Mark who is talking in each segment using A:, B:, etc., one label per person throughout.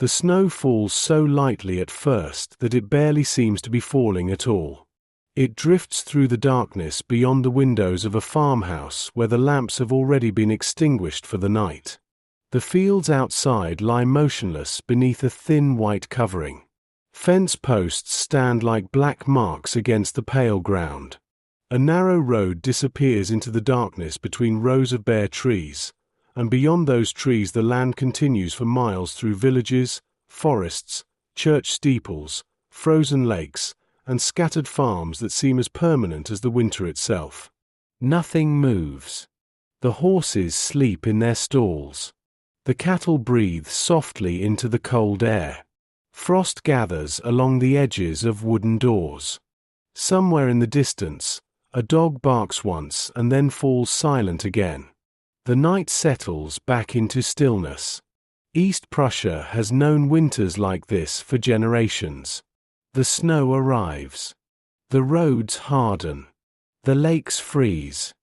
A: The snow falls so lightly at first that it barely seems to be falling at all. It drifts through the darkness beyond the windows of a farmhouse where the lamps have already been extinguished for the night. The fields outside lie motionless beneath a thin white covering. Fence posts stand like black marks against the pale ground. A narrow road disappears into the darkness between rows of bare trees, and beyond those trees the land continues for miles through villages, forests, church steeples, frozen lakes, and scattered farms that seem as permanent as the winter itself. Nothing moves. The horses sleep in their stalls. The cattle breathe softly into the cold air. Frost gathers along the edges of wooden doors. Somewhere in the distance, a dog barks once and then falls silent again. The night settles back into stillness. East Prussia has known winters like this for generations. The snow arrives. The roads harden. The lakes freeze.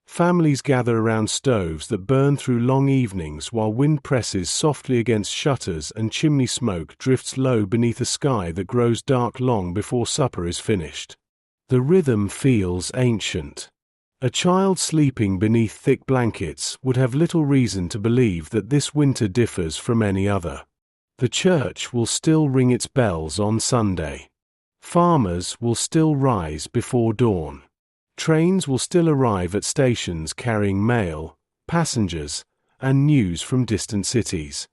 A: Families gather around stoves that burn through long evenings while wind presses softly against shutters and chimney smoke drifts low beneath a sky that grows dark long before supper is finished. The rhythm feels ancient. A child sleeping beneath thick blankets would have little reason to believe that this winter differs from any other. The church will still ring its bells on Sunday. Farmers will still rise before dawn. Trains will still arrive at stations carrying mail, passengers, and news from distant cities.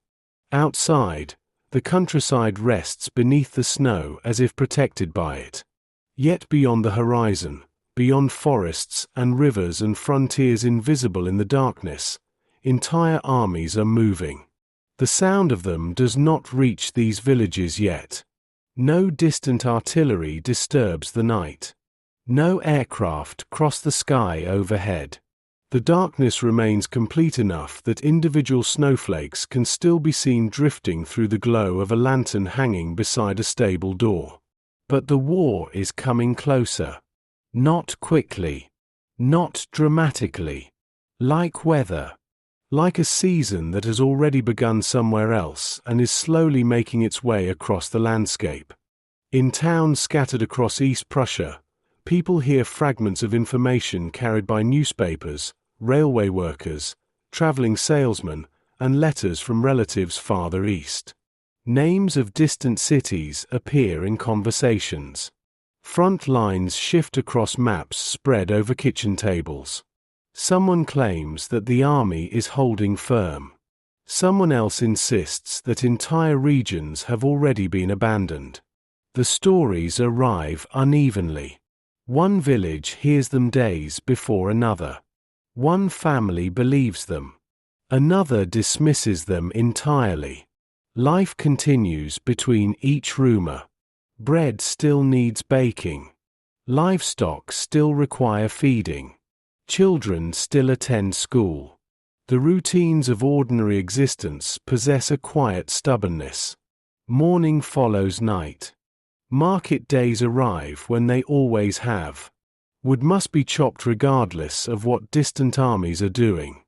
A: Outside, the countryside rests beneath the snow as if protected by it. Yet beyond the horizon, beyond forests and rivers and frontiers invisible in the darkness, entire armies are moving. The sound of them does not reach these villages yet. No distant artillery disturbs the night. No aircraft cross the sky overhead. The darkness remains complete enough that individual snowflakes can still be seen drifting through the glow of a lantern hanging beside a stable door. But the war is coming closer. Not quickly. Not dramatically. Like weather. Like a season that has already begun somewhere else and is slowly making its way across the landscape. In towns scattered across East Prussia, people hear fragments of information carried by newspapers, railway workers, traveling salesmen, and letters from relatives farther east. Names of distant cities appear in conversations. Front lines shift across maps spread over kitchen tables. Someone claims that the army is holding firm. Someone else insists that entire regions have already been abandoned. The stories arrive unevenly. One village hears them days before another. One family believes them. Another dismisses them entirely. Life continues between each rumor. Bread still needs baking. Livestock still require feeding. Children still attend school. The routines of ordinary existence possess a quiet stubbornness. Morning follows night. Market days arrive when they always have. Wood must be chopped regardless of what distant armies are doing.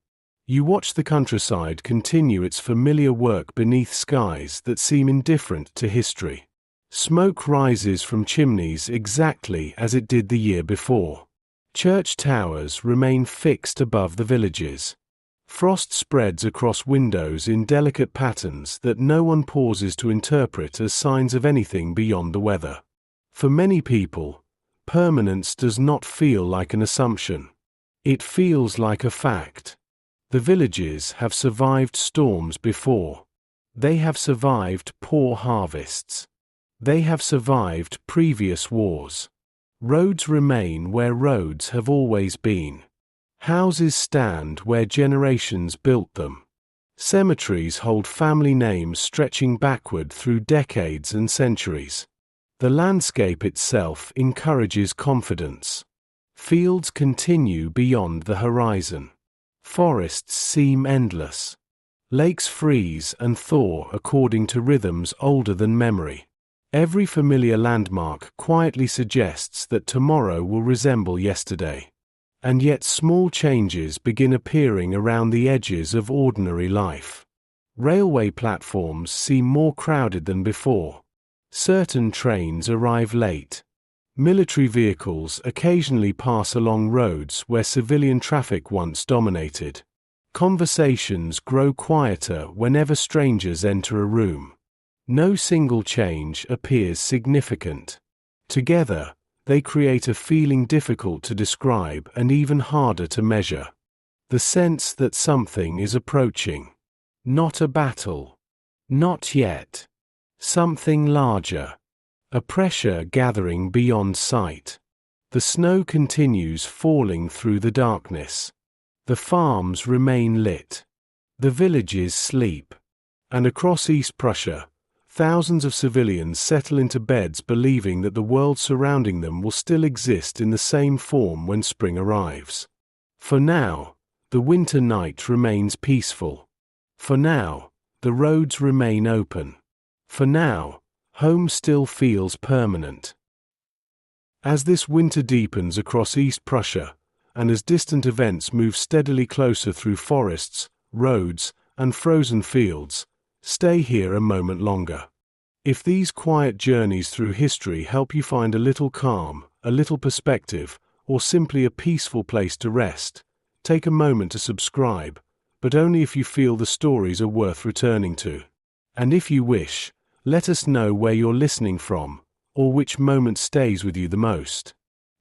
A: You watch the countryside continue its familiar work beneath skies that seem indifferent to history. Smoke rises from chimneys exactly as it did the year before. Church towers remain fixed above the villages. Frost spreads across windows in delicate patterns that no one pauses to interpret as signs of anything beyond the weather. For many people, permanence does not feel like an assumption. It feels like a fact. The villages have survived storms before. They have survived poor harvests. They have survived previous wars. Roads remain where roads have always been. Houses stand where generations built them. Cemeteries hold family names stretching backward through decades and centuries. The landscape itself encourages confidence. Fields continue beyond the horizon. Forests seem endless. Lakes freeze and thaw according to rhythms older than memory. Every familiar landmark quietly suggests that tomorrow will resemble yesterday. And yet small changes begin appearing around the edges of ordinary life. Railway platforms seem more crowded than before. Certain trains arrive late. Military vehicles occasionally pass along roads where civilian traffic once dominated. Conversations grow quieter whenever strangers enter a room. No single change appears significant. Together, they create a feeling difficult to describe and even harder to measure. The sense that something is approaching. Not a battle. Not yet. Something larger. A pressure gathering beyond sight. The snow continues falling through the darkness. The farms remain lit. The villages sleep. And across East Prussia, thousands of civilians settle into beds believing that the world surrounding them will still exist in the same form when spring arrives. For now, the winter night remains peaceful. For now, the roads remain open. For now, home still feels permanent. As this winter deepens across East Prussia, and as distant events move steadily closer through forests, roads, and frozen fields, stay here a moment longer. If these quiet journeys through history help you find a little calm, a little perspective, or simply a peaceful place to rest, take a moment to subscribe, but only if you feel the stories are worth returning to. And if you wish, let us know where you're listening from, or which moment stays with you the most.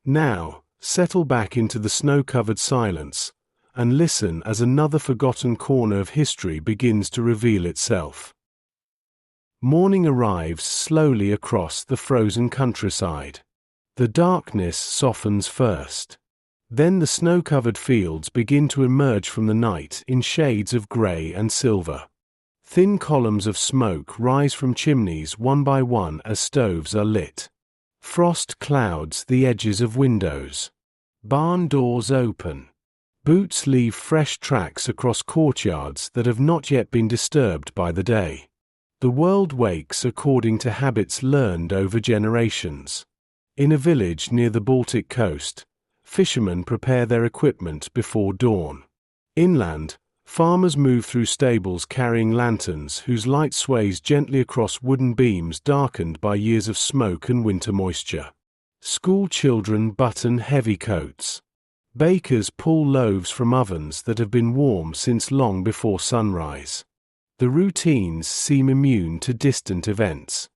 A: Now, settle back into the snow-covered silence, and listen as another forgotten corner of history begins to reveal itself. Morning arrives slowly across the frozen countryside. The darkness softens first. Then the snow-covered fields begin to emerge from the night in shades of grey and silver. Thin columns of smoke rise from chimneys one by one as stoves are lit. Frost clouds the edges of windows. Barn doors open. Boots leave fresh tracks across courtyards that have not yet been disturbed by the day. The world wakes according to habits learned over generations. In a village near the Baltic coast, fishermen prepare their equipment before dawn. Inland, farmers move through stables carrying lanterns whose light sways gently across wooden beams darkened by years of smoke and winter moisture. School children button heavy coats. Bakers pull loaves from ovens that have been warm since long before sunrise. The routines seem immune to distant events.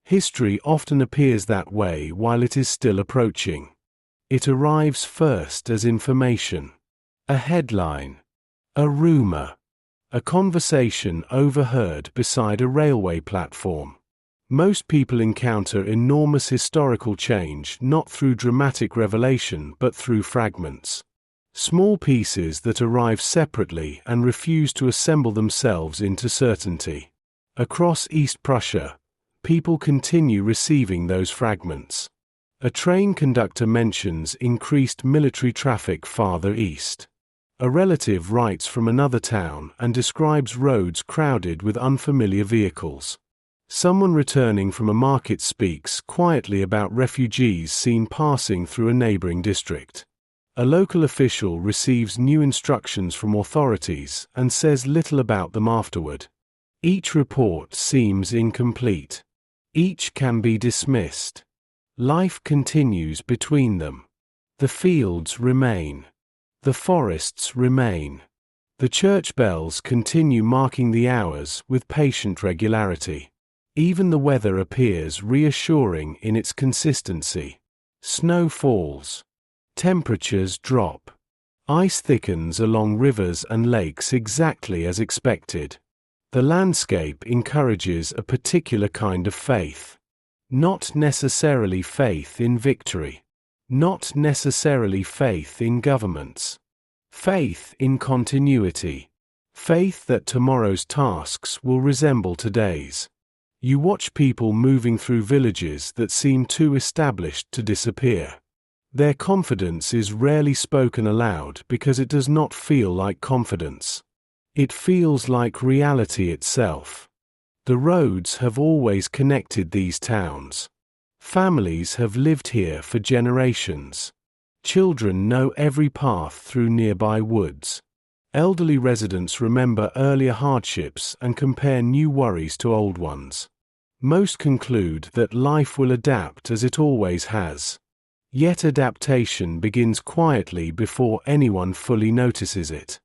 A: History often appears that way while it is still approaching. It arrives first as information. A headline. A rumor. A conversation overheard beside a railway platform. Most people encounter enormous historical change not through dramatic revelation but through fragments. Small pieces that arrive separately and refuse to assemble themselves into certainty. Across East Prussia, people continue receiving those fragments. A train conductor mentions increased military traffic farther east. A relative writes from another town and describes roads crowded with unfamiliar vehicles. Someone returning from a market speaks quietly about refugees seen passing through a neighboring district. A local official receives new instructions from authorities and says little about them afterward. Each report seems incomplete. Each can be dismissed. Life continues between them. The fields remain. The forests remain. The church bells continue marking the hours with patient regularity. Even the weather appears reassuring in its consistency. Snow falls. Temperatures drop. Ice thickens along rivers and lakes exactly as expected. The landscape encourages a particular kind of faith. Not necessarily faith in victory. Not necessarily faith in governments. Faith in continuity. Faith that tomorrow's tasks will resemble today's. You watch people moving through villages that seem too established to disappear. Their confidence is rarely spoken aloud because it does not feel like confidence. It feels like reality itself. The roads have always connected these towns. Families have lived here for generations. Children know every path through nearby woods. Elderly residents remember earlier hardships and compare new worries to old ones. Most conclude that life will adapt as it always has. Yet adaptation begins quietly before anyone fully notices it.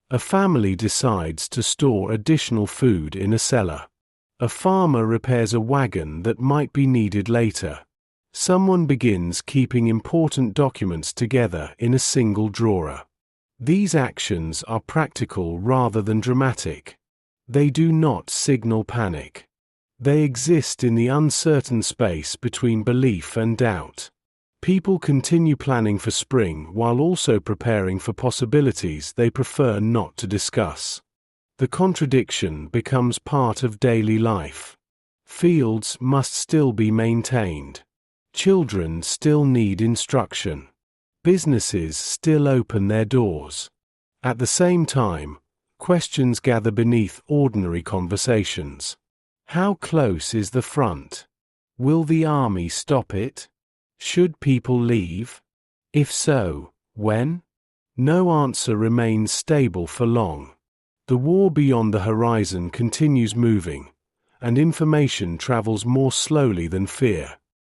A: A family decides to store additional food in a cellar. A farmer repairs a wagon that might be needed later. Someone begins keeping important documents together in a single drawer. These actions are practical rather than dramatic. They do not signal panic. They exist in the uncertain space between belief and doubt. People continue planning for spring while also preparing for possibilities they prefer not to discuss. The contradiction becomes part of daily life. Fields must still be maintained. Children still need instruction. Businesses still open their doors. At the same time, questions gather beneath ordinary conversations. How close is the front? Will the army stop it? Should people leave? If so, when? No answer remains stable for long. The war beyond the horizon continues moving, and information travels more slowly than fear.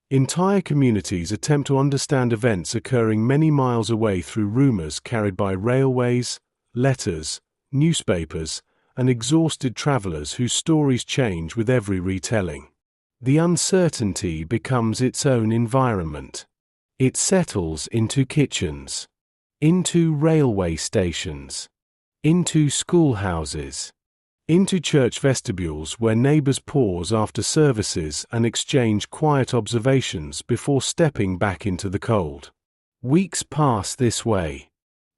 A: Entire communities attempt to understand events occurring many miles away through rumors carried by railways, letters, newspapers, and exhausted travelers whose stories change with every retelling. The uncertainty becomes its own environment. It settles into kitchens, into railway stations, into schoolhouses, into church vestibules where neighbors pause after services and exchange quiet observations before stepping back into the cold. Weeks pass this way.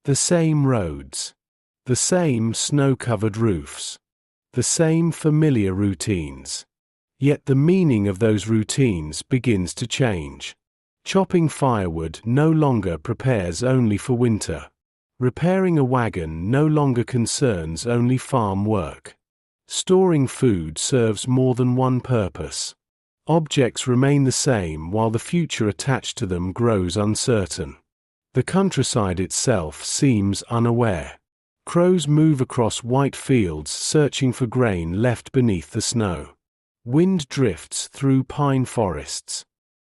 A: The same roads, the same snow-covered roofs, the same familiar routines. Yet the meaning of those routines begins to change. Chopping firewood no longer prepares only for winter. Repairing a wagon no longer concerns only farm work. Storing food serves more than one purpose. Objects remain the same while the future attached to them grows uncertain. The countryside itself seems unaware. Crows move across white fields searching for grain left beneath the snow. Wind drifts through pine forests.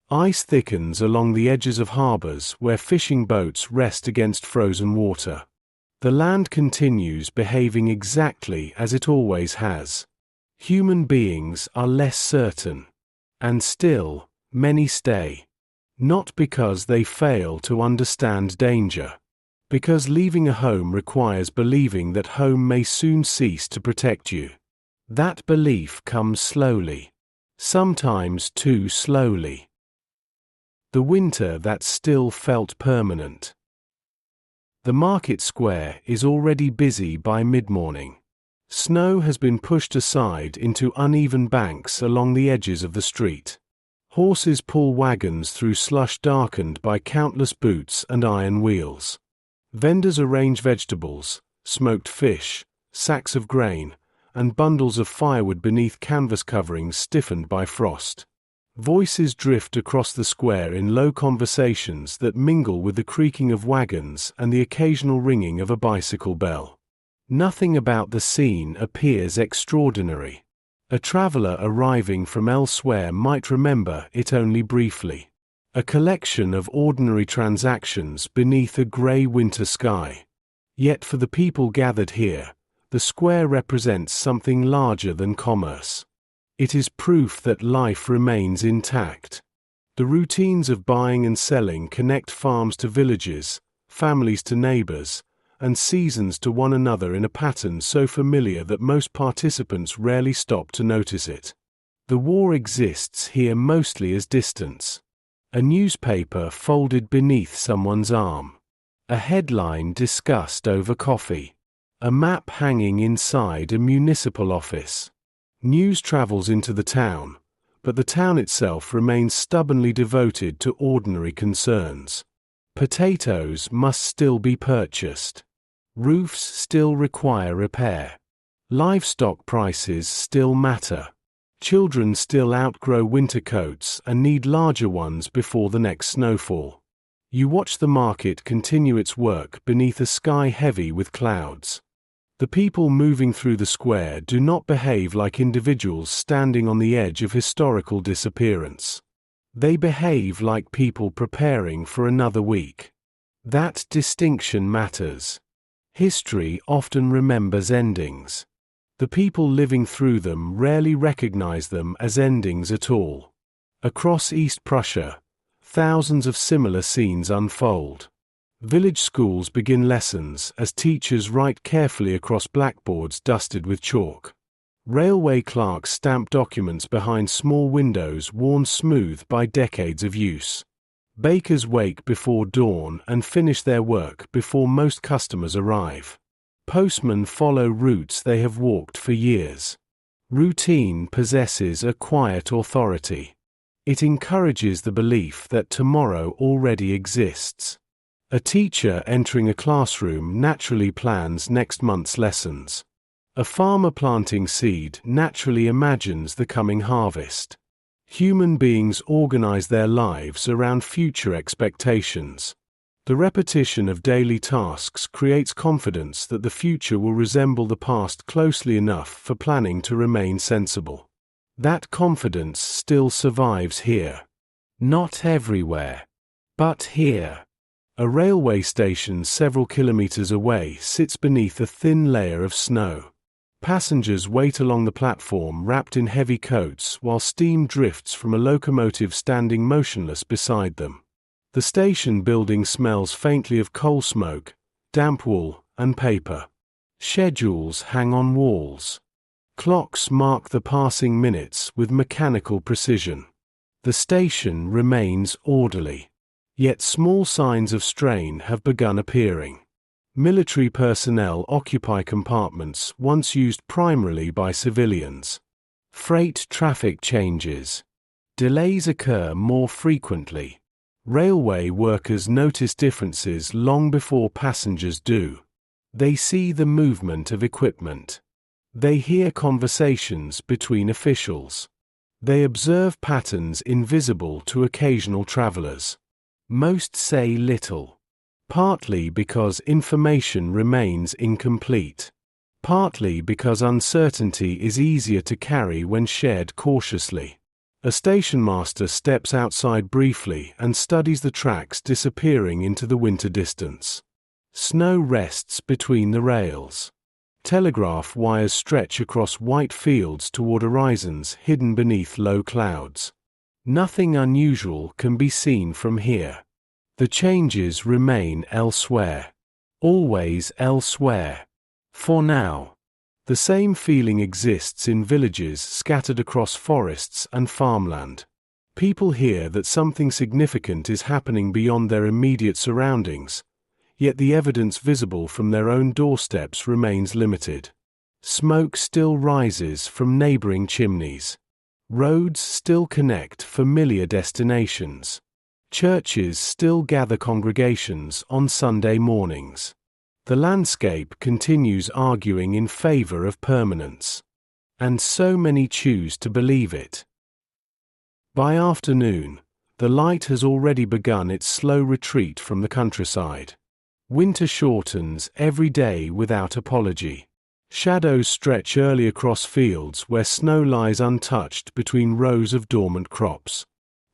A: Ice thickens along the edges of harbors where fishing boats rest against frozen water. The land continues behaving exactly as it always has. Human beings are less certain. And still, many stay. Not because they fail to understand danger. Because leaving a home requires believing that home may soon cease to protect you. That belief comes slowly. Sometimes too slowly. The winter that still felt permanent. The market square is already busy by mid-morning. Snow has been pushed aside into uneven banks along the edges of the street. Horses pull wagons through slush darkened by countless boots and iron wheels. Vendors arrange vegetables, smoked fish, sacks of grain, and bundles of firewood beneath canvas coverings stiffened by frost. Voices drift across the square in low conversations that mingle with the creaking of wagons and the occasional ringing of a bicycle bell. Nothing about the scene appears extraordinary. A traveler arriving from elsewhere might remember it only briefly. A collection of ordinary transactions beneath a grey winter sky. Yet for the people gathered here, the square represents something larger than commerce. It is proof that life remains intact. The routines of buying and selling connect farms to villages, families to neighbors, and seasons to one another in a pattern so familiar that most participants rarely stop to notice it. The war exists here mostly as distance. A newspaper folded beneath someone's arm. A headline discussed over coffee. A map hanging inside a municipal office. News travels into the town, but the town itself remains stubbornly devoted to ordinary concerns. Potatoes must still be purchased. Roofs still require repair. Livestock prices still matter. Children still outgrow winter coats and need larger ones before the next snowfall. You watch the market continue its work beneath a sky heavy with clouds. The people moving through the square do not behave like individuals standing on the edge of historical disappearance. They behave like people preparing for another week. That distinction matters. History often remembers endings. The people living through them rarely recognize them as endings at all. Across East Prussia, thousands of similar scenes unfold. Village schools begin lessons as teachers write carefully across blackboards dusted with chalk. Railway clerks stamp documents behind small windows worn smooth by decades of use. Bakers wake before dawn and finish their work before most customers arrive. Postmen follow routes they have walked for years. Routine possesses a quiet authority. It encourages the belief that tomorrow already exists. A teacher entering a classroom naturally plans next month's lessons. A farmer planting seed naturally imagines the coming harvest. Human beings organize their lives around future expectations. The repetition of daily tasks creates confidence that the future will resemble the past closely enough for planning to remain sensible. That confidence still survives here. Not everywhere, but here. A railway station several kilometers away sits beneath a thin layer of snow. Passengers wait along the platform wrapped in heavy coats while steam drifts from a locomotive standing motionless beside them. The station building smells faintly of coal smoke, damp wool, and paper. Schedules hang on walls. Clocks mark the passing minutes with mechanical precision. The station remains orderly. Yet small signs of strain have begun appearing. Military personnel occupy compartments once used primarily by civilians. Freight traffic changes. Delays occur more frequently. Railway workers notice differences long before passengers do. They see the movement of equipment. They hear conversations between officials. They observe patterns invisible to occasional travelers. Most say little, partly because information remains incomplete, partly because uncertainty is easier to carry when shared cautiously. A station master steps outside briefly and studies the tracks disappearing into the winter distance. Snow rests between the rails. Telegraph wires stretch across white fields toward horizons hidden beneath low clouds. Nothing unusual can be seen from here. The changes remain elsewhere. Always elsewhere. For now. The same feeling exists in villages scattered across forests and farmland. People hear that something significant is happening beyond their immediate surroundings, yet the evidence visible from their own doorsteps remains limited. Smoke still rises from neighboring chimneys. Roads still connect familiar destinations. Churches still gather congregations on Sunday mornings. The landscape continues arguing in favor of permanence. And so many choose to believe it. By afternoon, the light has already begun its slow retreat from the countryside. Winter shortens every day without apology. Shadows stretch early across fields where snow lies untouched between rows of dormant crops.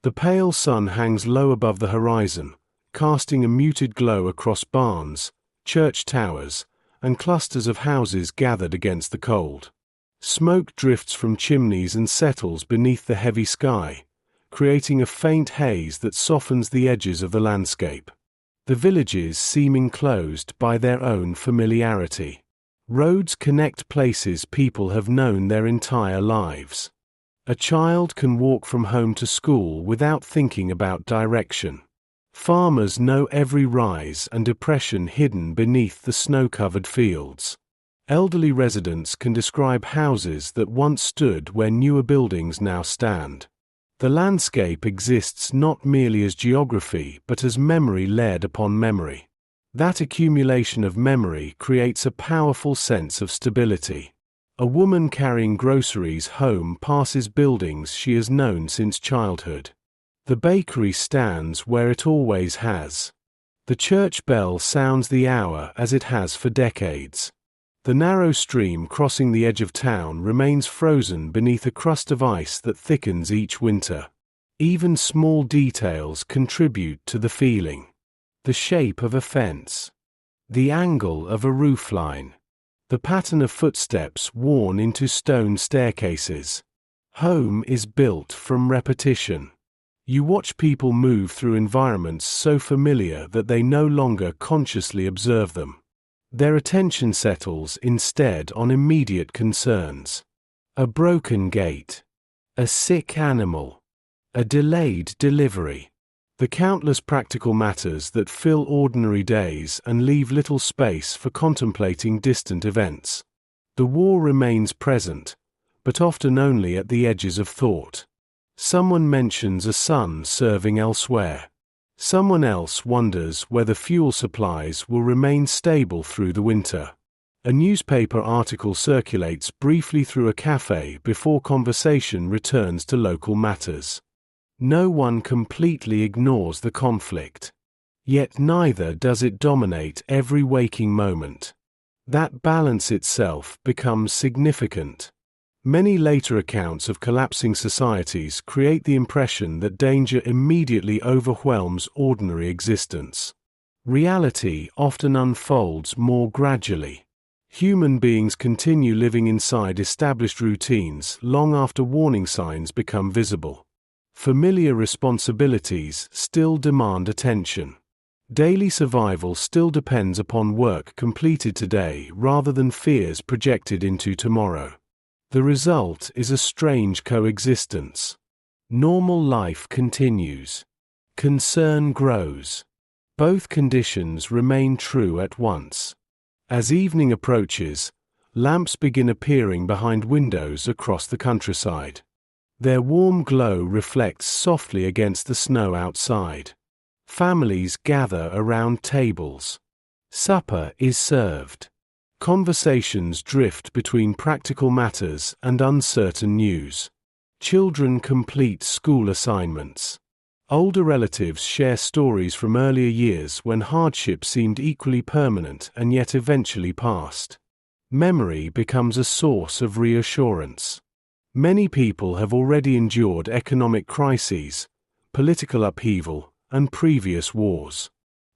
A: The pale sun hangs low above the horizon, casting a muted glow across barns, church towers, and clusters of houses gathered against the cold. Smoke drifts from chimneys and settles beneath the heavy sky, creating a faint haze that softens the edges of the landscape. The villages seem enclosed by their own familiarity. Roads connect places people have known their entire lives. A child can walk from home to school without thinking about direction. Farmers know every rise and depression hidden beneath the snow-covered fields. Elderly residents can describe houses that once stood where newer buildings now stand. The landscape exists not merely as geography but as memory layered upon memory. That accumulation of memory creates a powerful sense of stability. A woman carrying groceries home passes buildings she has known since childhood. The bakery stands where it always has. The church bell sounds the hour as it has for decades. The narrow stream crossing the edge of town remains frozen beneath a crust of ice that thickens each winter. Even small details contribute to the feeling. The shape of a fence, the angle of a roofline, the pattern of footsteps worn into stone staircases. Home is built from repetition. You watch people move through environments so familiar that they no longer consciously observe them. Their attention settles instead on immediate concerns. A broken gate, a sick animal, a delayed delivery. The countless practical matters that fill ordinary days and leave little space for contemplating distant events. The war remains present, but often only at the edges of thought. Someone mentions a son serving elsewhere. Someone else wonders whether fuel supplies will remain stable through the winter. A newspaper article circulates briefly through a cafe before conversation returns to local matters. No one completely ignores the conflict. Yet neither does it dominate every waking moment. That balance itself becomes significant. Many later accounts of collapsing societies create the impression that danger immediately overwhelms ordinary existence. Reality often unfolds more gradually. Human beings continue living inside established routines long after warning signs become visible. Familiar responsibilities still demand attention. Daily survival still depends upon work completed today rather than fears projected into tomorrow. The result is a strange coexistence. Normal life continues. Concern grows. Both conditions remain true at once. As evening approaches, lamps begin appearing behind windows across the countryside. Their warm glow reflects softly against the snow outside. Families gather around tables. Supper is served. Conversations drift between practical matters and uncertain news. Children complete school assignments. Older relatives share stories from earlier years when hardship seemed equally permanent and yet eventually passed. Memory becomes a source of reassurance. Many people have already endured economic crises, political upheaval, and previous wars.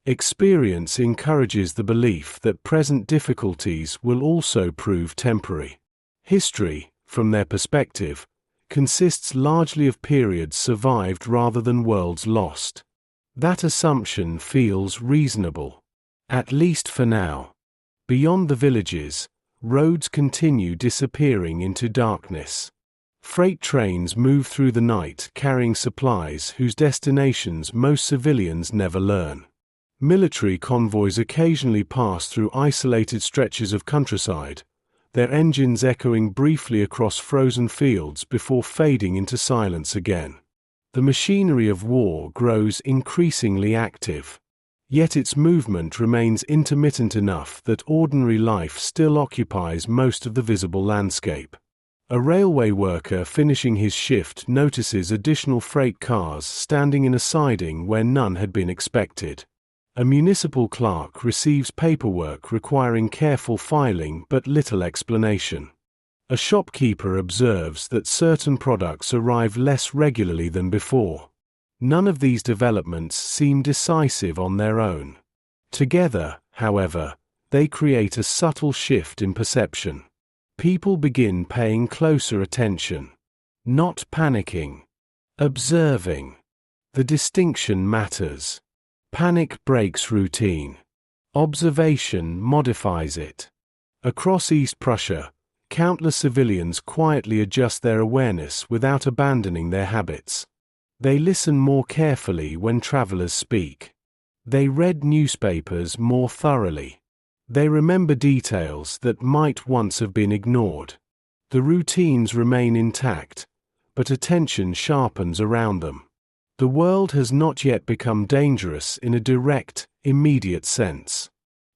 A: Experience encourages the belief that present difficulties will also prove temporary. History, from their perspective, consists largely of periods survived rather than worlds lost. That assumption feels reasonable, at least for now. Beyond the villages, roads continue disappearing into darkness. Freight trains move through the night carrying supplies whose destinations most civilians never learn. Military convoys occasionally pass through isolated stretches of countryside, their engines echoing briefly across frozen fields before fading into silence again. The machinery of war grows increasingly active. Yet its movement remains intermittent enough that ordinary life still occupies most of the visible landscape. A railway worker finishing his shift notices additional freight cars standing in a siding where none had been expected. A municipal clerk receives paperwork requiring careful filing but little explanation. A shopkeeper observes that certain products arrive less regularly than before. None of these developments seem decisive on their own. Together, however, they create a subtle shift in perception. People begin paying closer attention. Not panicking. Observing. The distinction matters. Panic breaks routine. Observation modifies it. Across East Prussia, countless civilians quietly adjust their awareness without abandoning their habits. They listen more carefully when travelers speak. They read newspapers more thoroughly. They remember details that might once have been ignored. The routines remain intact, but attention sharpens around them. The world has not yet become dangerous in a direct, immediate sense.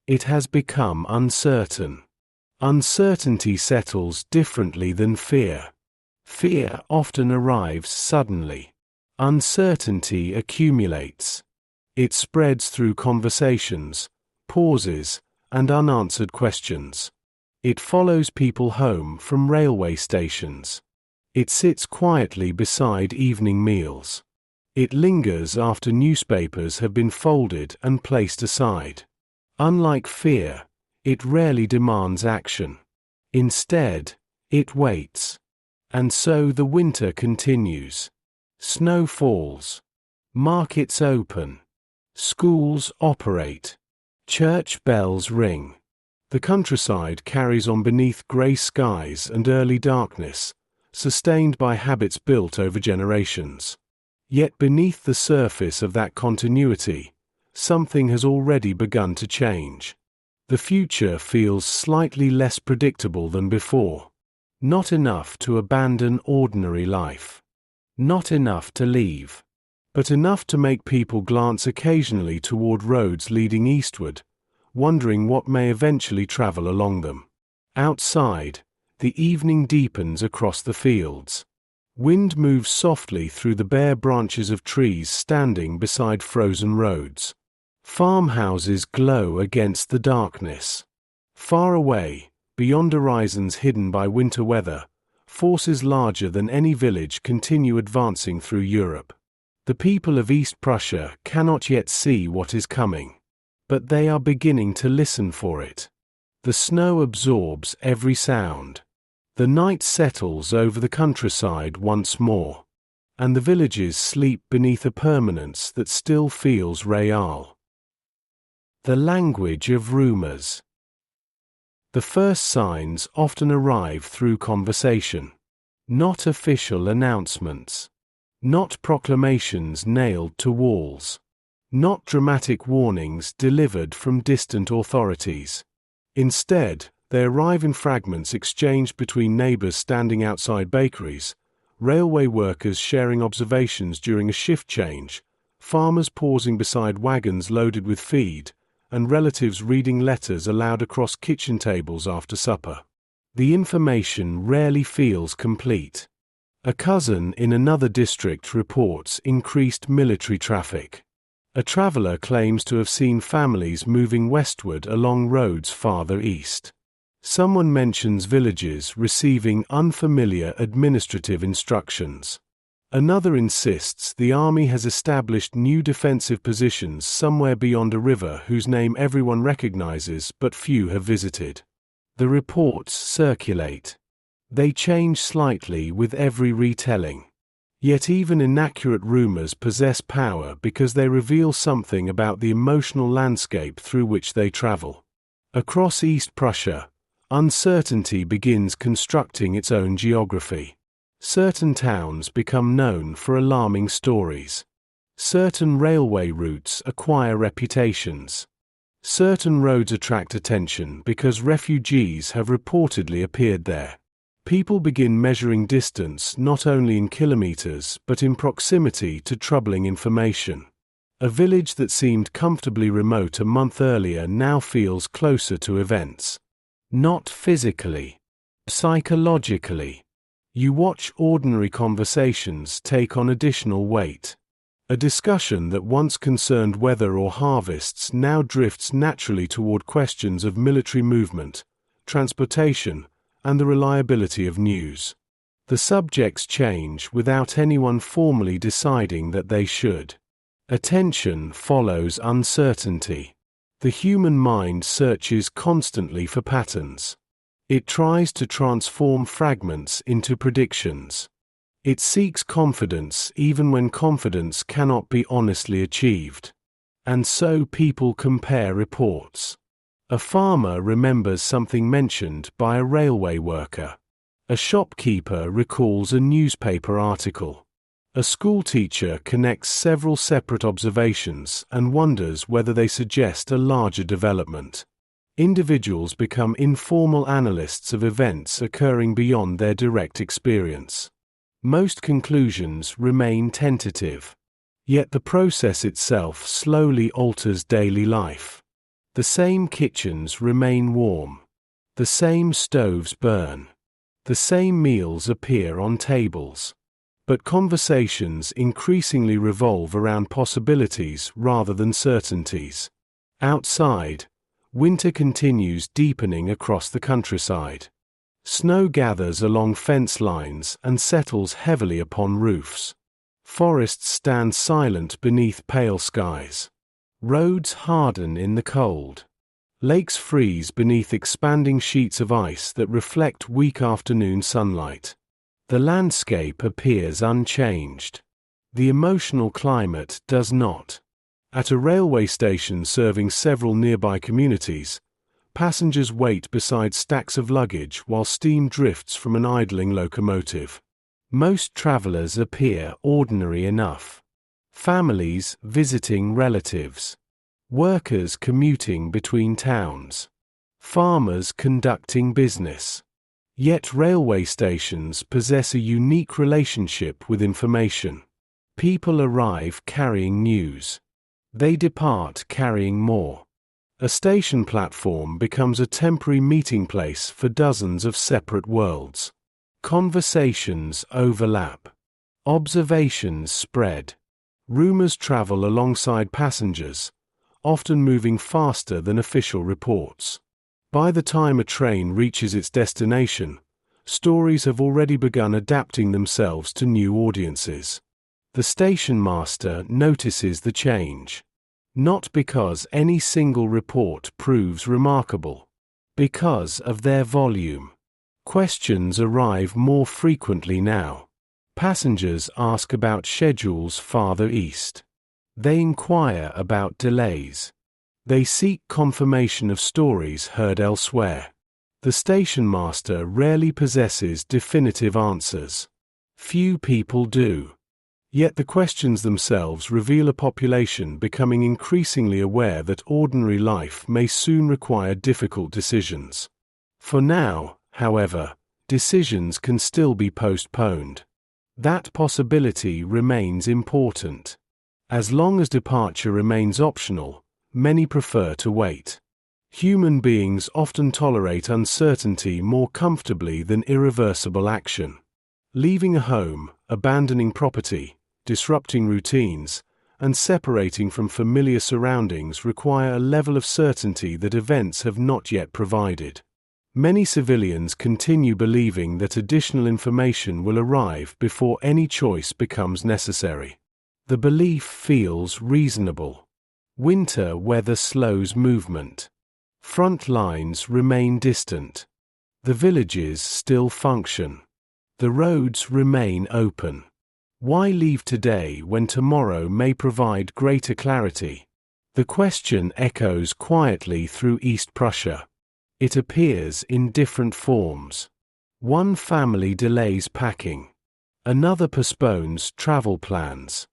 A: It has become uncertain. Uncertainty settles differently than fear. Fear often arrives suddenly. Uncertainty accumulates. It spreads through conversations, pauses, and unanswered questions. It follows people home from railway stations. It sits quietly beside evening meals. It lingers after newspapers have been folded and placed aside. Unlike fear, it rarely demands action. Instead, it waits. And so the winter continues. Snow falls. Markets open. Schools operate. Church bells ring. The countryside carries on beneath grey skies and early darkness, sustained by habits built over generations. Yet beneath the surface of that continuity, something has already begun to change. The future feels slightly less predictable than before. Not enough to abandon ordinary life. Not enough to leave. But enough to make people glance occasionally toward roads leading eastward, wondering what may eventually travel along them. Outside, the evening deepens across the fields. Wind moves softly through the bare branches of trees standing beside frozen roads. Farmhouses glow against the darkness. Far away, beyond horizons hidden by winter weather, forces larger than any village continue advancing through Europe. The people of East Prussia cannot yet see what is coming, but they are beginning to listen for it. The snow absorbs every sound. The night settles over the countryside once more, and the villages sleep beneath a permanence that still feels real. The language of rumors. The first signs often arrive through conversation, not official announcements. Not proclamations nailed to walls. Not dramatic warnings delivered from distant authorities. Instead, they arrive in fragments exchanged between neighbors standing outside bakeries, railway workers sharing observations during a shift change, farmers pausing beside wagons loaded with feed, and relatives reading letters aloud across kitchen tables after supper. The information rarely feels complete. A cousin in another district reports increased military traffic. A traveler claims to have seen families moving westward along roads farther east. Someone mentions villages receiving unfamiliar administrative instructions. Another insists the army has established new defensive positions somewhere beyond a river whose name everyone recognizes but few have visited. The reports circulate. They change slightly with every retelling. Yet even inaccurate rumors possess power because they reveal something about the emotional landscape through which they travel. Across East Prussia, uncertainty begins constructing its own geography. Certain towns become known for alarming stories. Certain railway routes acquire reputations. Certain roads attract attention because refugees have reportedly appeared there. People begin measuring distance not only in kilometers but in proximity to troubling information. A village that seemed comfortably remote a month earlier now feels closer to events. Not physically, psychologically. You watch ordinary conversations take on additional weight. A discussion that once concerned weather or harvests now drifts naturally toward questions of military movement, transportation, and the reliability of news. The subjects change without anyone formally deciding that they should. Attention follows uncertainty. The human mind searches constantly for patterns. It tries to transform fragments into predictions. It seeks confidence even when confidence cannot be honestly achieved. And so people compare reports. A farmer remembers something mentioned by a railway worker. A shopkeeper recalls a newspaper article. A schoolteacher connects several separate observations and wonders whether they suggest a larger development. Individuals become informal analysts of events occurring beyond their direct experience. Most conclusions remain tentative. Yet the process itself slowly alters daily life. The same kitchens remain warm. The same stoves burn. The same meals appear on tables. But conversations increasingly revolve around possibilities rather than certainties. Outside, Winter continues deepening across the countryside. Snow gathers along fence lines and settles heavily upon roofs. Forests stand silent beneath pale skies. Roads harden in the cold. Lakes freeze beneath expanding sheets of ice that reflect weak afternoon sunlight. The landscape appears unchanged. The emotional climate does not. At a railway station serving several nearby communities, passengers wait beside stacks of luggage while steam drifts from an idling locomotive. Most travelers appear ordinary enough. Families visiting relatives. Workers commuting between towns. Farmers conducting business. Yet railway stations possess a unique relationship with information. People arrive carrying news. They depart carrying more. A station platform becomes a temporary meeting place for dozens of separate worlds. Conversations overlap. Observations spread. Rumors travel alongside passengers, often moving faster than official reports. By the time a train reaches its destination, stories have already begun adapting themselves to new audiences. The station master notices the change. Not because any single report proves remarkable. Because of their volume. Questions arrive more frequently now. Passengers ask about schedules farther east. They inquire about delays. They seek confirmation of stories heard elsewhere. The station master rarely possesses definitive answers. Few people do. Yet the questions themselves reveal a population becoming increasingly aware that ordinary life may soon require difficult decisions. For now, however, decisions can still be postponed. That possibility remains important. As long as departure remains optional, many prefer to wait. Human beings often tolerate uncertainty more comfortably than irreversible action. Leaving a home, abandoning property, disrupting routines, and separating from familiar surroundings require a level of certainty that events have not yet provided. Many civilians continue believing that additional information will arrive before any choice becomes necessary. The belief feels reasonable. Winter weather slows movement. Front lines remain distant. The villages still function. The roads remain open. Why leave today when tomorrow may provide greater clarity? The question echoes quietly through East Prussia. It appears in different forms. One family delays packing. Another postpones travel plans.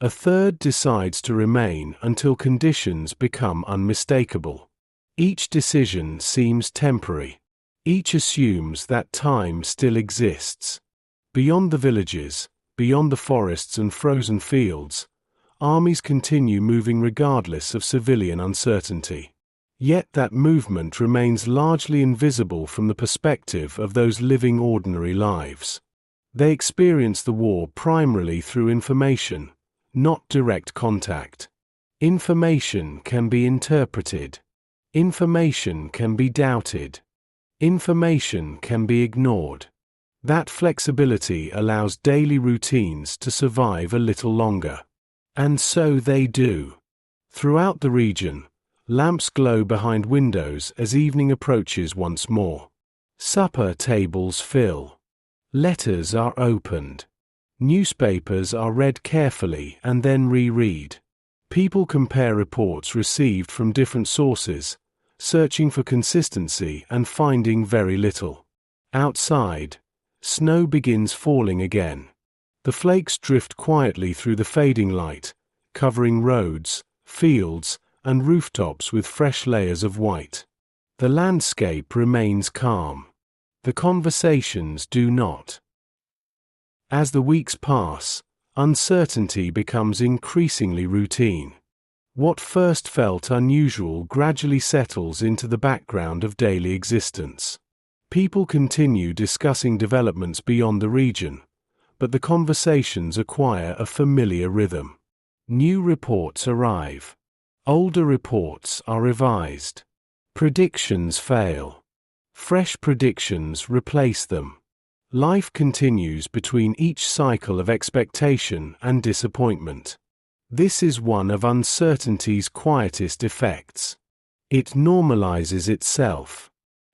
A: A third decides to remain until conditions become unmistakable. Each decision seems temporary. Each assumes that time still exists. Beyond the villages, beyond the forests and frozen fields, armies continue moving regardless of civilian uncertainty. Yet that movement remains largely invisible from the perspective of those living ordinary lives. They experience the war primarily through information, not direct contact. Information can be interpreted. Information can be doubted. Information can be ignored. That flexibility allows daily routines to survive a little longer. And so they do. Throughout the region, lamps glow behind windows as evening approaches once more. Supper tables fill. Letters are opened. Newspapers are read carefully and then reread. People compare reports received from different sources, searching for consistency and finding very little. Outside, snow begins falling again. The flakes drift quietly through the fading light, covering roads, fields, and rooftops with fresh layers of white. The landscape remains calm. The conversations do not. As the weeks pass, uncertainty becomes increasingly routine. What first felt unusual gradually settles into the background of daily existence. People continue discussing developments beyond the region, but the conversations acquire a familiar rhythm. New reports arrive. Older reports are revised. Predictions fail. Fresh predictions replace them. Life continues between each cycle of expectation and disappointment. This is one of uncertainty's quietest effects. It normalizes itself.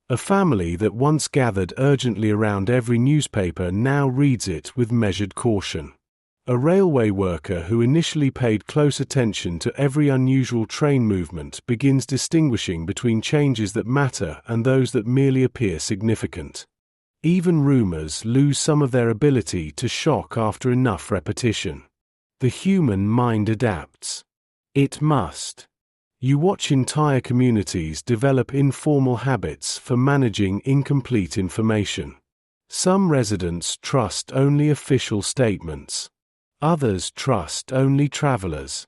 A: A family that once gathered urgently around every newspaper now reads it with measured caution. A railway worker who initially paid close attention to every unusual train movement begins distinguishing between changes that matter and those that merely appear significant. Even rumors lose some of their ability to shock after enough repetition. The human mind adapts. It must. You watch entire communities develop informal habits for managing incomplete information. Some residents trust only official statements. Others trust only travelers.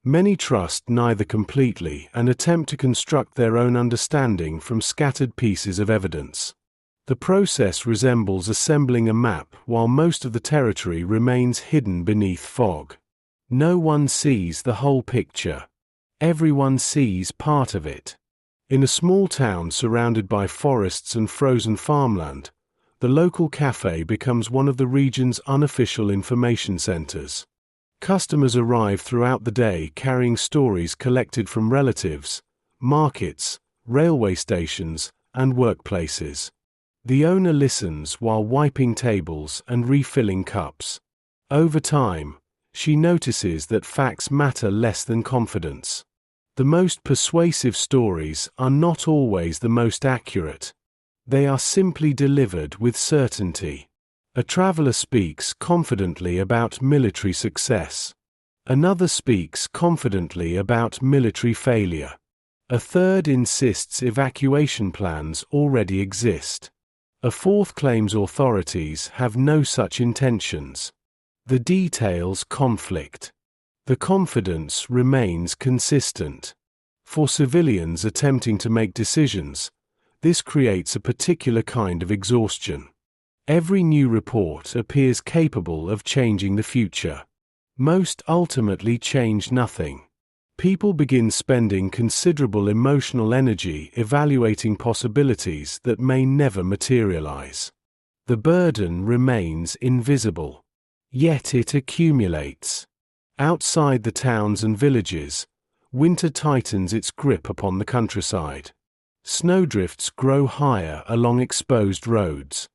A: Many trust neither completely and attempt to construct their own understanding from scattered pieces of evidence. The process resembles assembling a map while most of the territory remains hidden beneath fog. No one sees the whole picture. Everyone sees part of it. In a small town surrounded by forests and frozen farmland, the local cafe becomes one of the region's unofficial information centers. Customers arrive throughout the day carrying stories collected from relatives, markets, railway stations, and workplaces. The owner listens while wiping tables and refilling cups. Over time, she notices that facts matter less than confidence. The most persuasive stories are not always the most accurate. They are simply delivered with certainty. A traveler speaks confidently about military success. Another speaks confidently about military failure. A third insists evacuation plans already exist. A fourth claims authorities have no such intentions. The details conflict. The confidence remains consistent. For civilians attempting to make decisions, this creates a particular kind of exhaustion. Every new report appears capable of changing the future. Most ultimately change nothing. People begin spending considerable emotional energy evaluating possibilities that may never materialize. The burden remains invisible. Yet it accumulates. Outside the towns and villages, winter tightens its grip upon the countryside. Snowdrifts grow higher along exposed roads.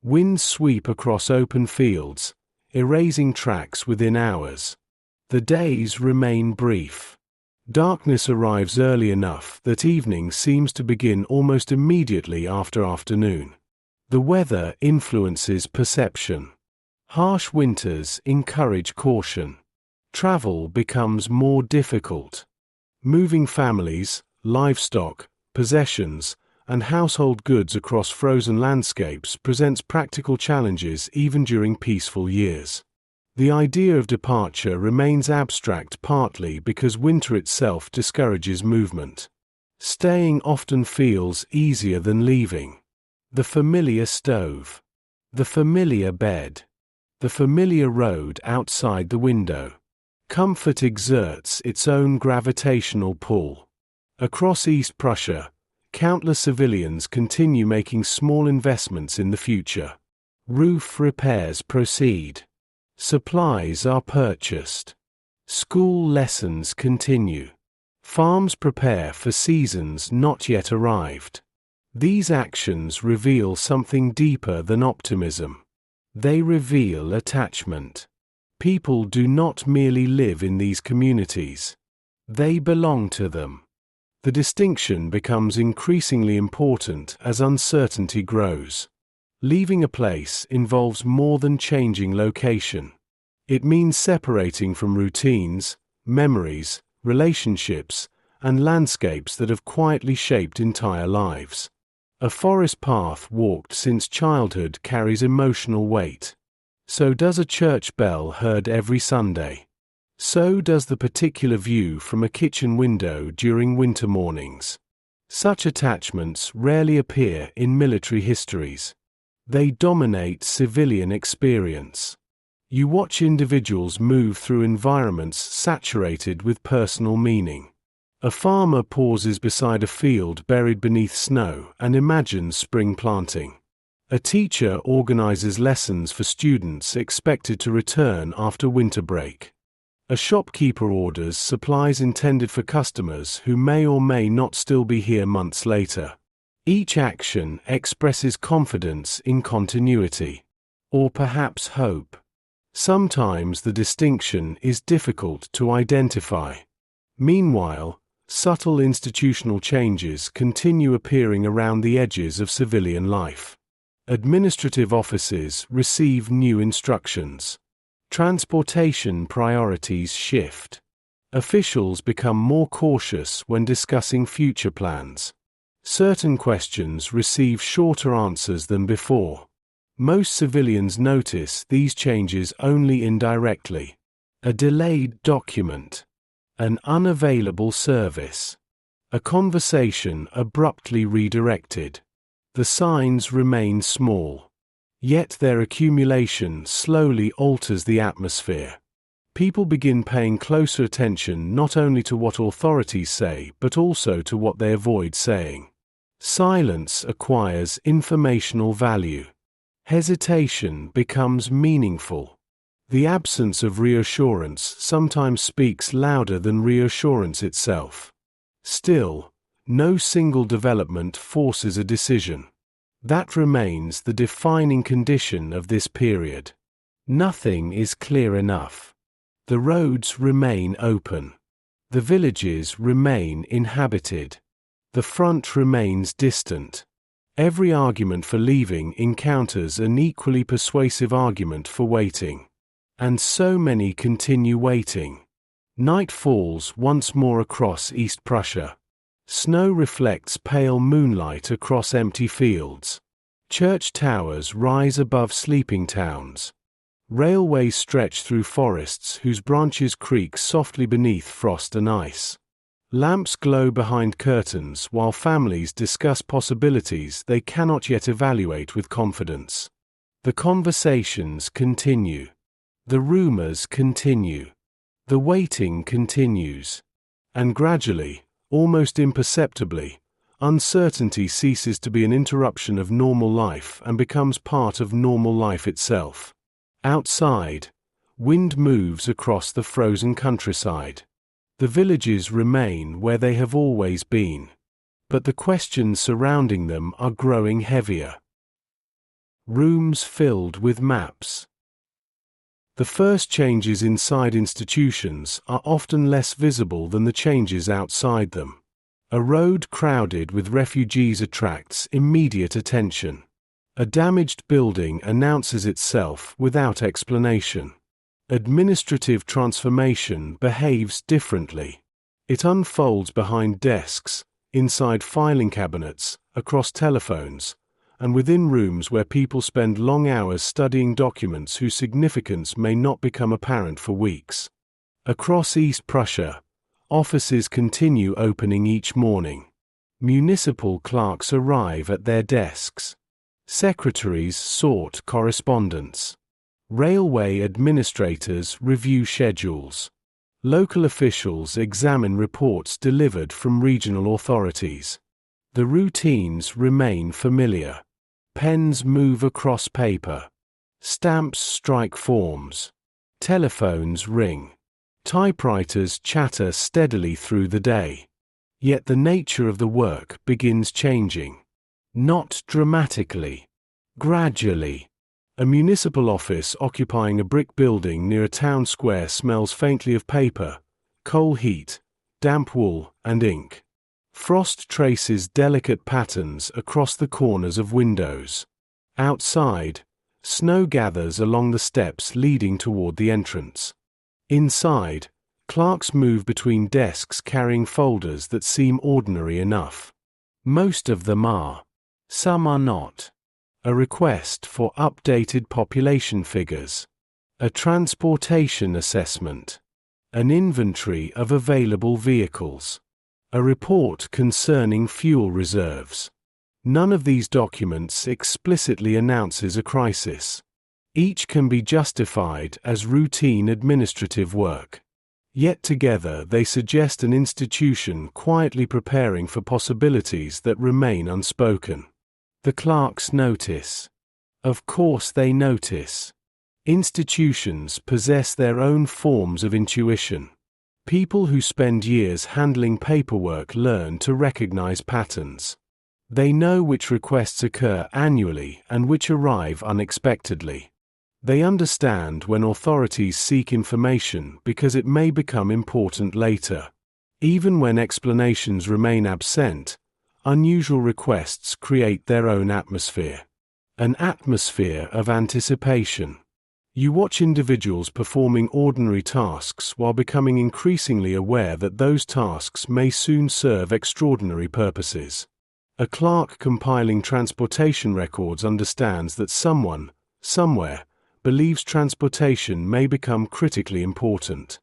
A: Winds sweep across open fields, erasing tracks within hours. The days remain brief. Darkness arrives early enough that evening seems to begin almost immediately after afternoon. The weather influences perception. Harsh winters encourage caution. Travel becomes more difficult. Moving families, livestock, possessions, and household goods across frozen landscapes presents practical challenges even during peaceful years. The idea of departure remains abstract partly because winter itself discourages movement. Staying often feels easier than leaving. The familiar stove. The familiar bed. The familiar road outside the window. Comfort exerts its own gravitational pull. Across East Prussia, countless civilians continue making small investments in the future. Roof repairs proceed. Supplies are purchased. School lessons continue. Farms prepare for seasons not yet arrived. These actions reveal something deeper than optimism. They reveal attachment. People do not merely live in these communities. They belong to them. The distinction becomes increasingly important as uncertainty grows. Leaving a place involves more than changing location. It means separating from routines, memories, relationships, and landscapes that have quietly shaped entire lives. A forest path walked since childhood carries emotional weight. So does a church bell heard every Sunday. So does the particular view from a kitchen window during winter mornings. Such attachments rarely appear in military histories. They dominate civilian experience. You watch individuals move through environments saturated with personal meaning. A farmer pauses beside a field buried beneath snow and imagines spring planting. A teacher organizes lessons for students expected to return after winter break. A shopkeeper orders supplies intended for customers who may or may not still be here months later. Each action expresses confidence in continuity, or perhaps hope. Sometimes the distinction is difficult to identify. Meanwhile, subtle institutional changes continue appearing around the edges of civilian life. Administrative offices receive new instructions. Transportation priorities shift. Officials become more cautious when discussing future plans. Certain questions receive shorter answers than before. Most civilians notice these changes only indirectly. A delayed document. An unavailable service. A conversation abruptly redirected. The signs remain small. Yet their accumulation slowly alters the atmosphere. People begin paying closer attention not only to what authorities say but also to what they avoid saying. Silence acquires informational value. Hesitation becomes meaningful. The absence of reassurance sometimes speaks louder than reassurance itself. Still, no single development forces a decision. That remains the defining condition of this period. Nothing is clear enough. The roads remain open. The villages remain inhabited. The front remains distant. Every argument for leaving encounters an equally persuasive argument for waiting. And so many continue waiting. Night falls once more across East Prussia. Snow reflects pale moonlight across empty fields. Church towers rise above sleeping towns. Railways stretch through forests whose branches creak softly beneath frost and ice. Lamps glow behind curtains while families discuss possibilities they cannot yet evaluate with confidence. The conversations continue. The rumors continue. The waiting continues. And gradually, almost imperceptibly, uncertainty ceases to be an interruption of normal life and becomes part of normal life itself. Outside, wind moves across the frozen countryside. The villages remain where they have always been. But the questions surrounding them are growing heavier. Rooms filled with maps. The first changes inside institutions are often less visible than the changes outside them. A road crowded with refugees attracts immediate attention. A damaged building announces itself without explanation. Administrative transformation behaves differently. It unfolds behind desks, inside filing cabinets, across telephones, and within rooms where people spend long hours studying documents whose significance may not become apparent for weeks. Across East Prussia, offices continue opening each morning. Municipal clerks arrive at their desks. Secretaries sort correspondence. Railway administrators review schedules. Local officials examine reports delivered from regional authorities. The routines remain familiar. Pens move across paper. Stamps strike forms. Telephones ring. Typewriters chatter steadily through the day. Yet the nature of the work begins changing. Not dramatically. Gradually. A municipal office occupying a brick building near a town square smells faintly of paper, coal heat, damp wool, and ink. Frost traces delicate patterns across the corners of windows. Outside, snow gathers along the steps leading toward the entrance. Inside, clerks move between desks carrying folders that seem ordinary enough. Most of them are. Some are not. A request for updated population figures. A transportation assessment. An inventory of available vehicles. A report concerning fuel reserves. None of these documents explicitly announces a crisis. Each can be justified as routine administrative work. Yet together they suggest an institution quietly preparing for possibilities that remain unspoken. The clerks notice. Of course they notice. Institutions possess their own forms of intuition. People who spend years handling paperwork learn to recognize patterns. They know which requests occur annually and which arrive unexpectedly. They understand when authorities seek information because it may become important later. Even when explanations remain absent, unusual requests create their own atmosphere. An atmosphere of anticipation. You watch individuals performing ordinary tasks while becoming increasingly aware that those tasks may soon serve extraordinary purposes. A clerk compiling transportation records understands that someone, somewhere, believes transportation may become critically important.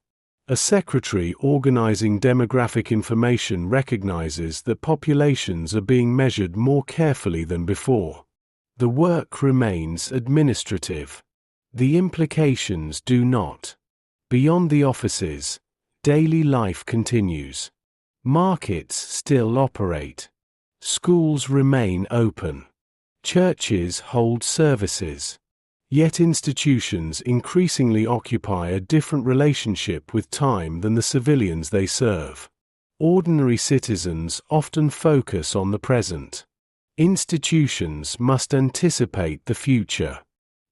A: A secretary organizing demographic information recognizes that populations are being measured more carefully than before. The work remains administrative. The implications do not. Beyond the offices, daily life continues. Markets still operate. Schools remain open. Churches hold services. Yet institutions increasingly occupy a different relationship with time than the civilians they serve. Ordinary citizens often focus on the present. Institutions must anticipate the future.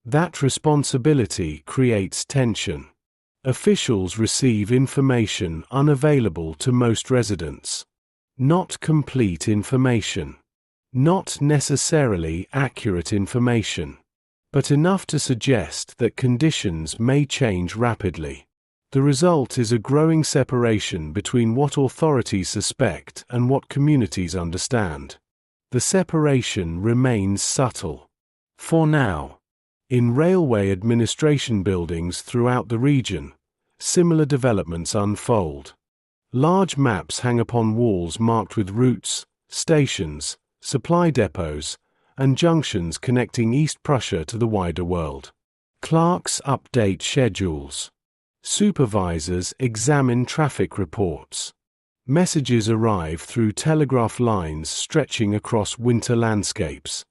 A: That responsibility creates tension. Officials receive information unavailable to most residents. Not complete information. Not necessarily accurate information, but enough to suggest that conditions may change rapidly. The result is a growing separation between what authorities suspect and what communities understand. The separation remains subtle. For now. In railway administration buildings throughout the region, similar developments unfold. Large maps hang upon walls marked with routes, stations, supply depots, and junctions connecting East Prussia to the wider world. Clerks update schedules. Supervisors examine traffic reports. Messages arrive through telegraph lines stretching across winter landscapes.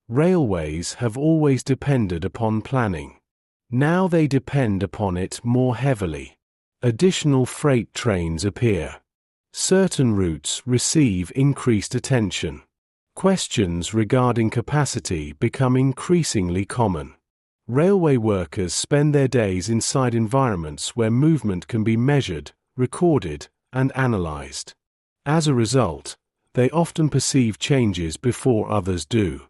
A: Railways have always depended upon planning. Now they depend upon it more heavily. Additional freight trains appear. Certain routes receive increased attention. Questions regarding capacity become increasingly common. Railway workers spend their days inside environments where movement can be measured, recorded, and analyzed. As a result, they often perceive changes before others do.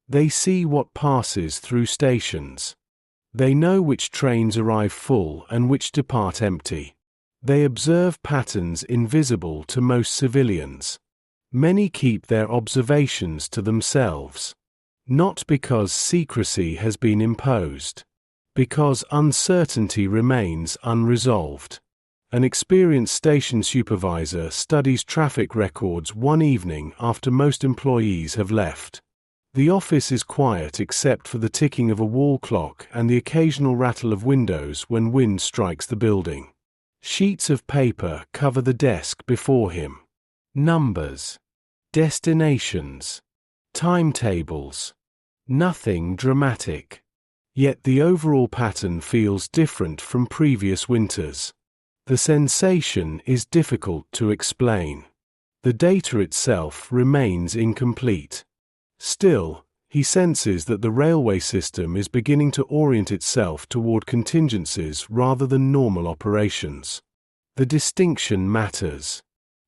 A: They see what passes through stations. They know which trains arrive full and which depart empty. They observe patterns invisible to most civilians. Many keep their observations to themselves. Not because secrecy has been imposed. Because uncertainty remains unresolved. An experienced station supervisor studies traffic records one evening after most employees have left. The office is quiet except for the ticking of a wall clock and the occasional rattle of windows when wind strikes the building. Sheets of paper cover the desk before him. Numbers. Destinations. Timetables. Nothing dramatic. Yet the overall pattern feels different from previous winters. The sensation is difficult to explain. The data itself remains incomplete. Still, he senses that the railway system is beginning to orient itself toward contingencies rather than normal operations. The distinction matters.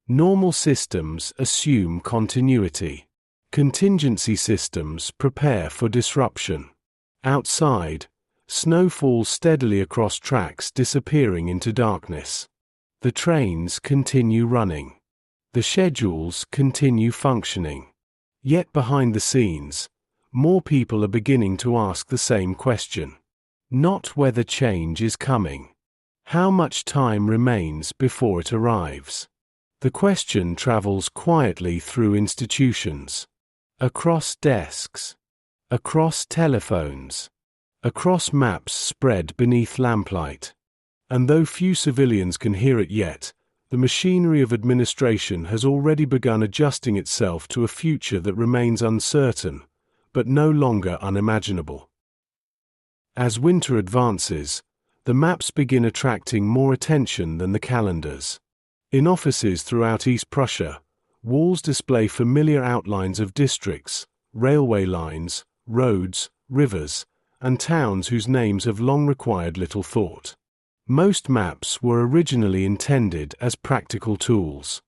A: Normal systems assume continuity. Contingency systems prepare for disruption. Outside, snow falls steadily across tracks disappearing into darkness. The trains continue running. The schedules continue functioning. Yet behind the scenes, more people are beginning to ask the same question. Not whether change is coming. How much time remains before it arrives? The question travels quietly through institutions. Across desks. Across telephones. Across maps spread beneath lamplight. And though few civilians can hear it yet, the machinery of administration has already begun adjusting itself to a future that remains uncertain, but no longer unimaginable. As winter advances, the maps begin attracting more attention than the calendars. In offices throughout East Prussia, walls display familiar outlines of districts, railway lines, roads, rivers, and towns whose names have long required little thought. Most maps were originally intended as practical tools.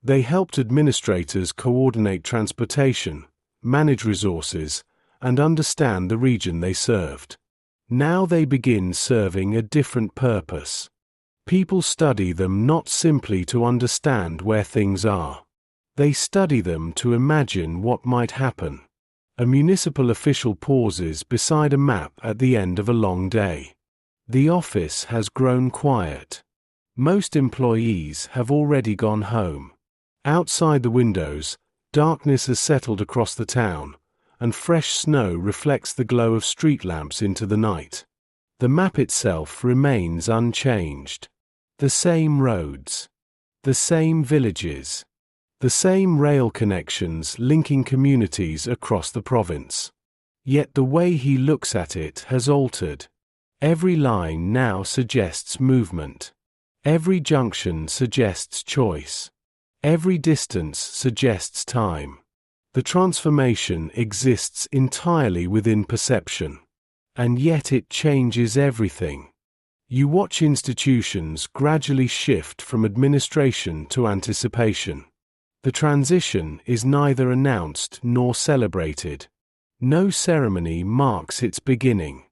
A: They helped administrators coordinate transportation, manage resources, and understand the region they served. Now they begin serving a different purpose. People study them not simply to understand where things are. They study them to imagine what might happen. A municipal official pauses beside a map at the end of a long day. The office has grown quiet. Most employees have already gone home. Outside the windows, darkness has settled across the town, and fresh snow reflects the glow of street lamps into the night. The map itself remains unchanged. The same roads, the same villages, the same rail connections linking communities across the province. Yet the way he looks at it has altered. Every line now suggests movement. Every junction suggests choice. Every distance suggests time. The transformation exists entirely within perception. And yet it changes everything. You watch institutions gradually shift from administration to anticipation. The transition is neither announced nor celebrated. No ceremony marks its beginning.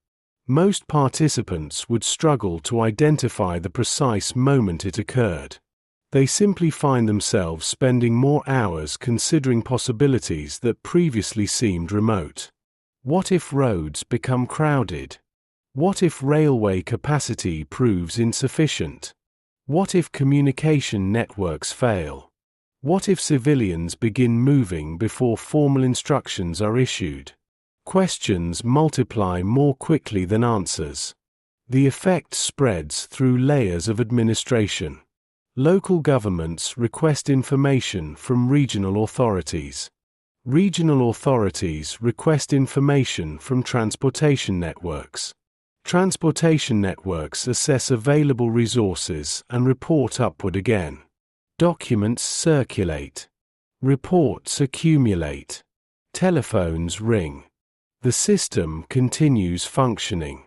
A: Most participants would struggle to identify the precise moment it occurred. They simply find themselves spending more hours considering possibilities that previously seemed remote. What if roads become crowded? What if railway capacity proves insufficient? What if communication networks fail? What if civilians begin moving before formal instructions are issued? Questions multiply more quickly than answers. The effect spreads through layers of administration. Local governments request information from regional authorities. Regional authorities request information from transportation networks. Transportation networks assess available resources and report upward again. Documents circulate. Reports accumulate. Telephones ring. The system continues functioning.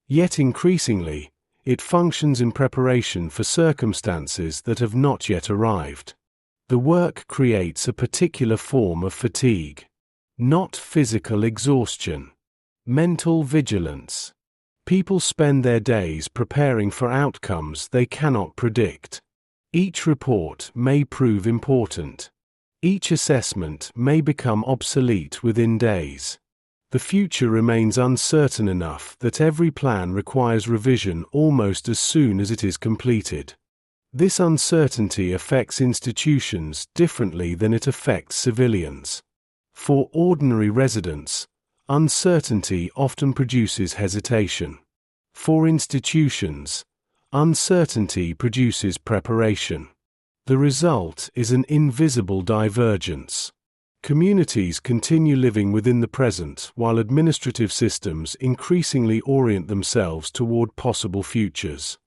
A: Yet increasingly, it functions in preparation for circumstances that have not yet arrived. The work creates a particular form of fatigue. Not physical exhaustion. Mental vigilance. People spend their days preparing for outcomes they cannot predict. Each report may prove important. Each assessment may become obsolete within days. The future remains uncertain enough that every plan requires revision almost as soon as it is completed. This uncertainty affects institutions differently than it affects civilians. For ordinary residents, uncertainty often produces hesitation. For institutions, uncertainty produces preparation. The result is an invisible divergence. Communities continue living within the present while administrative systems increasingly orient themselves toward possible futures.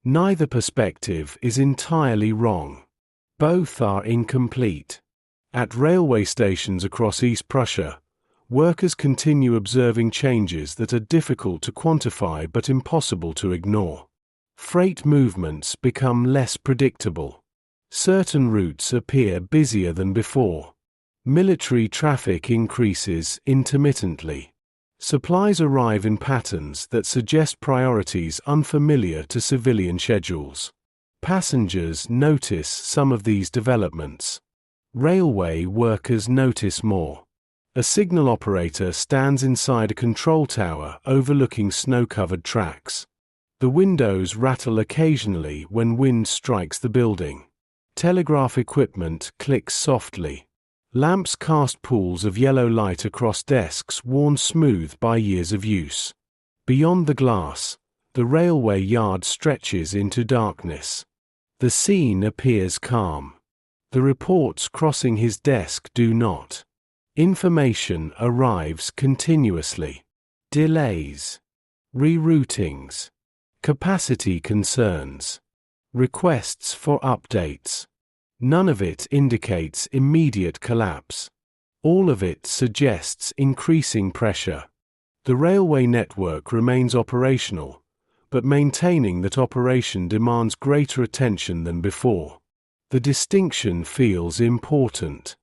A: Neither perspective is entirely wrong. Both are incomplete. At railway stations across East Prussia, workers continue observing changes that are difficult to quantify but impossible to ignore. Freight movements become less predictable. Certain routes appear busier than before. Military traffic increases intermittently. Supplies arrive in patterns that suggest priorities unfamiliar to civilian schedules. Passengers notice some of these developments. Railway workers notice more. A signal operator stands inside a control tower overlooking snow-covered tracks. The windows rattle occasionally when wind strikes the building. Telegraph equipment clicks softly. Lamps cast pools of yellow light across desks worn smooth by years of use. Beyond the glass, The railway yard stretches into darkness. The scene appears calm. The reports crossing his desk do not. Information arrives continuously. Delays. Reroutings. Capacity concerns. Requests for updates. None of it indicates immediate collapse. All of it suggests increasing pressure. The railway network remains operational, but maintaining that operation demands greater attention than before. The distinction feels important.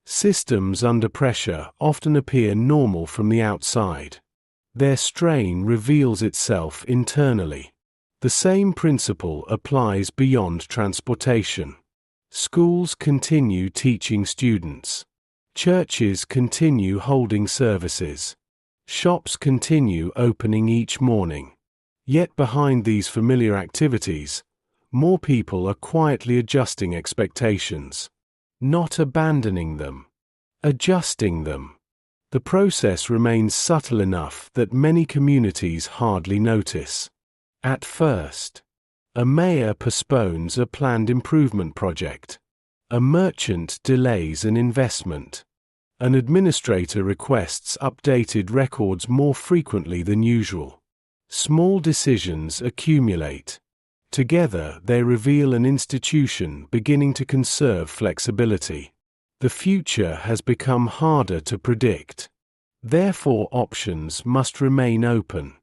A: Systems under pressure often appear normal from the outside. Their strain reveals itself internally. The same principle applies beyond transportation. Schools continue teaching students. Churches continue holding services. Shops continue opening each morning. Yet behind these familiar activities, more people are quietly adjusting expectations. Not abandoning them. Adjusting them. The process remains subtle enough that many communities hardly notice. At first, a mayor postpones a planned improvement project. A merchant delays an investment. An administrator requests updated records more frequently than usual. Small decisions accumulate. Together they reveal an institution beginning to conserve flexibility. The future has become harder to predict. Therefore, options must remain open.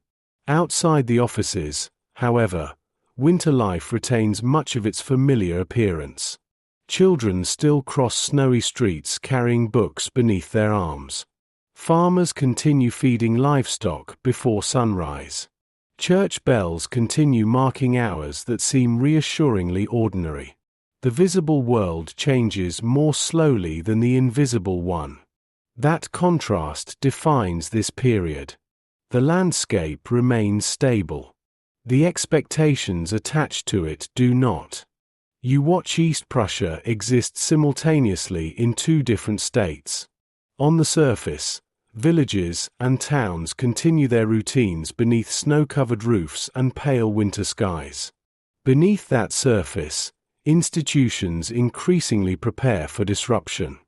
A: Outside the offices, however, winter life retains much of its familiar appearance. Children still cross snowy streets carrying books beneath their arms. Farmers continue feeding livestock before sunrise. Church bells continue marking hours that seem reassuringly ordinary. The visible world changes more slowly than the invisible one. That contrast defines this period. The landscape remains stable. The expectations attached to it do not. You watch East Prussia exist simultaneously in two different states. On the surface, villages and towns continue their routines beneath snow-covered roofs and pale winter skies. Beneath that surface, institutions increasingly prepare for disruption.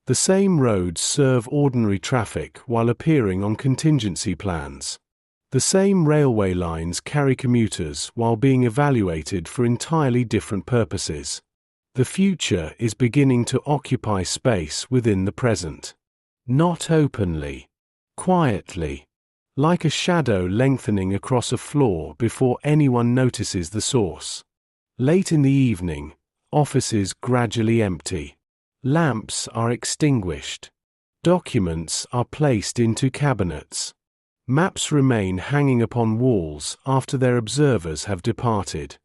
A: The same roads serve ordinary traffic while appearing on contingency plans. The same railway lines carry commuters while being evaluated for entirely different purposes. The future is beginning to occupy space within the present. Not openly. Quietly. Like a shadow lengthening across a floor before anyone notices the source. Late in the evening, offices gradually empty. Lamps are extinguished. Documents are placed into cabinets. Maps remain hanging upon walls after their observers have departed.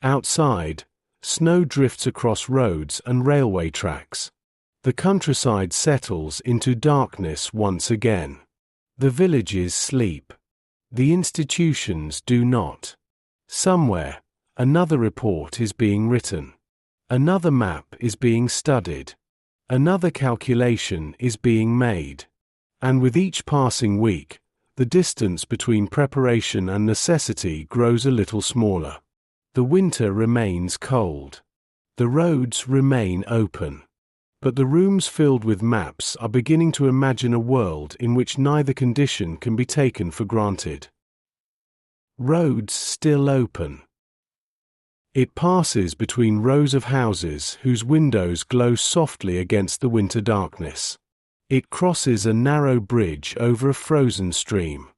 A: Outside, snow drifts across roads and railway tracks. The countryside settles into darkness once again. The villages sleep. The institutions do not. Somewhere, another report is being written. Another map is being studied. Another calculation is being made. And with each passing week, the distance between preparation and necessity grows a little smaller. The winter remains cold. The roads remain open. But the rooms filled with maps are beginning to imagine a world in which neither condition can be taken for granted. Roads still open. It passes between rows of houses whose windows glow softly against the winter darkness. It crosses a narrow bridge over a frozen stream.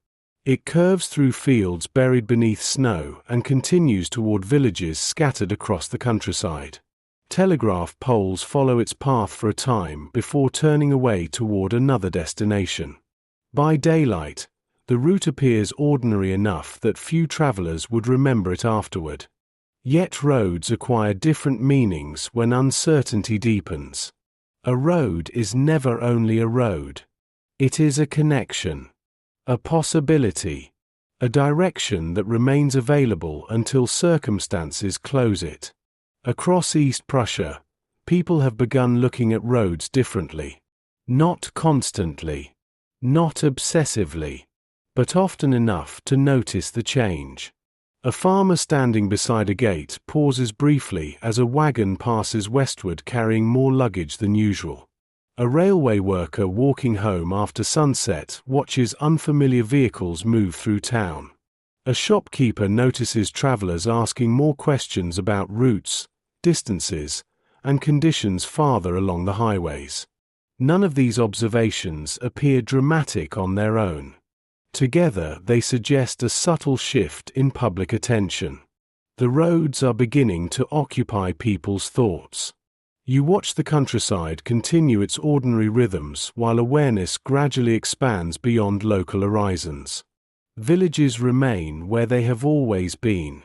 A: It curves through fields buried beneath snow and continues toward villages scattered across the countryside. Telegraph poles follow its path for a time before turning away toward another destination. By daylight, the route appears ordinary enough that few travelers would remember it afterward. Yet roads acquire different meanings when uncertainty deepens. A road is never only a road. It is a connection, a possibility, a direction that remains available until circumstances close it. Across East Prussia, people have begun looking at roads differently. Not constantly, not obsessively, but often enough to notice the change. A farmer standing beside a gate pauses briefly as a wagon passes westward carrying more luggage than usual. A railway worker walking home after sunset watches unfamiliar vehicles move through town. A shopkeeper notices travelers asking more questions about routes, distances, and conditions farther along the highways. None of these observations appear dramatic on their own. Together, they suggest a subtle shift in public attention. The roads are beginning to occupy people's thoughts. You watch the countryside continue its ordinary rhythms while awareness gradually expands beyond local horizons. Villages remain where they have always been.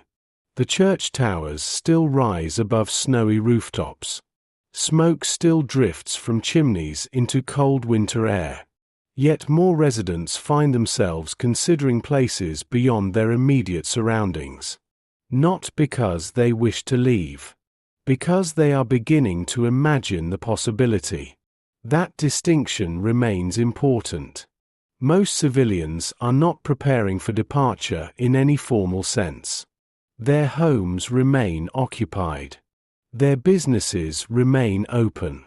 A: The church towers still rise above snowy rooftops. Smoke still drifts from chimneys into cold winter air. Yet more residents find themselves considering places beyond their immediate surroundings. Not because they wish to leave. Because they are beginning to imagine the possibility. That distinction remains important. Most civilians are not preparing for departure in any formal sense. Their homes remain occupied. Their businesses remain open.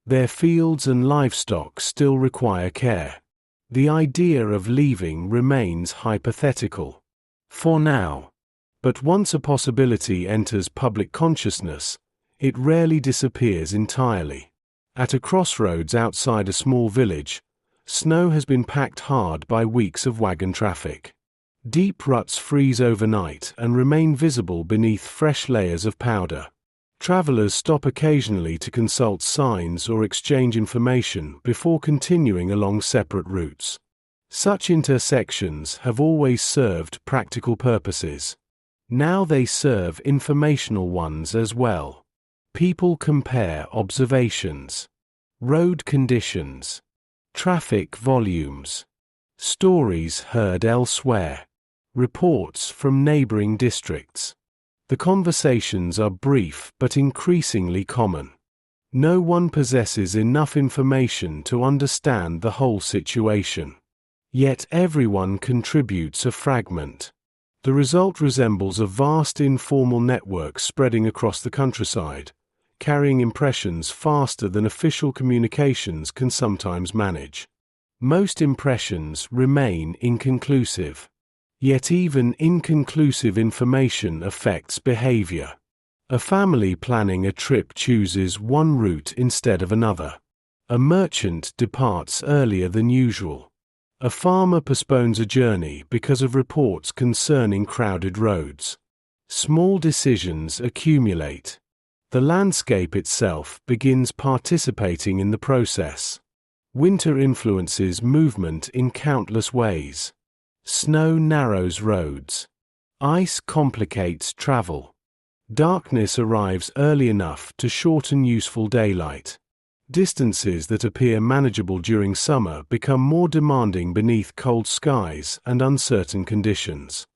A: Their fields and livestock still require care. The idea of leaving remains hypothetical. For now. But once a possibility enters public consciousness, it rarely disappears entirely. At a crossroads outside a small village, snow has been packed hard by weeks of wagon traffic. Deep ruts freeze overnight and remain visible beneath fresh layers of powder. Travelers stop occasionally to consult signs or exchange information before continuing along separate routes. Such intersections have always served practical purposes. Now they serve informational ones as well. People compare observations, road conditions, traffic volumes, stories heard elsewhere, reports from neighboring districts. The conversations are brief but increasingly common. No one possesses enough information to understand the whole situation. Yet everyone contributes a fragment. The result resembles a vast informal network spreading across the countryside, carrying impressions faster than official communications can sometimes manage. Most impressions remain inconclusive. Yet even inconclusive information affects behavior. A family planning a trip chooses one route instead of another. A merchant departs earlier than usual. A farmer postpones a journey because of reports concerning crowded roads. Small decisions accumulate. The landscape itself begins participating in the process. Winter influences movement in countless ways. Snow narrows roads. Ice complicates travel. Darkness arrives early enough to shorten useful daylight. Distances that appear manageable during summer become more demanding beneath cold skies and uncertain conditions.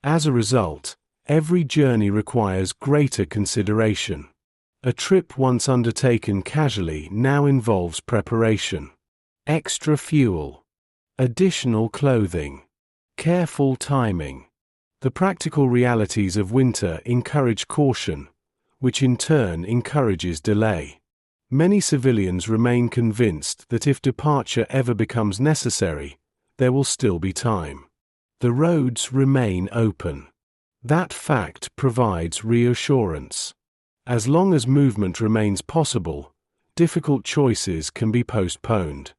A: As a result, every journey requires greater consideration. A trip once undertaken casually now involves preparation. Extra fuel. Additional clothing. Careful timing. The practical realities of winter encourage caution, which in turn encourages delay. Many civilians remain convinced that if departure ever becomes necessary, there will still be time. The roads remain open. That fact provides reassurance. As long as movement remains possible, difficult choices can be postponed.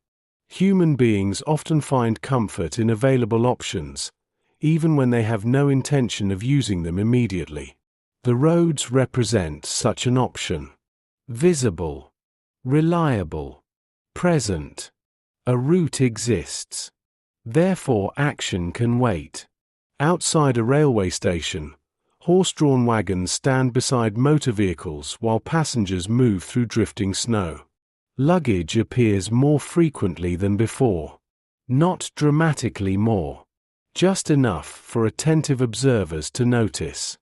A: Human beings often find comfort in available options, even when they have no intention of using them immediately. The roads represent such an option. Visible. Reliable. Present. A route exists. Therefore action can wait. Outside a railway station, horse-drawn wagons stand beside motor vehicles while passengers move through drifting snow. Luggage appears more frequently than before. Not dramatically more. Just enough for attentive observers to notice.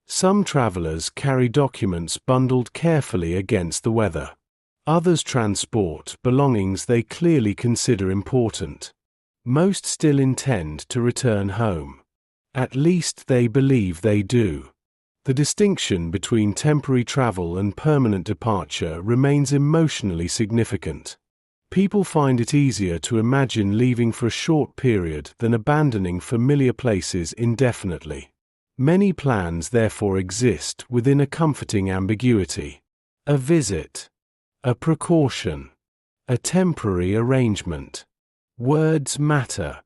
A: Some travelers carry documents bundled carefully against the weather. Others transport belongings they clearly consider important. Most still intend to return home. At least they believe they do. The distinction between temporary travel and permanent departure remains emotionally significant. People find it easier to imagine leaving for a short period than abandoning familiar places indefinitely. Many plans therefore exist within a comforting ambiguity. A visit. A precaution. A temporary arrangement. Words matter.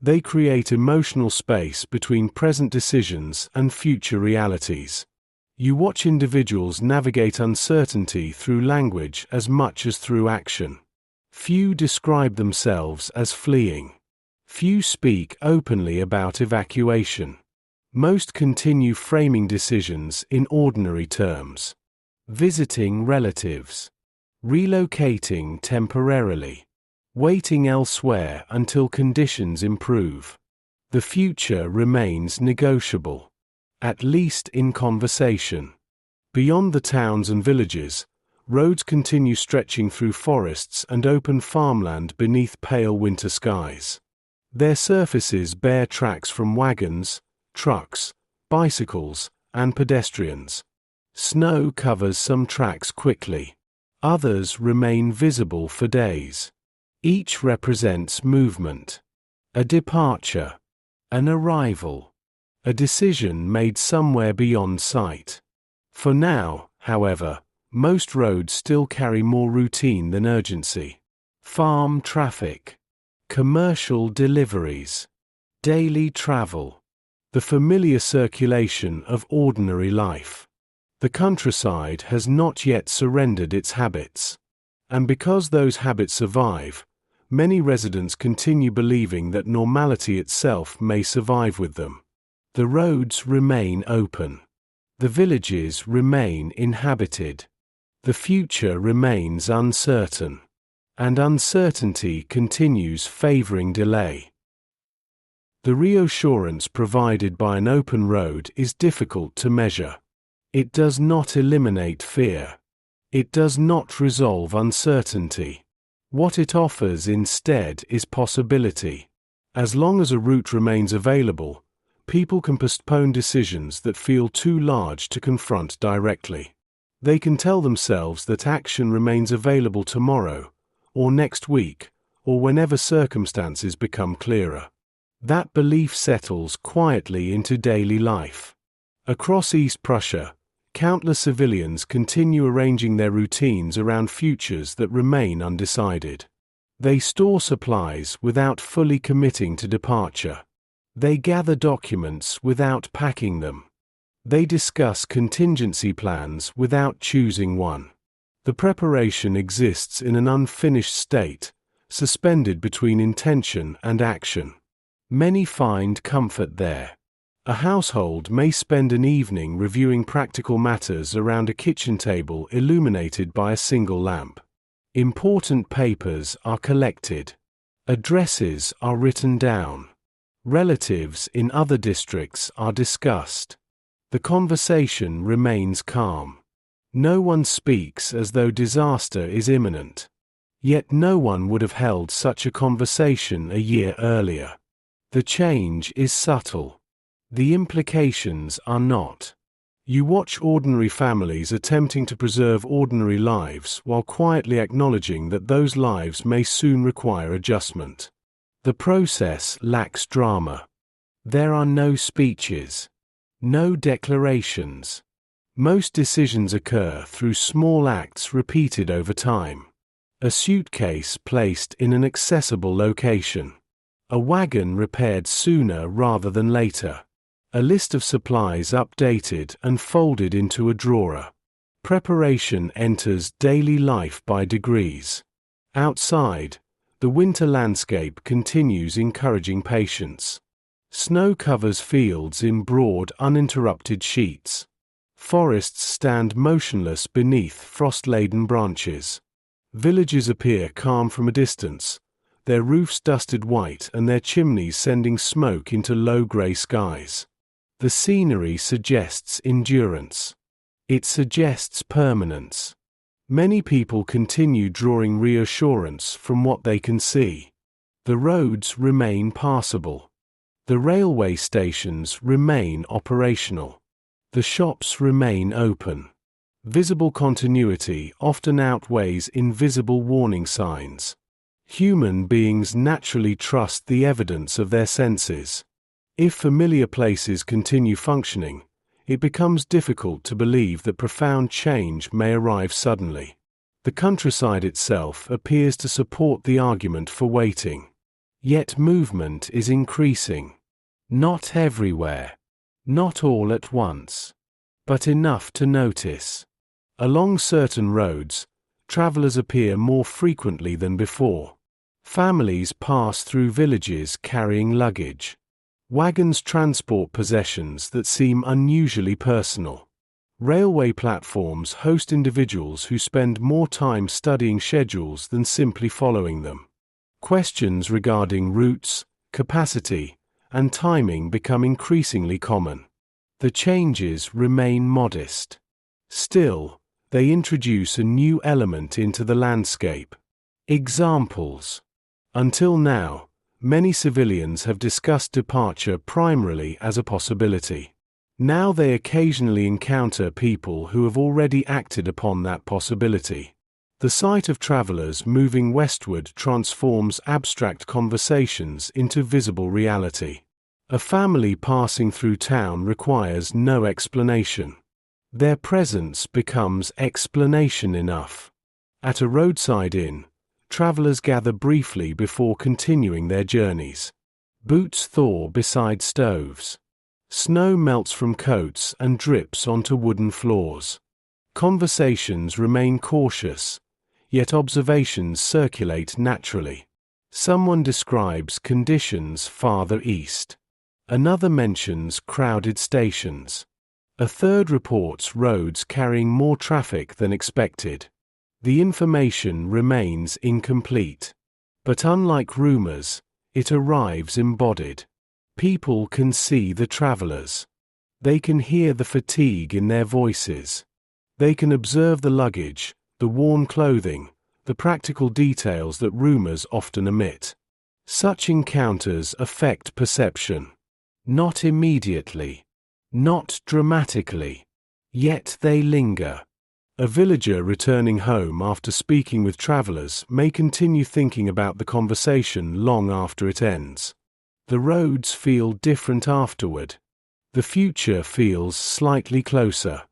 A: They create emotional space between present decisions and future realities. You watch individuals navigate uncertainty through language as much as through action. Few describe themselves as fleeing. Few speak openly about evacuation. Most continue framing decisions in ordinary terms. Visiting relatives. Relocating temporarily. Waiting elsewhere until conditions improve. The future remains negotiable, at least in conversation. Beyond the towns and villages, roads continue stretching through forests and open farmland beneath pale winter skies. Their surfaces bear tracks from wagons, trucks, bicycles, and pedestrians. Snow covers some tracks quickly. Others remain visible for days. Each represents movement. A departure. An arrival. A decision made somewhere beyond sight. For now, however, most roads still carry more routine than urgency. Farm traffic. Commercial deliveries. Daily travel. The familiar circulation of ordinary life. The countryside has not yet surrendered its habits. And because those habits survive, many residents continue believing that normality itself may survive with them. The roads remain open. The villages remain inhabited. The future remains uncertain. And uncertainty continues favoring delay. The reassurance provided by an open road is difficult to measure. It does not eliminate fear. It does not resolve uncertainty. What it offers instead is possibility. As long as a route remains available, people can postpone decisions that feel too large to confront directly. They can tell themselves that action remains available tomorrow, or next week, or whenever circumstances become clearer. That belief settles quietly into daily life. Across East Prussia, countless civilians continue arranging their routines around futures that remain undecided. They store supplies without fully committing to departure. They gather documents without packing them. They discuss contingency plans without choosing one. The preparation exists in an unfinished state, suspended between intention and action. Many find comfort there. A household may spend an evening reviewing practical matters around a kitchen table illuminated by a single lamp. Important papers are collected. Addresses are written down. Relatives in other districts are discussed. The conversation remains calm. No one speaks as though disaster is imminent. Yet no one would have held such a conversation a year earlier. The change is subtle. The implications are not. You watch ordinary families attempting to preserve ordinary lives while quietly acknowledging that those lives may soon require adjustment. The process lacks drama. There are no speeches. No declarations. Most decisions occur through small acts repeated over time. A suitcase placed in an accessible location. A wagon repaired sooner rather than later. A list of supplies updated and folded into a drawer. Preparation enters daily life by degrees. Outside, the winter landscape continues encouraging patience. Snow covers fields in broad, uninterrupted sheets. Forests stand motionless beneath frost-laden branches. Villages appear calm from a distance, their roofs dusted white and their chimneys sending smoke into low grey skies. The scenery suggests endurance. It suggests permanence. Many people continue drawing reassurance from what they can see. The roads remain passable. The railway stations remain operational. The shops remain open. Visible continuity often outweighs invisible warning signs. Human beings naturally trust the evidence of their senses. If familiar places continue functioning, it becomes difficult to believe that profound change may arrive suddenly. The countryside itself appears to support the argument for waiting. Yet movement is increasing. Not everywhere. Not all at once. But enough to notice. Along certain roads, travelers appear more frequently than before. Families pass through villages carrying luggage. Wagons transport possessions that seem unusually personal. Railway platforms host individuals who spend more time studying schedules than simply following them. Questions regarding routes, capacity, and timing become increasingly common. The changes remain modest. Still, they introduce a new element into the landscape. Examples. Until now, many civilians have discussed departure primarily as a possibility. Now they occasionally encounter people who have already acted upon that possibility. The sight of travelers moving westward transforms abstract conversations into visible reality. A family passing through town requires no explanation. Their presence becomes explanation enough. At a roadside inn, travelers gather briefly before continuing their journeys. Boots thaw beside stoves. Snow melts from coats and drips onto wooden floors. Conversations remain cautious, yet observations circulate naturally. Someone describes conditions farther east. Another mentions crowded stations. A third reports roads carrying more traffic than expected. The information remains incomplete. But unlike rumors, it arrives embodied. People can see the travelers. They can hear the fatigue in their voices. They can observe the luggage, the worn clothing, the practical details that rumors often omit. Such encounters affect perception. Not immediately. Not dramatically. Yet they linger. A villager returning home after speaking with travelers may continue thinking about the conversation long after it ends. The roads feel different afterward. The future feels slightly closer.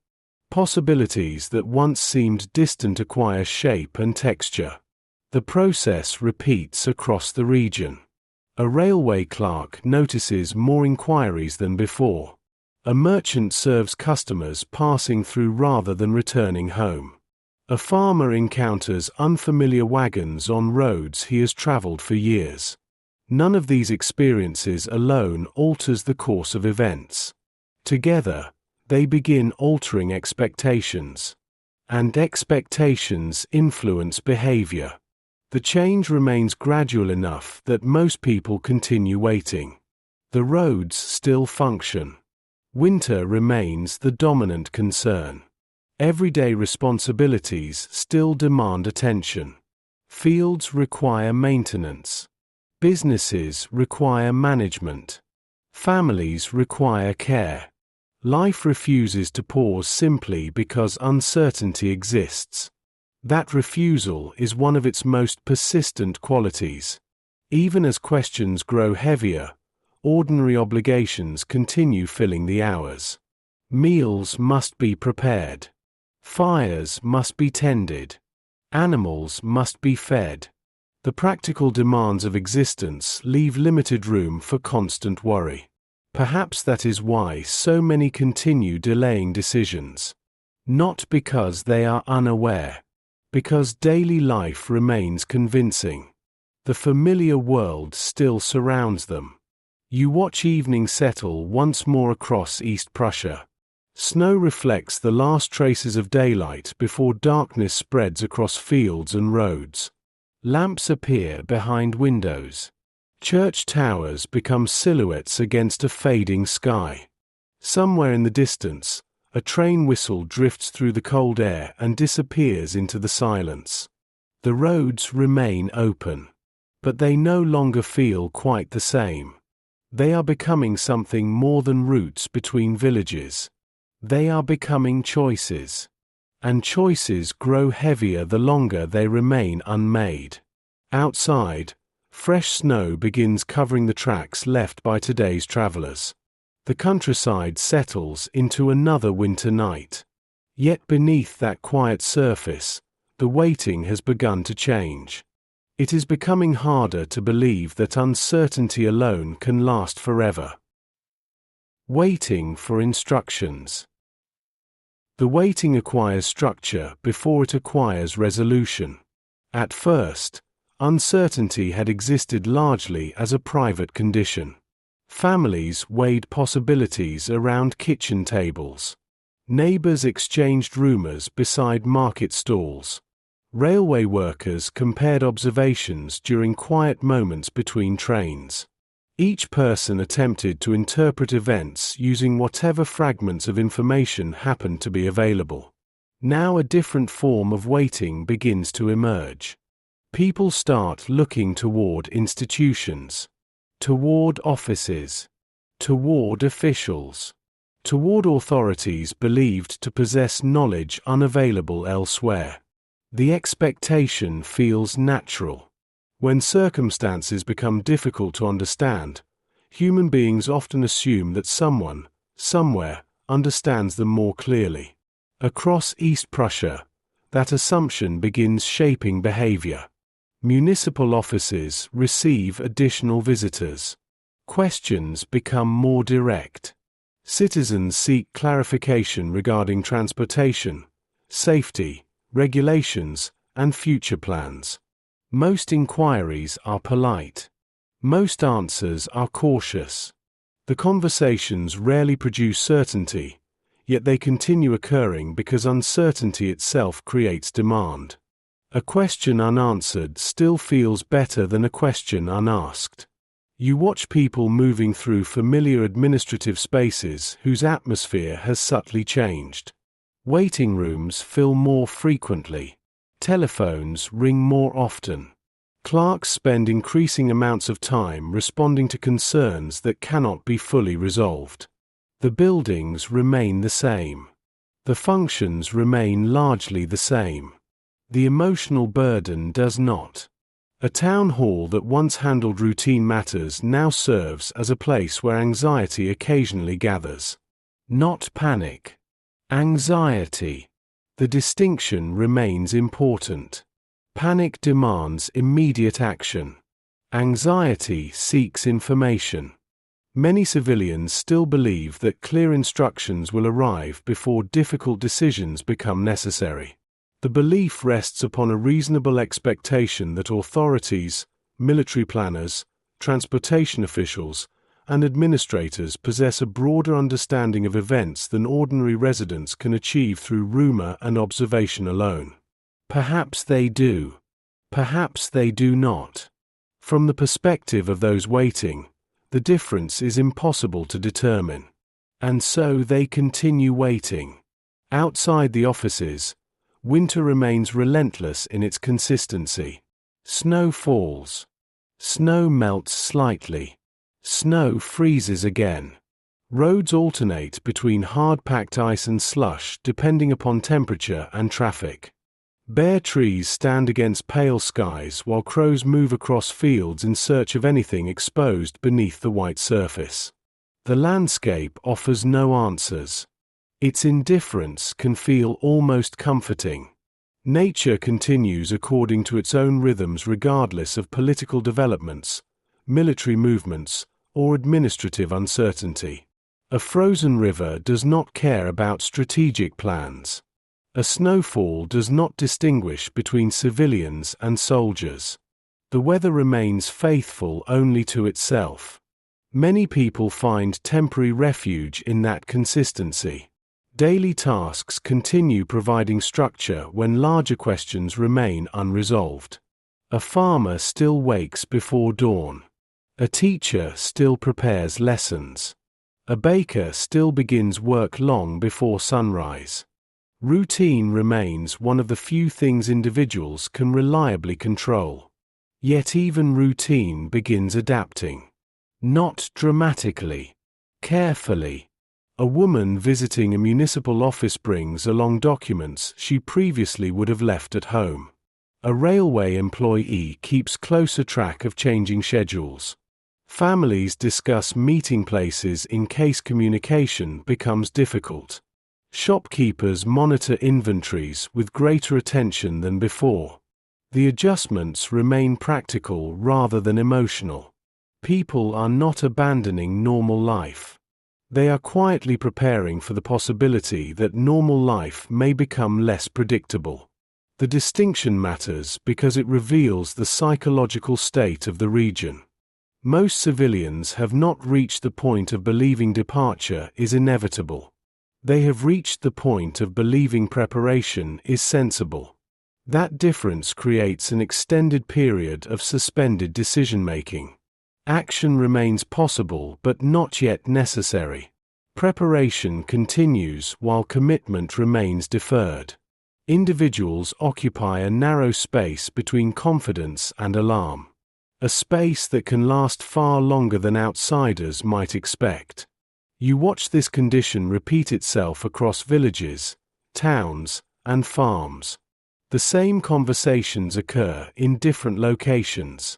A: Possibilities that once seemed distant acquire shape and texture. The process repeats across the region. A railway clerk notices more inquiries than before. A merchant serves customers passing through rather than returning home. A farmer encounters unfamiliar wagons on roads he has traveled for years. None of these experiences alone alters the course of events. Together, they begin altering expectations. And expectations influence behavior. The change remains gradual enough that most people continue waiting. The roads still function. Winter remains the dominant concern. Everyday responsibilities still demand attention. Fields require maintenance. Businesses require management. Families require care. Life refuses to pause simply because uncertainty exists. That refusal is one of its most persistent qualities. Even as questions grow heavier, ordinary obligations continue filling the hours. Meals must be prepared. Fires must be tended. Animals must be fed. The practical demands of existence leave limited room for constant worry. Perhaps that is why so many continue delaying decisions. Not because they are unaware. Because daily life remains convincing. The familiar world still surrounds them. You watch evening settle once more across East Prussia. Snow reflects the last traces of daylight before darkness spreads across fields and roads. Lamps appear behind windows. Church towers become silhouettes against a fading sky. Somewhere in the distance, a train whistle drifts through the cold air and disappears into the silence. The roads remain open. But they no longer feel quite the same. They are becoming something more than routes between villages. They are becoming choices. And choices grow heavier the longer they remain unmade. Outside, fresh snow begins covering the tracks left by today's travelers. The countryside settles into another winter night. Yet beneath that quiet surface, the waiting has begun to change. It is becoming harder to believe that uncertainty alone can last forever. Waiting for instructions. The waiting acquires structure before it acquires resolution. At first, uncertainty had existed largely as a private condition. Families weighed possibilities around kitchen tables. Neighbors exchanged rumors beside market stalls. Railway workers compared observations during quiet moments between trains. Each person attempted to interpret events using whatever fragments of information happened to be available. Now a different form of waiting begins to emerge. People start looking toward institutions, toward offices, toward officials, toward authorities believed to possess knowledge unavailable elsewhere. The expectation feels natural. When circumstances become difficult to understand, human beings often assume that someone, somewhere, understands them more clearly. Across East Prussia, that assumption begins shaping behavior. Municipal offices receive additional visitors. Questions become more direct. Citizens seek clarification regarding transportation, safety, regulations, and future plans. Most inquiries are polite. Most answers are cautious. The conversations rarely produce certainty, yet they continue occurring because uncertainty itself creates demand. A question unanswered still feels better than a question unasked. You watch people moving through familiar administrative spaces whose atmosphere has subtly changed. Waiting rooms fill more frequently. Telephones ring more often. Clerks spend increasing amounts of time responding to concerns that cannot be fully resolved. The buildings remain the same. The functions remain largely the same. The emotional burden does not. A town hall that once handled routine matters now serves as a place where anxiety occasionally gathers. Not panic. Anxiety. The distinction remains important. Panic demands immediate action. Anxiety seeks information. Many civilians still believe that clear instructions will arrive before difficult decisions become necessary. The belief rests upon a reasonable expectation that authorities, military planners, transportation officials, and administrators possess a broader understanding of events than ordinary residents can achieve through rumor and observation alone. Perhaps they do. Perhaps they do not. From the perspective of those waiting, the difference is impossible to determine. And so they continue waiting. Outside the offices, winter remains relentless in its consistency. Snow falls. Snow melts slightly. Snow freezes again. Roads alternate between hard-packed ice and slush depending upon temperature and traffic. Bare trees stand against pale skies while crows move across fields in search of anything exposed beneath the white surface. The landscape offers no answers. Its indifference can feel almost comforting. Nature continues according to its own rhythms regardless of political developments, military movements, or administrative uncertainty. A frozen river does not care about strategic plans. A snowfall does not distinguish between civilians and soldiers. The weather remains faithful only to itself. Many people find temporary refuge in that consistency. Daily tasks continue providing structure when larger questions remain unresolved. A farmer still wakes before dawn. A teacher still prepares lessons. A baker still begins work long before sunrise. Routine remains one of the few things individuals can reliably control. Yet even routine begins adapting. Not dramatically. Carefully. A woman visiting a municipal office brings along documents she previously would have left at home. A railway employee keeps closer track of changing schedules. Families discuss meeting places in case communication becomes difficult. Shopkeepers monitor inventories with greater attention than before. The adjustments remain practical rather than emotional. People are not abandoning normal life. They are quietly preparing for the possibility that normal life may become less predictable. The distinction matters because it reveals the psychological state of the region. Most civilians have not reached the point of believing departure is inevitable. They have reached the point of believing preparation is sensible. That difference creates an extended period of suspended decision-making. Action remains possible but not yet necessary. Preparation continues while commitment remains deferred. Individuals occupy a narrow space between confidence and alarm. A space that can last far longer than outsiders might expect. You watch this condition repeat itself across villages, towns, and farms. The same conversations occur in different locations.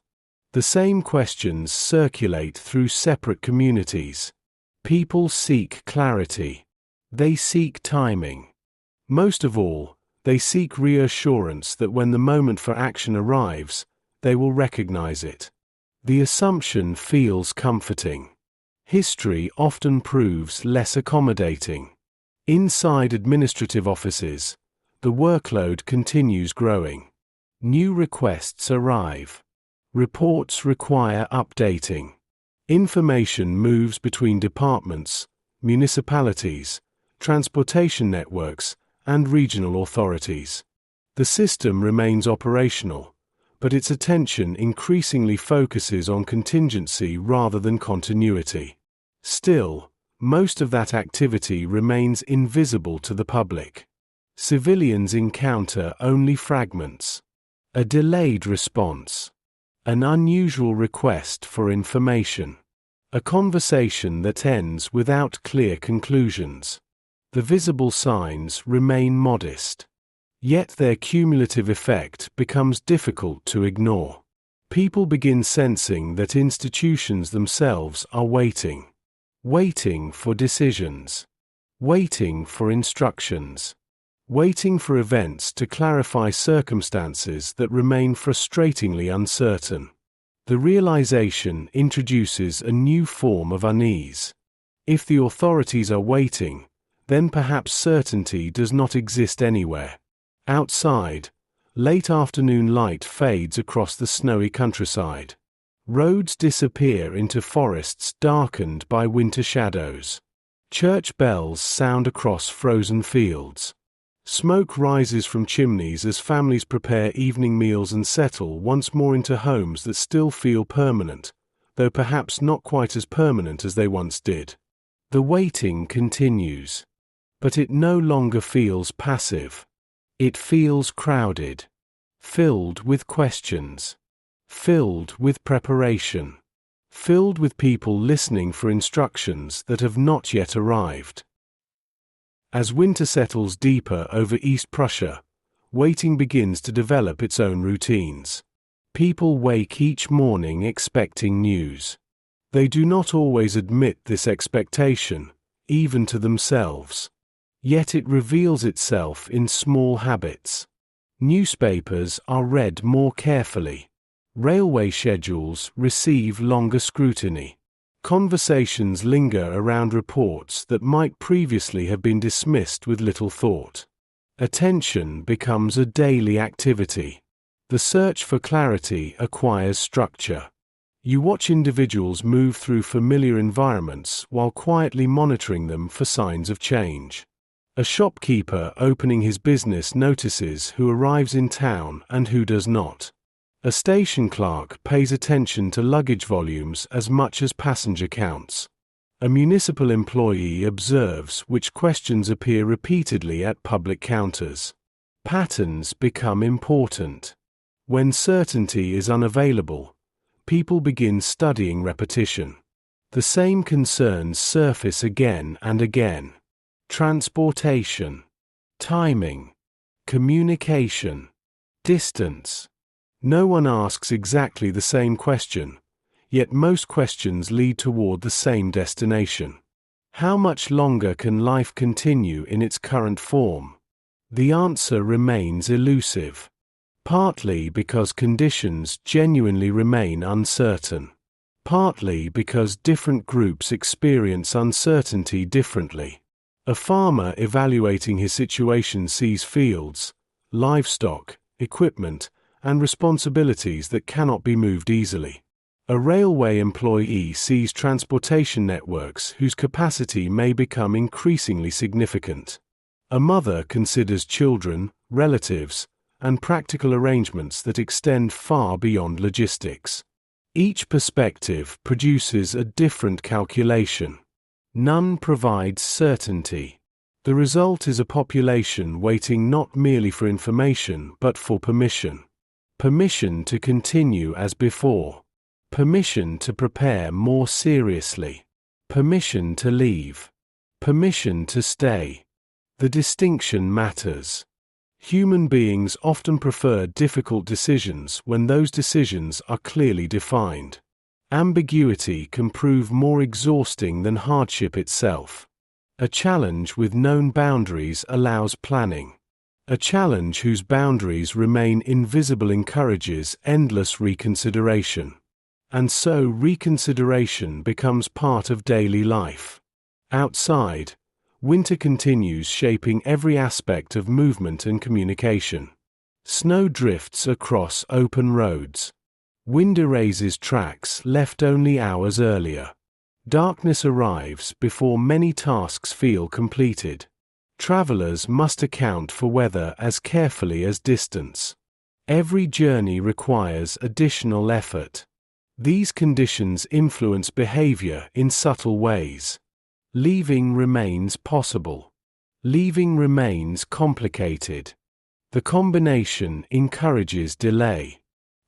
A: The same questions circulate through separate communities. People seek clarity. They seek timing. Most of all, they seek reassurance that when the moment for action arrives, they will recognize it. The assumption feels comforting. History often proves less accommodating. Inside administrative offices, the workload continues growing. New requests arrive. Reports require updating. Information moves between departments, municipalities, transportation networks, and regional authorities. The system remains operational, but its attention increasingly focuses on contingency rather than continuity. Still, most of that activity remains invisible to the public. Civilians encounter only fragments. A delayed response. An unusual request for information. A conversation that ends without clear conclusions. The visible signs remain modest. Yet their cumulative effect becomes difficult to ignore. People begin sensing that institutions themselves are waiting. Waiting for decisions. Waiting for instructions. Waiting for events to clarify circumstances that remain frustratingly uncertain. The realization introduces a new form of unease. If the authorities are waiting, then perhaps certainty does not exist anywhere. Outside, late afternoon light fades across the snowy countryside. Roads disappear into forests darkened by winter shadows. Church bells sound across frozen fields. Smoke rises from chimneys as families prepare evening meals and settle once more into homes that still feel permanent, though perhaps not quite as permanent as they once did. The waiting continues. But it no longer feels passive. It feels crowded. Filled with questions. Filled with preparation. Filled with people listening for instructions that have not yet arrived. As winter settles deeper over East Prussia, waiting begins to develop its own routines. People wake each morning expecting news. They do not always admit this expectation, even to themselves. Yet it reveals itself in small habits. Newspapers are read more carefully. Railway schedules receive longer scrutiny. Conversations linger around reports that might previously have been dismissed with little thought. Attention becomes a daily activity. The search for clarity acquires structure. You watch individuals move through familiar environments while quietly monitoring them for signs of change. A shopkeeper opening his business notices who arrives in town and who does not. A station clerk pays attention to luggage volumes as much as passenger counts. A municipal employee observes which questions appear repeatedly at public counters. Patterns become important. When certainty is unavailable, people begin studying repetition. The same concerns surface again and again. Transportation, timing, communication, distance. No one asks exactly the same question, yet most questions lead toward the same destination. How much longer can life continue in its current form? The answer remains elusive, partly because conditions genuinely remain uncertain, partly because different groups experience uncertainty differently. A farmer evaluating his situation sees fields, livestock, equipment, and responsibilities that cannot be moved easily. A railway employee sees transportation networks whose capacity may become increasingly significant. A mother considers children, relatives, and practical arrangements that extend far beyond logistics. Each perspective produces a different calculation. None provides certainty. The result is a population waiting not merely for information but for permission. Permission to continue as before. Permission to prepare more seriously. Permission to leave. Permission to stay. The distinction matters. Human beings often prefer difficult decisions when those decisions are clearly defined. Ambiguity can prove more exhausting than hardship itself. A challenge with known boundaries allows planning. A challenge whose boundaries remain invisible encourages endless reconsideration. And so reconsideration becomes part of daily life. Outside, winter continues shaping every aspect of movement and communication. Snow drifts across open roads. Wind erases tracks left only hours earlier. Darkness arrives before many tasks feel completed. Travelers must account for weather as carefully as distance. Every journey requires additional effort. These conditions influence behavior in subtle ways. Leaving remains possible. Leaving remains complicated. The combination encourages delay.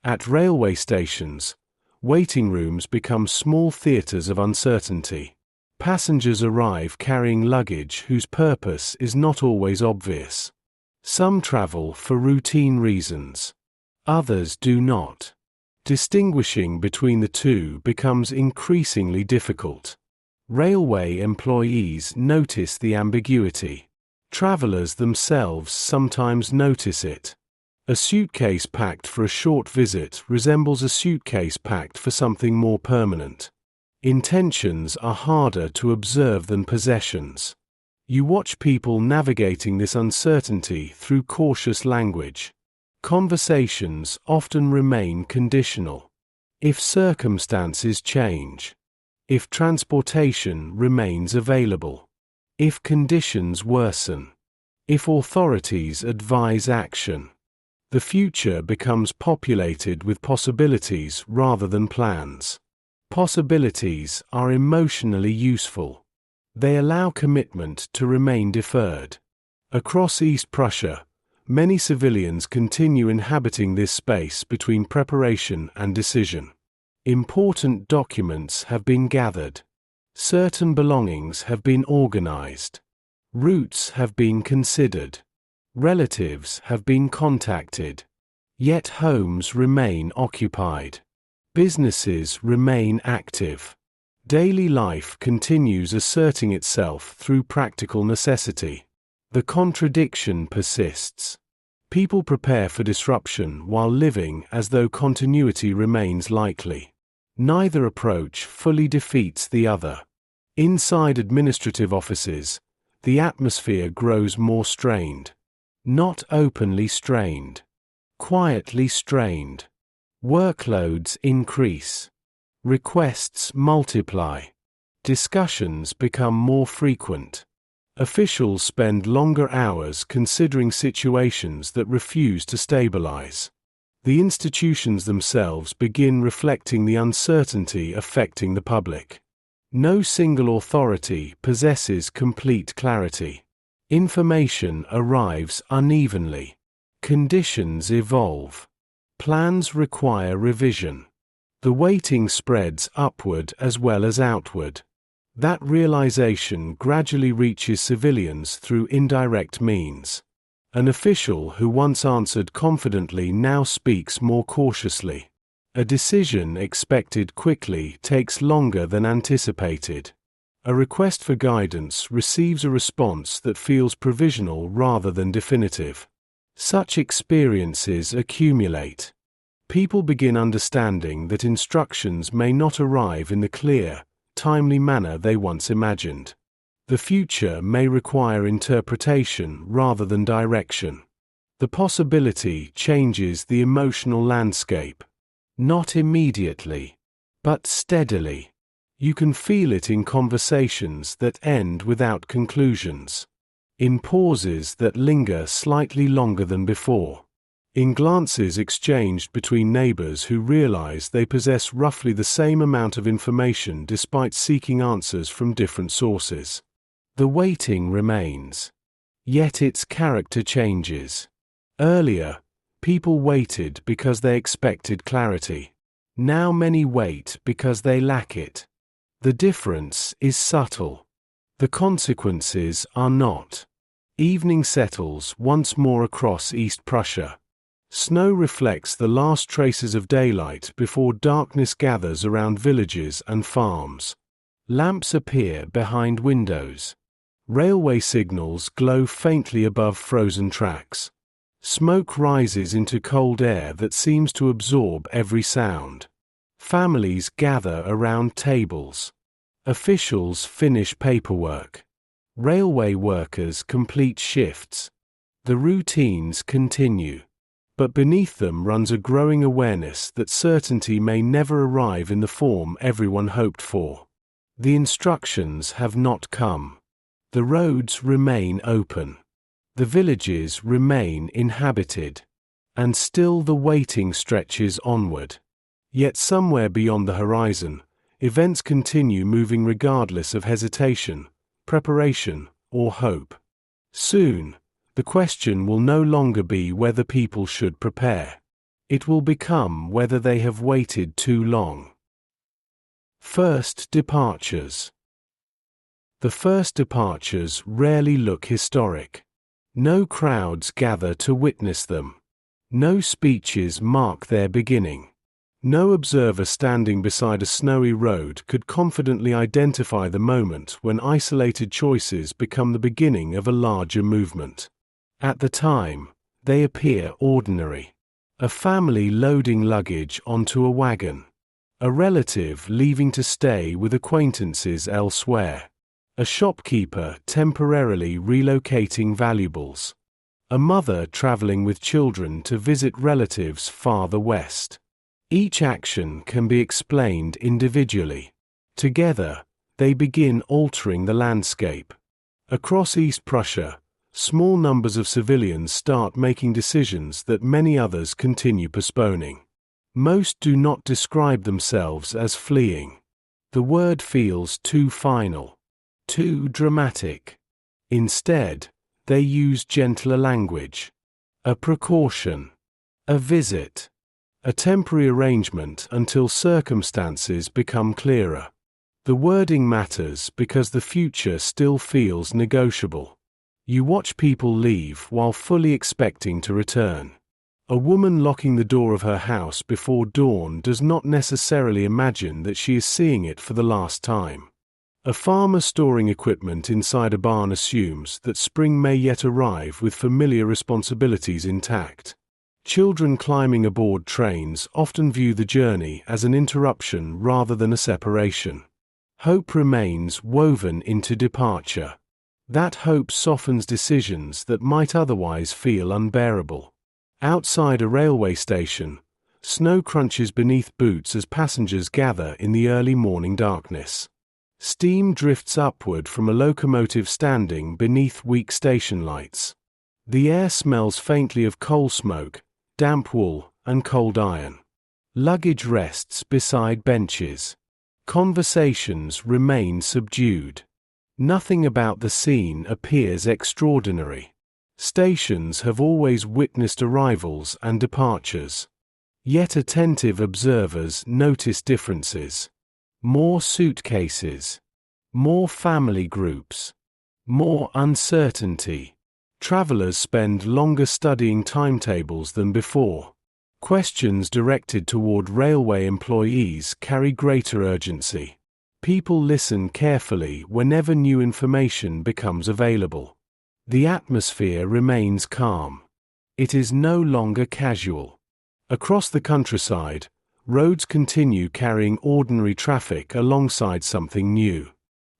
A: At railway stations, waiting rooms become small theaters of uncertainty. Passengers arrive carrying luggage whose purpose is not always obvious. Some travel for routine reasons. Others do not. Distinguishing between the two becomes increasingly difficult. Railway employees notice the ambiguity. Travelers themselves sometimes notice it. A suitcase packed for a short visit resembles a suitcase packed for something more permanent. Intentions are harder to observe than possessions. You watch people navigating this uncertainty through cautious language. Conversations often remain conditional. If circumstances change. If transportation remains available. If conditions worsen. If authorities advise action. The future becomes populated with possibilities rather than plans. Possibilities are emotionally useful. They allow commitment to remain deferred. Across East Prussia, many civilians continue inhabiting this space between preparation and decision. Important documents have been gathered. Certain belongings have been organized. Routes have been considered. Relatives have been contacted. Yet homes remain occupied. Businesses remain active. Daily life continues asserting itself through practical necessity. The contradiction persists. People prepare for disruption while living as though continuity remains likely. Neither approach fully defeats the other. Inside administrative offices, the atmosphere grows more strained. Not openly strained. Quietly strained. Workloads increase. Requests multiply. Discussions become more frequent. Officials spend longer hours considering situations that refuse to stabilize. The institutions themselves begin reflecting the uncertainty affecting the public. No single authority possesses complete clarity. Information arrives unevenly. Conditions evolve. Plans require revision. The waiting spreads upward as well as outward. That realization gradually reaches civilians through indirect means. An official who once answered confidently now speaks more cautiously. A decision expected quickly takes longer than anticipated. A request for guidance receives a response that feels provisional rather than definitive. Such experiences accumulate. People begin understanding that instructions may not arrive in the clear, timely manner they once imagined. The future may require interpretation rather than direction. The possibility changes the emotional landscape. Not immediately, but steadily. You can feel it in conversations that end without conclusions. In pauses that linger slightly longer than before. In glances exchanged between neighbors who realize they possess roughly the same amount of information despite seeking answers from different sources. The waiting remains. Yet its character changes. Earlier, people waited because they expected clarity. Now many wait because they lack it. The difference is subtle. The consequences are not. Evening settles once more across East Prussia. Snow reflects the last traces of daylight before darkness gathers around villages and farms. Lamps appear behind windows. Railway signals glow faintly above frozen tracks. Smoke rises into cold air that seems to absorb every sound. Families gather around tables. Officials finish paperwork. Railway workers complete shifts. The routines continue. But beneath them runs a growing awareness that certainty may never arrive in the form everyone hoped for. The instructions have not come. The roads remain open. The villages remain inhabited. And still the waiting stretches onward. Yet somewhere beyond the horizon, events continue moving regardless of hesitation, preparation, or hope. Soon, the question will no longer be whether people should prepare. It will become whether they have waited too long. First departures. The first departures rarely look historic. No crowds gather to witness them. No speeches mark their beginning. No observer standing beside a snowy road could confidently identify the moment when isolated choices become the beginning of a larger movement. At the time, they appear ordinary. A family loading luggage onto a wagon. A relative leaving to stay with acquaintances elsewhere. A shopkeeper temporarily relocating valuables. A mother traveling with children to visit relatives farther west. Each action can be explained individually. Together, they begin altering the landscape. Across East Prussia, small numbers of civilians start making decisions that many others continue postponing. Most do not describe themselves as fleeing. The word feels too final, too dramatic. Instead, they use gentler language. A precaution. A visit. A temporary arrangement until circumstances become clearer. The wording matters because the future still feels negotiable. You watch people leave while fully expecting to return. A woman locking the door of her house before dawn does not necessarily imagine that she is seeing it for the last time. A farmer storing equipment inside a barn assumes that spring may yet arrive with familiar responsibilities intact. Children climbing aboard trains often view the journey as an interruption rather than a separation. Hope remains woven into departure. That hope softens decisions that might otherwise feel unbearable. Outside a railway station, snow crunches beneath boots as passengers gather in the early morning darkness. Steam drifts upward from a locomotive standing beneath weak station lights. The air smells faintly of coal smoke, damp wool, and cold iron. Luggage rests beside benches. Conversations remain subdued. Nothing about the scene appears extraordinary. Stations have always witnessed arrivals and departures. Yet attentive observers notice differences. More suitcases. More family groups. More uncertainty. Travelers spend longer studying timetables than before. Questions directed toward railway employees carry greater urgency. People listen carefully whenever new information becomes available. The atmosphere remains calm. It is no longer casual. Across the countryside, roads continue carrying ordinary traffic alongside something new.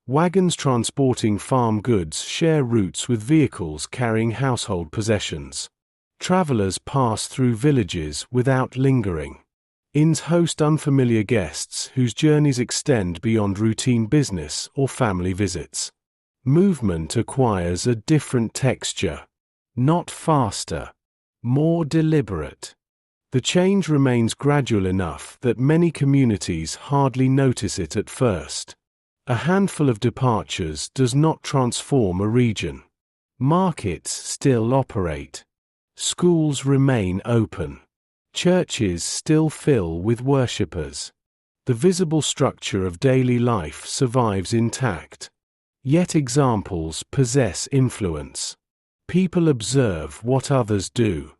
A: Wagons transporting farm goods share routes with vehicles carrying household possessions. Travelers pass through villages without lingering. Inns host unfamiliar guests whose journeys extend beyond routine business or family visits. Movement acquires a different texture. Not faster. More deliberate. The change remains gradual enough that many communities hardly notice it at first. A handful of departures does not transform a region. Markets still operate. Schools remain open. Churches still fill with worshippers. The visible structure of daily life survives intact. Yet examples possess influence. People observe what others do.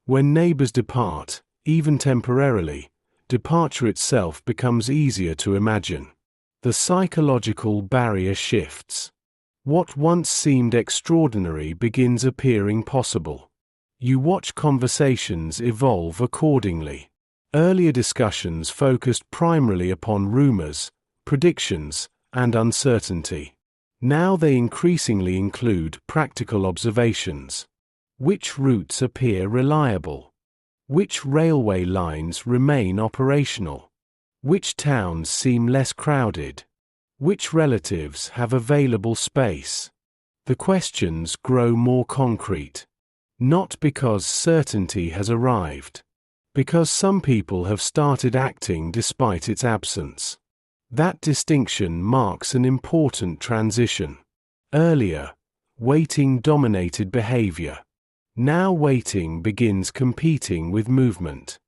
A: When neighbors depart, even temporarily, departure itself becomes easier to imagine. The psychological barrier shifts. What once seemed extraordinary begins appearing possible. You watch conversations evolve accordingly. Earlier discussions focused primarily upon rumors, predictions, and uncertainty. Now they increasingly include practical observations. Which routes appear reliable? Which railway lines remain operational? Which towns seem less crowded? Which relatives have available space? The questions grow more concrete. Not because certainty has arrived. Because some people have started acting despite its absence. That distinction marks an important transition. Earlier, waiting dominated behavior. Now waiting begins competing with movement.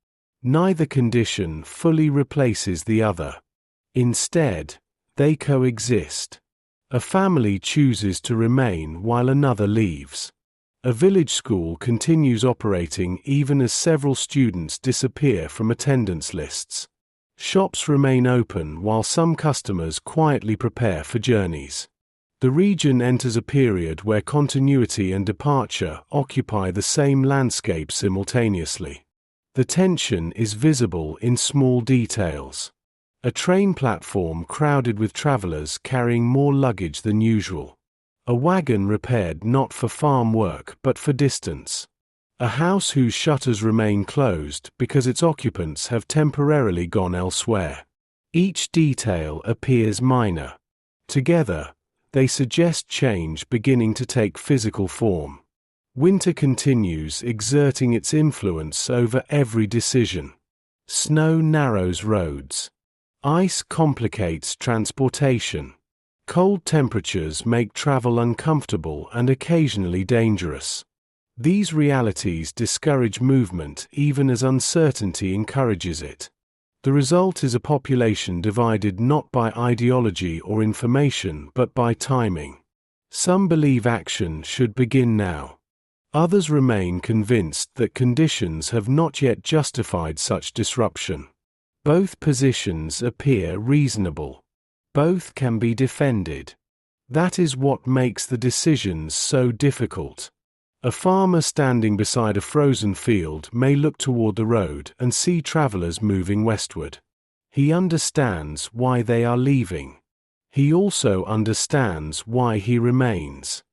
A: Neither condition fully replaces the other. Instead, they coexist. A family chooses to remain while another leaves. A village school continues operating even as several students disappear from attendance lists. Shops remain open while some customers quietly prepare for journeys. The region enters a period where continuity and departure occupy the same landscape simultaneously. The tension is visible in small details. A train platform crowded with travelers carrying more luggage than usual. A wagon repaired not for farm work but for distance. A house whose shutters remain closed because its occupants have temporarily gone elsewhere. Each detail appears minor. Together, they suggest change beginning to take physical form. Winter continues exerting its influence over every decision. Snow narrows roads. Ice complicates transportation. Cold temperatures make travel uncomfortable and occasionally dangerous. These realities discourage movement even as uncertainty encourages it. The result is a population divided not by ideology or information but by timing. Some believe action should begin now. Others remain convinced that conditions have not yet justified such disruption. Both positions appear reasonable. Both can be defended. That is what makes the decisions so difficult. A farmer standing beside a frozen field may look toward the road and see travelers moving westward. He understands why they are leaving. He also understands why he remains.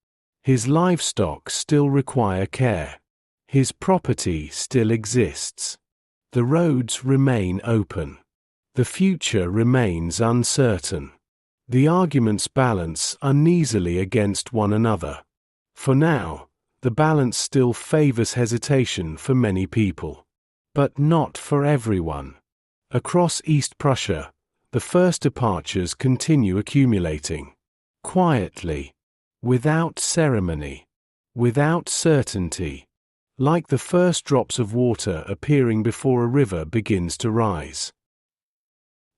A: His livestock still require care. His property still exists. The roads remain open. The future remains uncertain. The arguments balance uneasily against one another. For now, the balance still favors hesitation for many people. But not for everyone. Across East Prussia, the first departures continue accumulating. Quietly. Without ceremony. Without certainty. like the first drops of water appearing before a river begins to rise.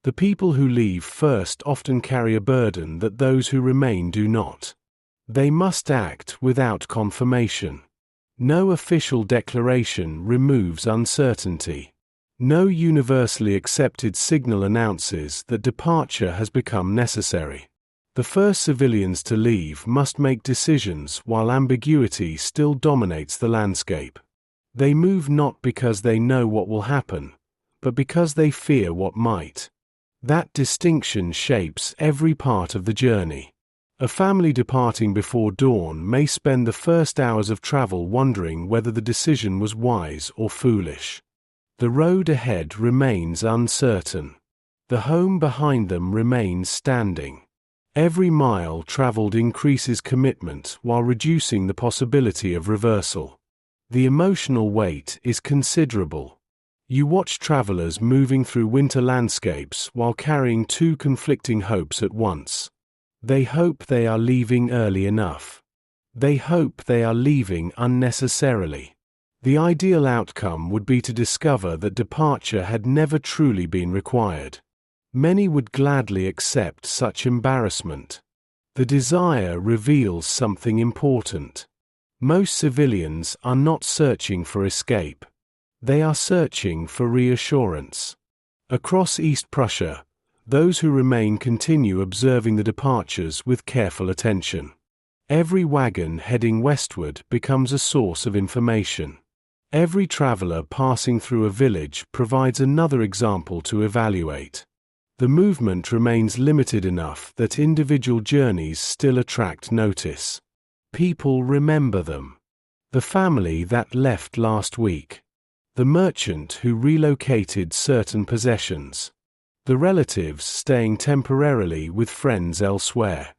A: The people who leave first often carry a burden that those who remain do not. They must act without confirmation. No official declaration removes uncertainty. No universally accepted signal announces that departure has become necessary. The first civilians to leave must make decisions while ambiguity still dominates the landscape. They move not because they know what will happen, but because they fear what might. That distinction shapes every part of the journey. A family departing before dawn may spend the first hours of travel wondering whether the decision was wise or foolish. The road ahead remains uncertain. The home behind them remains standing. Every mile traveled increases commitment while reducing the possibility of reversal. The emotional weight is considerable. You watch travelers moving through winter landscapes while carrying two conflicting hopes at once. They hope they are leaving early enough. They hope they are leaving unnecessarily. The ideal outcome would be to discover that departure had never truly been required. Many would gladly accept such embarrassment. The desire reveals something important. Most civilians are not searching for escape. They are searching for reassurance. Across East Prussia, those who remain continue observing the departures with careful attention. Every wagon heading westward becomes a source of information. Every traveler passing through a village provides another example to evaluate. The movement remains limited enough that individual journeys still attract notice. People remember them. The family that left last week. The merchant who relocated certain possessions. The relatives staying temporarily with friends elsewhere.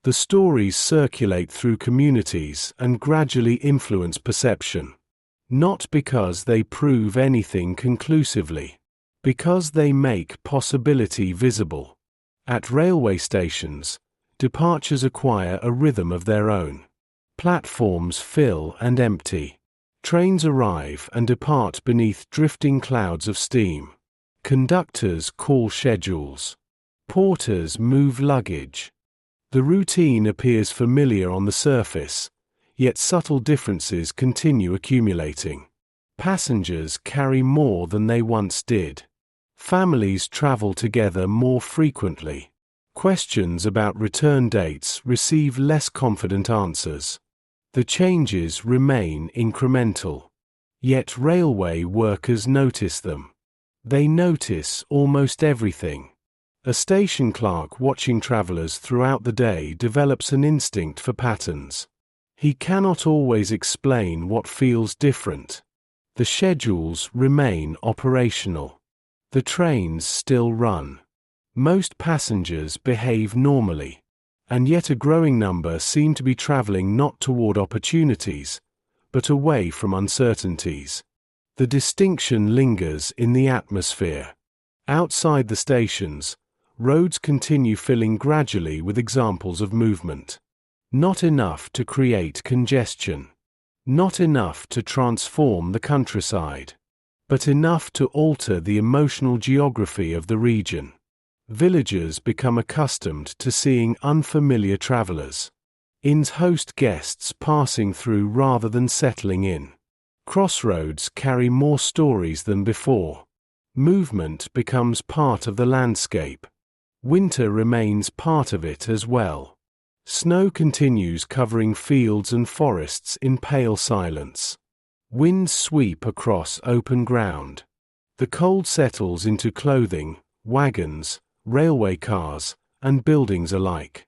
A: The stories circulate through communities and gradually influence perception. Not because they prove anything conclusively. Because they make possibility visible. At railway stations, departures acquire a rhythm of their own. Platforms fill and empty. Trains arrive and depart beneath drifting clouds of steam. Conductors call schedules. Porters move luggage. The routine appears familiar on the surface, yet subtle differences continue accumulating. Passengers carry more than they once did. Families travel together more frequently. Questions about return dates receive less confident answers. The changes remain incremental. Yet railway workers notice them. They notice almost everything. A station clerk watching travelers throughout the day develops an instinct for patterns. He cannot always explain what feels different. The schedules remain operational. The trains still run. Most passengers behave normally. And yet a growing number seem to be traveling not toward opportunities, but away from uncertainties. The distinction lingers in the atmosphere. Outside the stations, roads continue filling gradually with examples of movement. Not enough to create congestion. Not enough to transform the countryside. But enough to alter the emotional geography of the region. Villagers become accustomed to seeing unfamiliar travelers. Inns host guests passing through rather than settling in. Crossroads carry more stories than before. Movement becomes part of the landscape. Winter remains part of it as well. Snow continues covering fields and forests in pale silence. Winds sweep across open ground. The cold settles into clothing, wagons, railway cars, and buildings alike.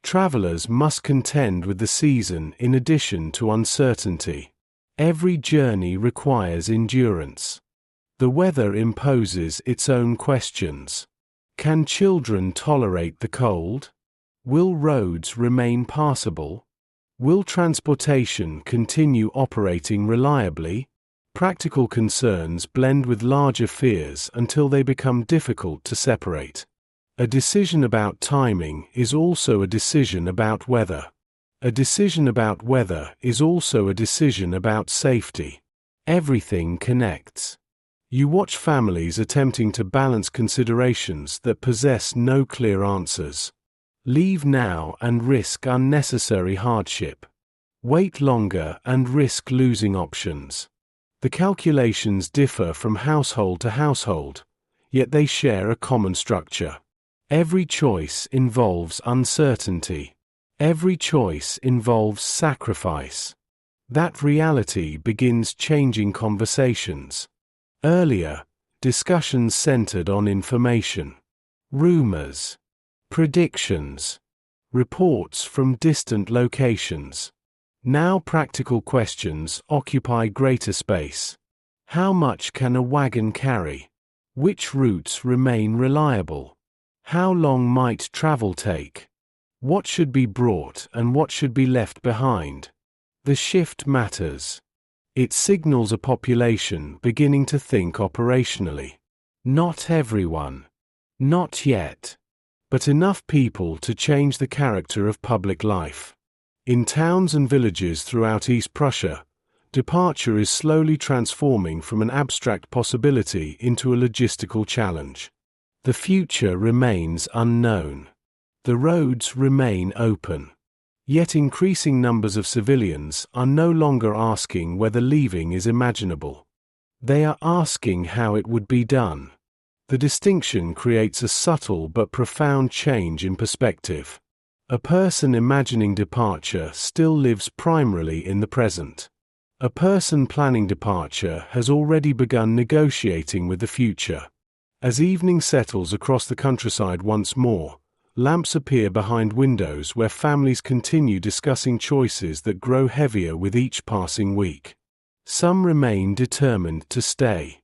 A: Travelers must contend with the season in addition to uncertainty. Every journey requires endurance. The weather imposes its own questions. Can children tolerate the cold? Will roads remain passable? Will transportation continue operating reliably? Practical concerns blend with larger fears until they become difficult to separate. A decision about timing is also a decision about weather. A decision about weather is also a decision about safety. Everything connects. You watch families attempting to balance considerations that possess no clear answers. Leave now and risk unnecessary hardship. Wait longer and risk losing options. The calculations differ from household to household, yet they share a common structure. Every choice involves uncertainty. Every choice involves sacrifice. That reality begins changing conversations. Earlier, discussions centered on information, rumors, predictions, reports from distant locations. Now practical questions occupy greater space. How much can a wagon carry? Which routes remain reliable? How long might travel take? What should be brought and what should be left behind? The shift matters. It signals a population beginning to think operationally. Not everyone. Not yet. But enough people to change the character of public life. In towns and villages throughout East Prussia, departure is slowly transforming from an abstract possibility into a logistical challenge. The future remains unknown. The roads remain open. Yet increasing numbers of civilians are no longer asking whether leaving is imaginable. They are asking how it would be done. The distinction creates a subtle but profound change in perspective. A person imagining departure still lives primarily in the present. A person planning departure has already begun negotiating with the future. As evening settles across the countryside once more, lamps appear behind windows where families continue discussing choices that grow heavier with each passing week. Some remain determined to stay.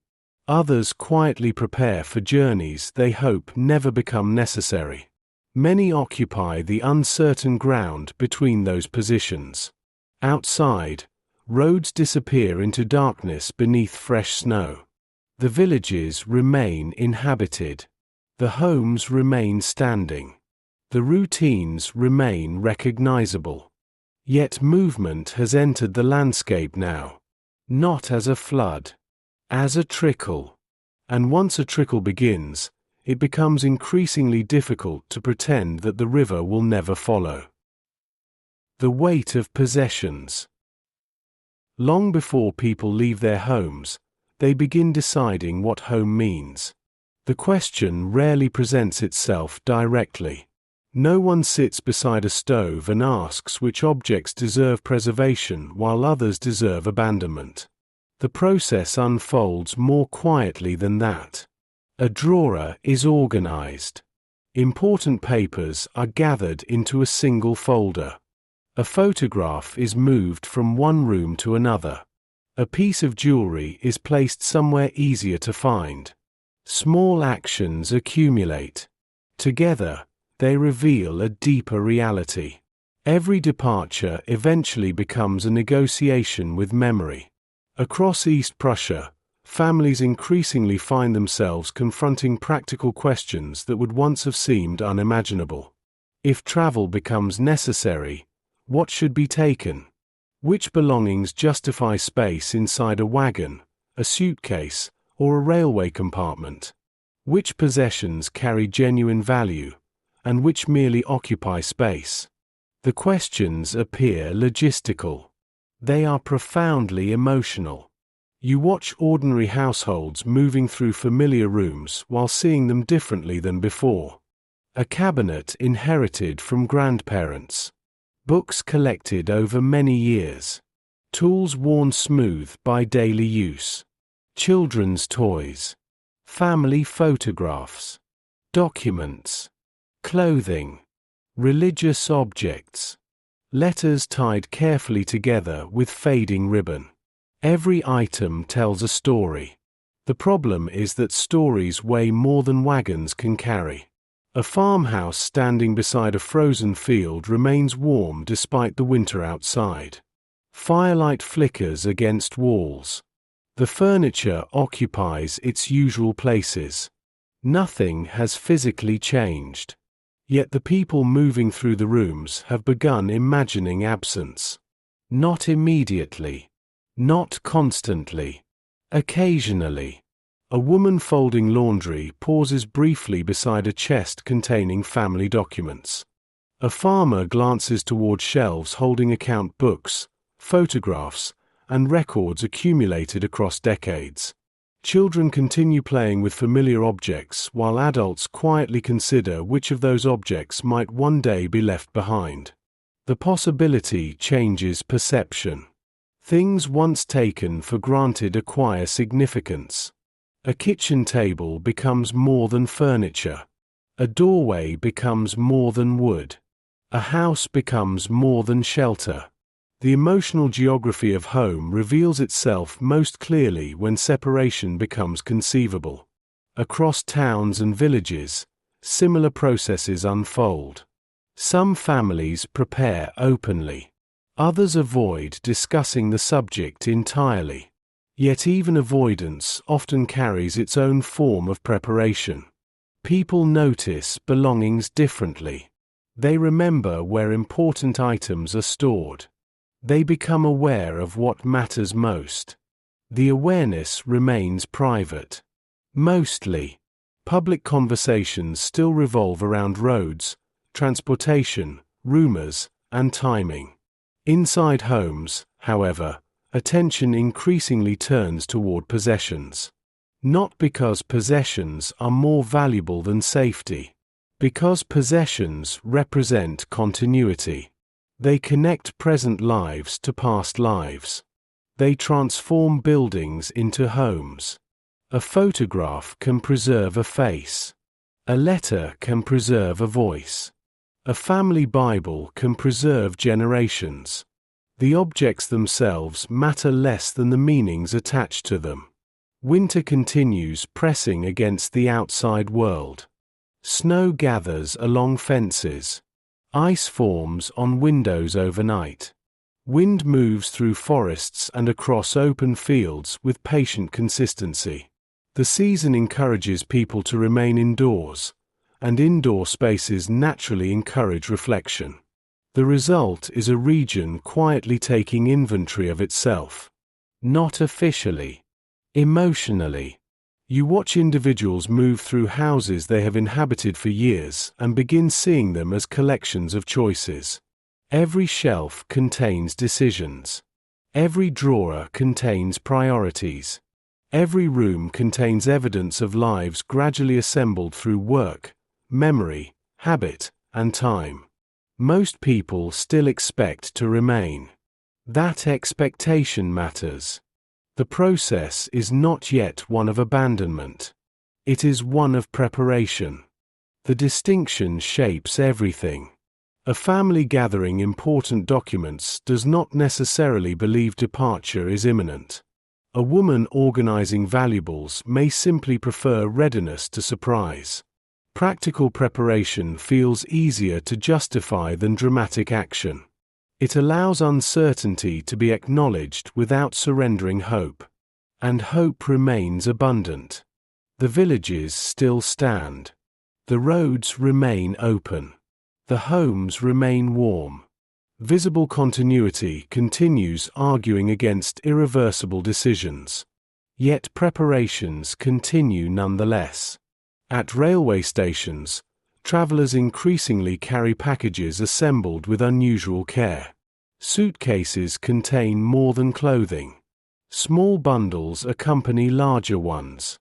A: Others quietly prepare for journeys they hope never become necessary. Many occupy the uncertain ground between those positions. Outside, roads disappear into darkness beneath fresh snow. The villages remain inhabited. The homes remain standing. The routines remain recognizable. Yet movement has entered the landscape now. Not as a flood. As a trickle. And once a trickle begins, it becomes increasingly difficult to pretend that the river will never follow. The weight of possessions. Long before people leave their homes, they begin deciding what home means. The question rarely presents itself directly. No one sits beside a stove and asks which objects deserve preservation while others deserve abandonment. The process unfolds more quietly than that. A drawer is organized. Important papers are gathered into a single folder. A photograph is moved from one room to another. A piece of jewelry is placed somewhere easier to find. Small actions accumulate. Together, they reveal a deeper reality. Every departure eventually becomes a negotiation with memory. Across East Prussia, families increasingly find themselves confronting practical questions that would once have seemed unimaginable. If travel becomes necessary, what should be taken? Which belongings justify space inside a wagon, a suitcase, or a railway compartment? Which possessions carry genuine value, and which merely occupy space? The questions appear logistical. They are profoundly emotional. You watch ordinary households moving through familiar rooms while seeing them differently than before. A cabinet inherited from grandparents. Books collected over many years. Tools worn smooth by daily use. Children's toys. Family photographs. Documents. Clothing. Religious objects. Letters tied carefully together with fading ribbon. Every item tells a story. The problem is that stories weigh more than wagons can carry. A farmhouse standing beside a frozen field remains warm despite the winter outside. Firelight flickers against walls. The furniture occupies its usual places. Nothing has physically changed. Yet the people moving through the rooms have begun imagining absence. Not immediately. Not constantly. Occasionally. A woman folding laundry pauses briefly beside a chest containing family documents. A farmer glances toward shelves holding account books, photographs, and records accumulated across decades. Children continue playing with familiar objects while adults quietly consider which of those objects might one day be left behind. The possibility changes perception. Things once taken for granted acquire significance. A kitchen table becomes more than furniture. A doorway becomes more than wood. A house becomes more than shelter. The emotional geography of home reveals itself most clearly when separation becomes conceivable. Across towns and villages, similar processes unfold. Some families prepare openly. Others avoid discussing the subject entirely. Yet even avoidance often carries its own form of preparation. People notice belongings differently. They remember where important items are stored. They become aware of what matters most. The awareness remains private. Mostly, public conversations still revolve around roads, transportation, rumors, and timing. Inside homes, however, attention increasingly turns toward possessions. Not because possessions are more valuable than safety. Because possessions represent continuity. They connect present lives to past lives. They transform buildings into homes. A photograph can preserve a face. A letter can preserve a voice. A family Bible can preserve generations. The objects themselves matter less than the meanings attached to them. Winter continues pressing against the outside world. Snow gathers along fences. Ice forms on windows overnight. Wind moves through forests and across open fields with patient consistency. The season encourages people to remain indoors, and indoor spaces naturally encourage reflection. The result is a region quietly taking inventory of itself. Not officially. Emotionally. You watch individuals move through houses they have inhabited for years and begin seeing them as collections of choices. Every shelf contains decisions. Every drawer contains priorities. Every room contains evidence of lives gradually assembled through work, memory, habit, and time. Most people still expect to remain. That expectation matters. The process is not yet one of abandonment. It is one of preparation. The distinction shapes everything. A family gathering important documents does not necessarily believe departure is imminent. A woman organizing valuables may simply prefer readiness to surprise. Practical preparation feels easier to justify than dramatic action. It allows uncertainty to be acknowledged without surrendering hope. And hope remains abundant. The villages still stand. The roads remain open. The homes remain warm. Visible continuity continues arguing against irreversible decisions. Yet preparations continue nonetheless. At railway stations, travelers increasingly carry packages assembled with unusual care. Suitcases contain more than clothing. Small bundles accompany larger ones.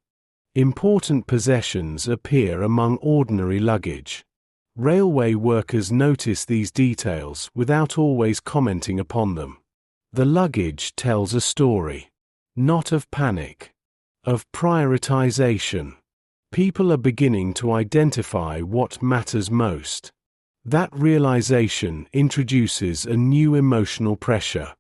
A: Important possessions appear among ordinary luggage. Railway workers notice these details without always commenting upon them. The luggage tells a story. Not of panic. Of prioritization. People are beginning to identify what matters most. That realization introduces a new emotional pressure.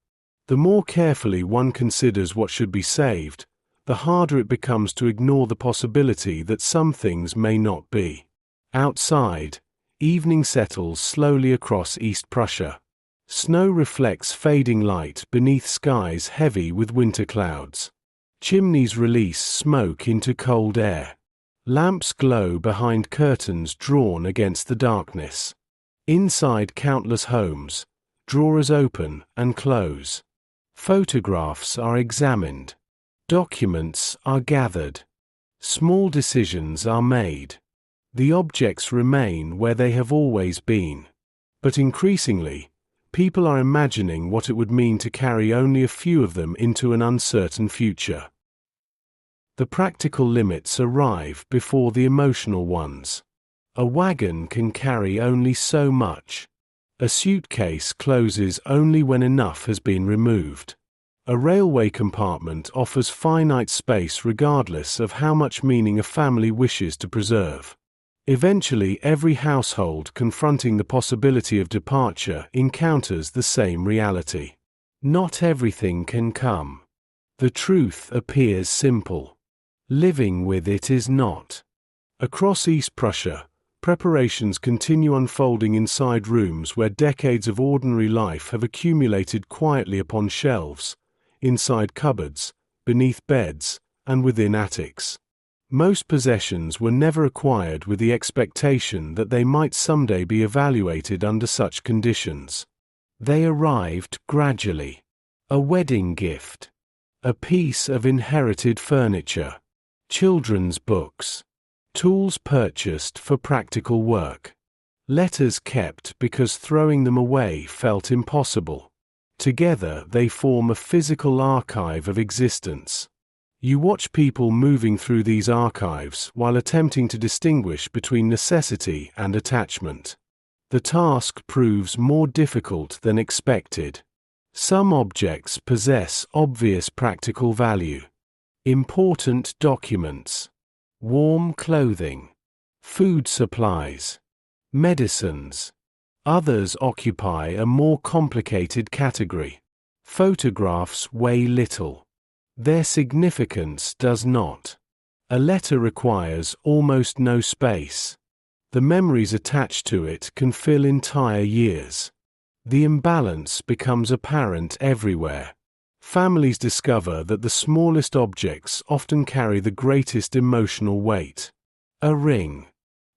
A: The more carefully one considers what should be saved, the harder it becomes to ignore the possibility that some things may not be. Outside, evening settles slowly across East Prussia. Snow reflects fading light beneath skies heavy with winter clouds. Chimneys release smoke into cold air. Lamps glow behind curtains drawn against the darkness. Inside countless homes, drawers open and close. Photographs are examined. Documents are gathered. Small decisions are made. The objects remain where they have always been. But increasingly, people are imagining what it would mean to carry only a few of them into an uncertain future. The practical limits arrive before the emotional ones. A wagon can carry only so much. A suitcase closes only when enough has been removed. A railway compartment offers finite space regardless of how much meaning a family wishes to preserve. Eventually, every household confronting the possibility of departure encounters the same reality. Not everything can come. The truth appears simple. Living with it is not. Across East Prussia, preparations continue unfolding inside rooms where decades of ordinary life have accumulated quietly upon shelves, inside cupboards, beneath beds, and within attics. Most possessions were never acquired with the expectation that they might someday be evaluated under such conditions. They arrived gradually. A wedding gift. A piece of inherited furniture. Children's books. Tools purchased for practical work. Letters kept because throwing them away felt impossible. Together they form a physical archive of existence. You watch people moving through these archives while attempting to distinguish between necessity and attachment. The task proves more difficult than expected. Some objects possess obvious practical value. Important documents. Warm clothing. Food supplies. Medicines. Others occupy a more complicated category. Photographs weigh little. Their significance does not. A letter requires almost no space. The memories attached to it can fill entire years. The imbalance becomes apparent everywhere. Families discover that the smallest objects often carry the greatest emotional weight. A ring.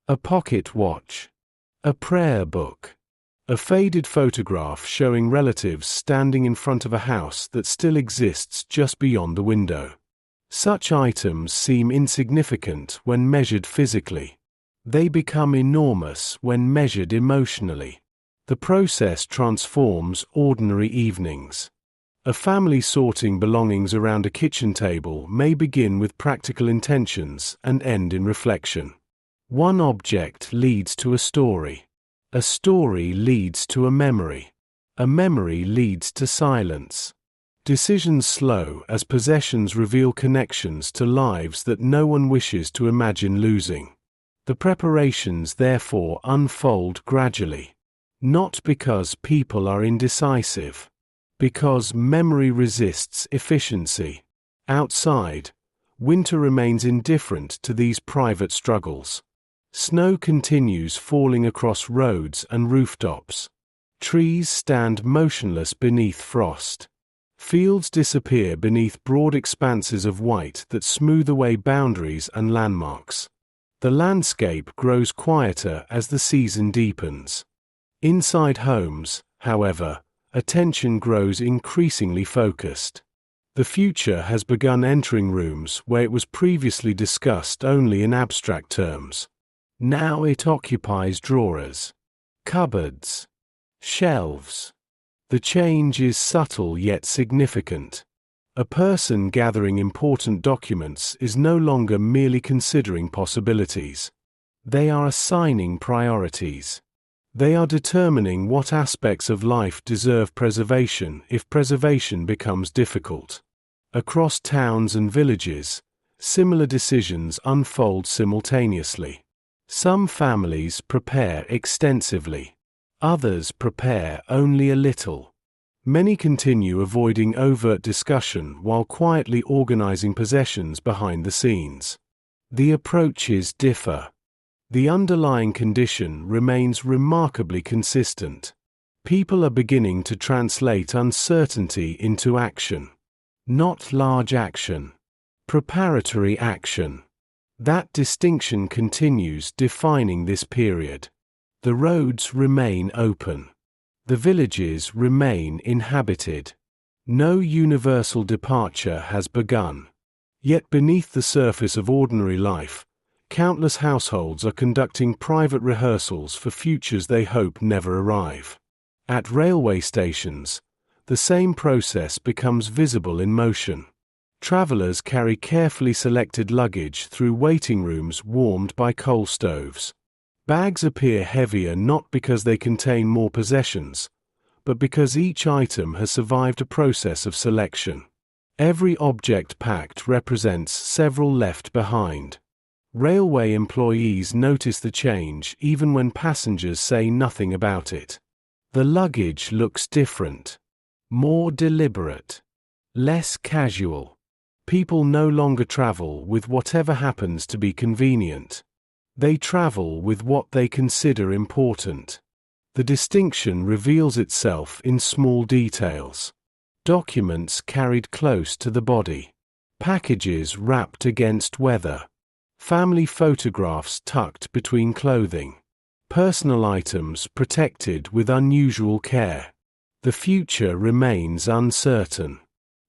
A: A pocket watch. A prayer book. A faded photograph showing relatives standing in front of a house that still exists just beyond the window. Such items seem insignificant when measured physically. They become enormous when measured emotionally. The process transforms ordinary evenings. A family sorting belongings around a kitchen table may begin with practical intentions and end in reflection. One object leads to a story. A story leads to a memory. A memory leads to silence. Decisions slow as possessions reveal connections to lives that no one wishes to imagine losing. The preparations therefore unfold gradually. Not because people are indecisive. Because memory resists efficiency. Outside, winter remains indifferent to these private struggles. Snow continues falling across roads and rooftops. Trees stand motionless beneath frost. Fields disappear beneath broad expanses of white that smooth away boundaries and landmarks. The landscape grows quieter as the season deepens. Inside homes, however, attention grows increasingly focused. The future has begun entering rooms where it was previously discussed only in abstract terms. Now it occupies drawers, cupboards, shelves. The change is subtle yet significant. A person gathering important documents is no longer merely considering possibilities. They are assigning priorities. They are determining what aspects of life deserve preservation if preservation becomes difficult. Across towns and villages, similar decisions unfold simultaneously. Some families prepare extensively. Others prepare only a little. Many continue avoiding overt discussion while quietly organizing possessions behind the scenes. The approaches differ. The underlying condition remains remarkably consistent. People are beginning to translate uncertainty into action. Not large action. Preparatory action. That distinction continues defining this period. The roads remain open. The villages remain inhabited. No universal departure has begun. Yet beneath the surface of ordinary life, countless households are conducting private rehearsals for futures they hope never arrive. At railway stations, the same process becomes visible in motion. Travelers carry carefully selected luggage through waiting rooms warmed by coal stoves. Bags appear heavier not because they contain more possessions, but because each item has survived a process of selection. Every object packed represents several left behind. Railway employees notice the change even when passengers say nothing about it. The luggage looks different, more deliberate, less casual. People no longer travel with whatever happens to be convenient. They travel with what they consider important. The distinction reveals itself in small details. Documents carried close to the body. Packages wrapped against weather. Family photographs tucked between clothing. Personal items protected with unusual care. The future remains uncertain.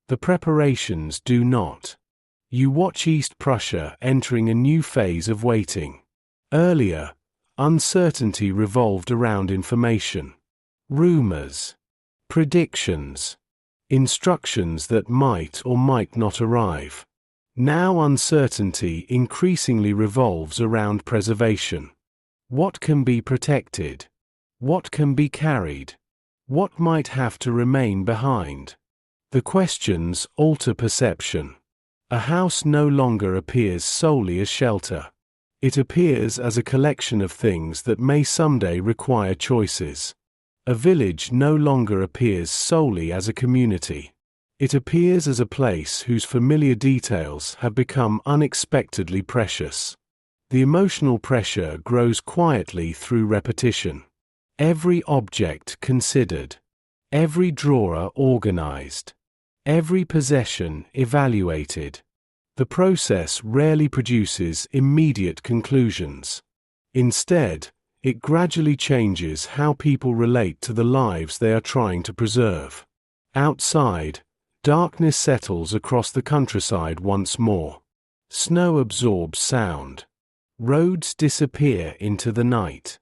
A: The preparations do not. You watch East Prussia entering a new phase of waiting. Earlier, uncertainty revolved around information. Rumors. Predictions. Instructions that might or might not arrive. Now uncertainty increasingly revolves around preservation. What can be protected? What can be carried? What might have to remain behind? The questions alter perception. A house no longer appears solely as shelter. It appears as a collection of things that may someday require choices. A village no longer appears solely as a community. It appears as a place whose familiar details have become unexpectedly precious. The emotional pressure grows quietly through repetition. Every object considered. Every drawer organized. Every possession evaluated. The process rarely produces immediate conclusions. Instead, it gradually changes how people relate to the lives they are trying to preserve. Outside, darkness settles across the countryside once more. Snow absorbs sound. Roads disappear into the night.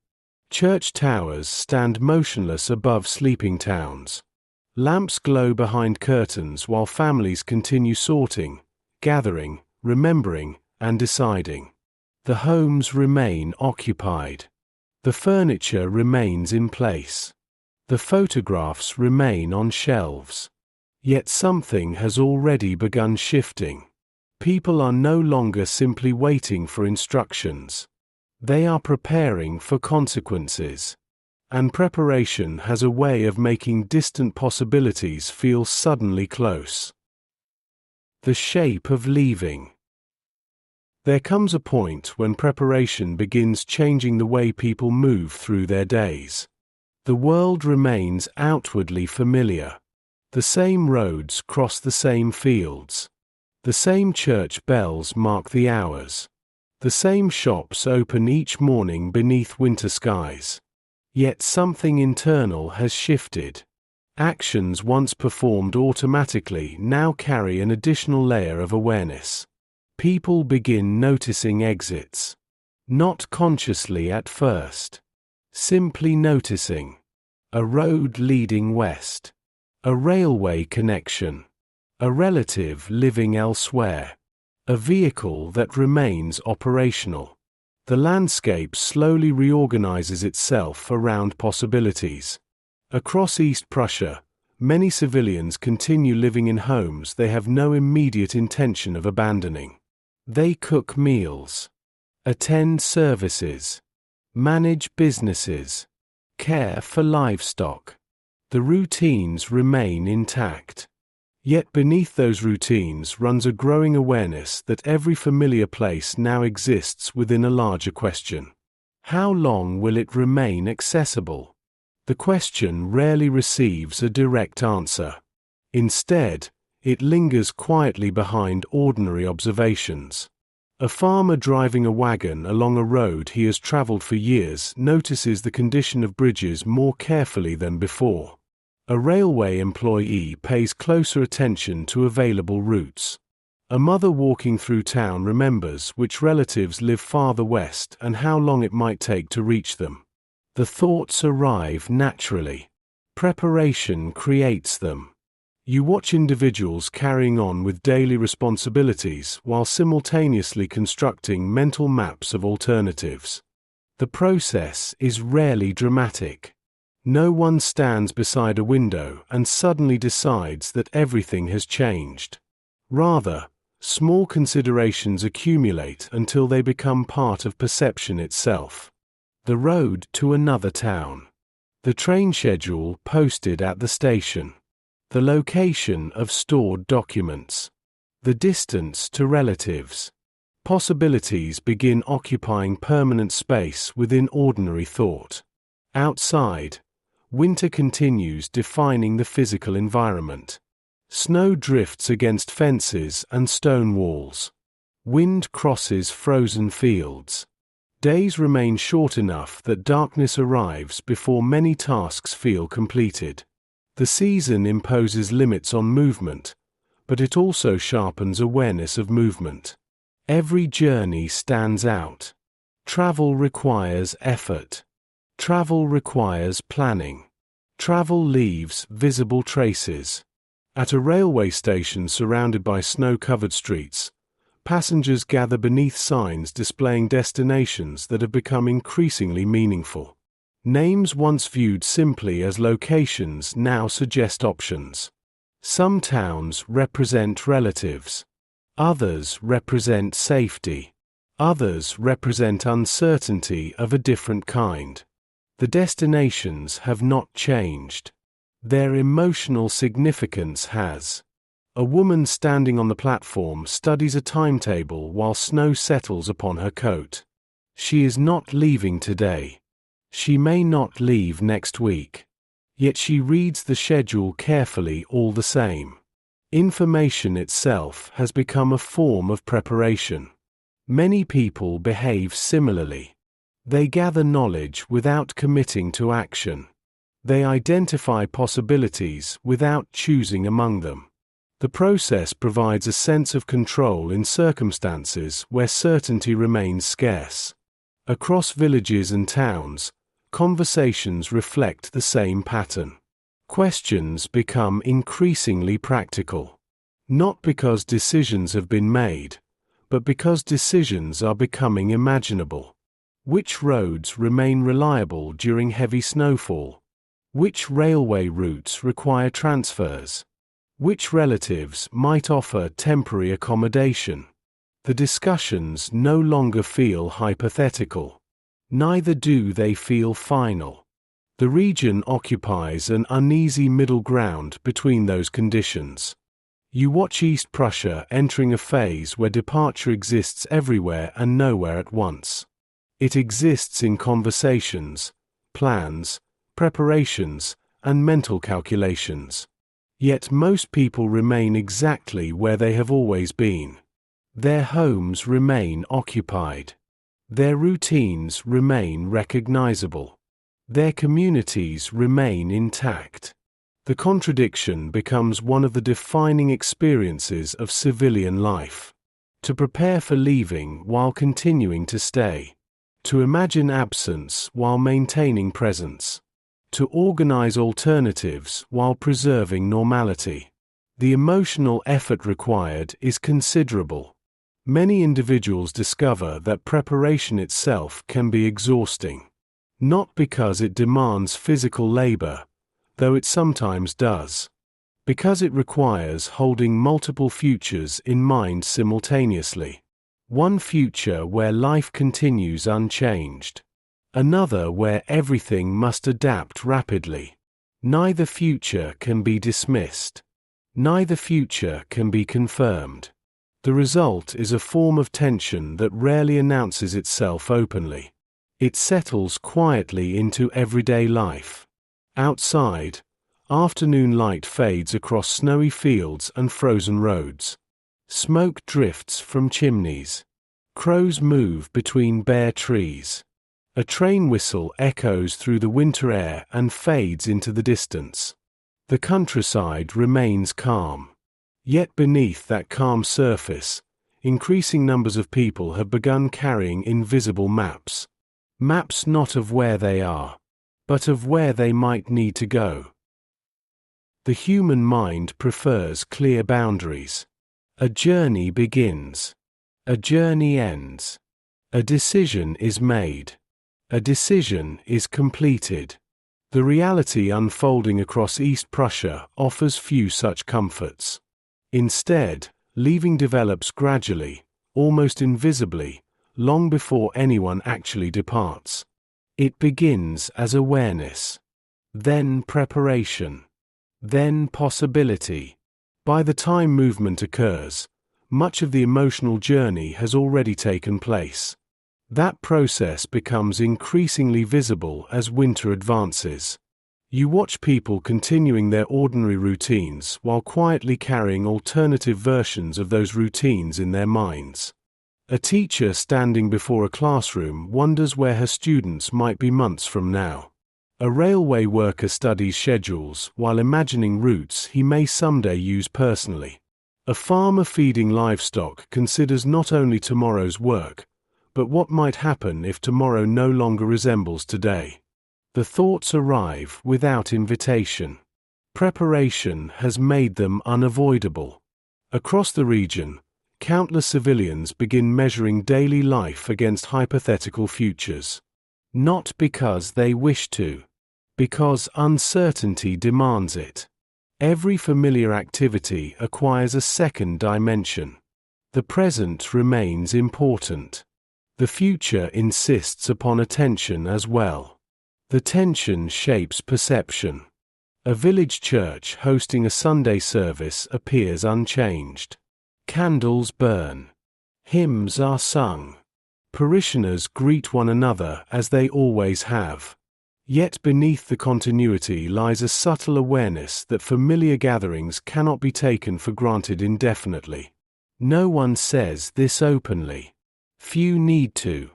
A: Church towers stand motionless above sleeping towns. Lamps glow behind curtains while families continue sorting, gathering, remembering, and deciding. The homes remain occupied. The furniture remains in place. The photographs remain on shelves. Yet something has already begun shifting. People are no longer simply waiting for instructions. They are preparing for consequences. And preparation has a way of making distant possibilities feel suddenly close. The shape of leaving. There comes a point when preparation begins changing the way people move through their days. The world remains outwardly familiar. The same roads cross the same fields. The same church bells mark the hours. The same shops open each morning beneath winter skies. Yet something internal has shifted. Actions once performed automatically now carry an additional layer of awareness. People begin noticing exits. Not consciously at first. Simply noticing. A road leading west. A railway connection. A relative living elsewhere. A vehicle that remains operational. The landscape slowly reorganizes itself around possibilities. Across East Prussia, many civilians continue living in homes they have no immediate intention of abandoning. They cook meals, attend services, manage businesses, care for livestock. The routines remain intact. Yet beneath those routines runs a growing awareness that every familiar place now exists within a larger question. How long will it remain accessible? The question rarely receives a direct answer. Instead, it lingers quietly behind ordinary observations. A farmer driving a wagon along a road he has traveled for years notices the condition of bridges more carefully than before. A railway employee pays closer attention to available routes. A mother walking through town remembers which relatives live farther west and how long it might take to reach them. The thoughts arrive naturally. Preparation creates them. You watch individuals carrying on with daily responsibilities while simultaneously constructing mental maps of alternatives. The process is rarely dramatic. No one stands beside a window and suddenly decides that everything has changed. Rather, small considerations accumulate until they become part of perception itself. The road to another town. The train schedule posted at the station. The location of stored documents. The distance to relatives. Possibilities begin occupying permanent space within ordinary thought. Outside, winter continues defining the physical environment. Snow drifts against fences and stone walls. Wind crosses frozen fields. Days remain short enough that darkness arrives before many tasks feel completed. The season imposes limits on movement, but it also sharpens awareness of movement. Every journey stands out. Travel requires effort. Travel requires planning. Travel leaves visible traces. At a railway station surrounded by snow-covered streets, passengers gather beneath signs displaying destinations that have become increasingly meaningful. Names once viewed simply as locations now suggest options. Some towns represent relatives. Others represent safety. Others represent uncertainty of a different kind. The destinations have not changed. Their emotional significance has. A woman standing on the platform studies a timetable while snow settles upon her coat. She is not leaving today. She may not leave next week. Yet she reads the schedule carefully all the same. Information itself has become a form of preparation. Many people behave similarly. They gather knowledge without committing to action. They identify possibilities without choosing among them. The process provides a sense of control in circumstances where certainty remains scarce. Across villages and towns, conversations reflect the same pattern. Questions become increasingly practical. Not because decisions have been made, but because decisions are becoming imaginable. Which roads remain reliable during heavy snowfall? Which railway routes require transfers? Which relatives might offer temporary accommodation? The discussions no longer feel hypothetical. Neither do they feel final. The region occupies an uneasy middle ground between those conditions. You watch East Prussia entering a phase where departure exists everywhere and nowhere at once. It exists in conversations, plans, preparations, and mental calculations. Yet most people remain exactly where they have always been. Their homes remain occupied. Their routines remain recognizable. Their communities remain intact. The contradiction becomes one of the defining experiences of civilian life. To prepare for leaving while continuing to stay. To imagine absence while maintaining presence. To organize alternatives while preserving normality. The emotional effort required is considerable. Many individuals discover that preparation itself can be exhausting. Not because it demands physical labor, though it sometimes does. Because it requires holding multiple futures in mind simultaneously. One future where life continues unchanged. Another where everything must adapt rapidly. Neither future can be dismissed. Neither future can be confirmed. The result is a form of tension that rarely announces itself openly. It settles quietly into everyday life. Outside, afternoon light fades across snowy fields and frozen roads. Smoke drifts from chimneys. Crows move between bare trees. A train whistle echoes through the winter air and fades into the distance. The countryside remains calm. Yet beneath that calm surface, increasing numbers of people have begun carrying invisible maps. Maps not of where they are, but of where they might need to go. The human mind prefers clear boundaries. A journey begins. A journey ends. A decision is made. A decision is completed. The reality unfolding across East Prussia offers few such comforts. Instead, leaving develops gradually, almost invisibly, long before anyone actually departs. It begins as awareness, then preparation, then possibility. By the time movement occurs, much of the emotional journey has already taken place. That process becomes increasingly visible as winter advances. You watch people continuing their ordinary routines while quietly carrying alternative versions of those routines in their minds. A teacher standing before a classroom wonders where her students might be months from now. A railway worker studies schedules while imagining routes he may someday use personally. A farmer feeding livestock considers not only tomorrow's work, but what might happen if tomorrow no longer resembles today. The thoughts arrive without invitation. Preparation has made them unavoidable. Across the region, countless civilians begin measuring daily life against hypothetical futures. Not because they wish to, because uncertainty demands it. Every familiar activity acquires a second dimension. The present remains important. The future insists upon attention as well. The tension shapes perception. A village church hosting a Sunday service appears unchanged. Candles burn. Hymns are sung. Parishioners greet one another as they always have. Yet beneath the continuity lies a subtle awareness that familiar gatherings cannot be taken for granted indefinitely. No one says this openly. Few need to.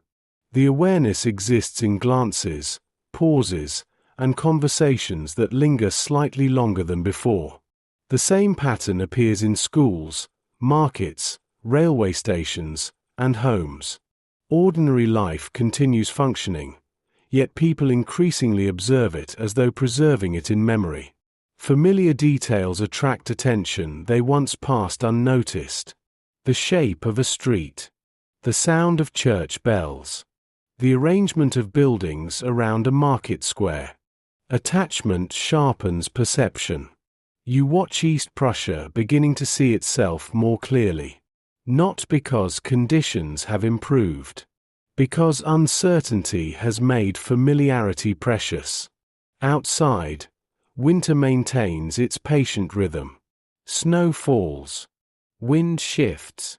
A: The awareness exists in glances, pauses, and conversations that linger slightly longer than before. The same pattern appears in schools, markets, railway stations, and homes. Ordinary life continues functioning, yet people increasingly observe it as though preserving it in memory. Familiar details attract attention they once passed unnoticed. The shape of a street. The sound of church bells. The arrangement of buildings around a market square. Attachment sharpens perception. You watch East Prussia beginning to see itself more clearly. Not because conditions have improved. Because uncertainty has made familiarity precious. Outside, winter maintains its patient rhythm. Snow falls. Wind shifts.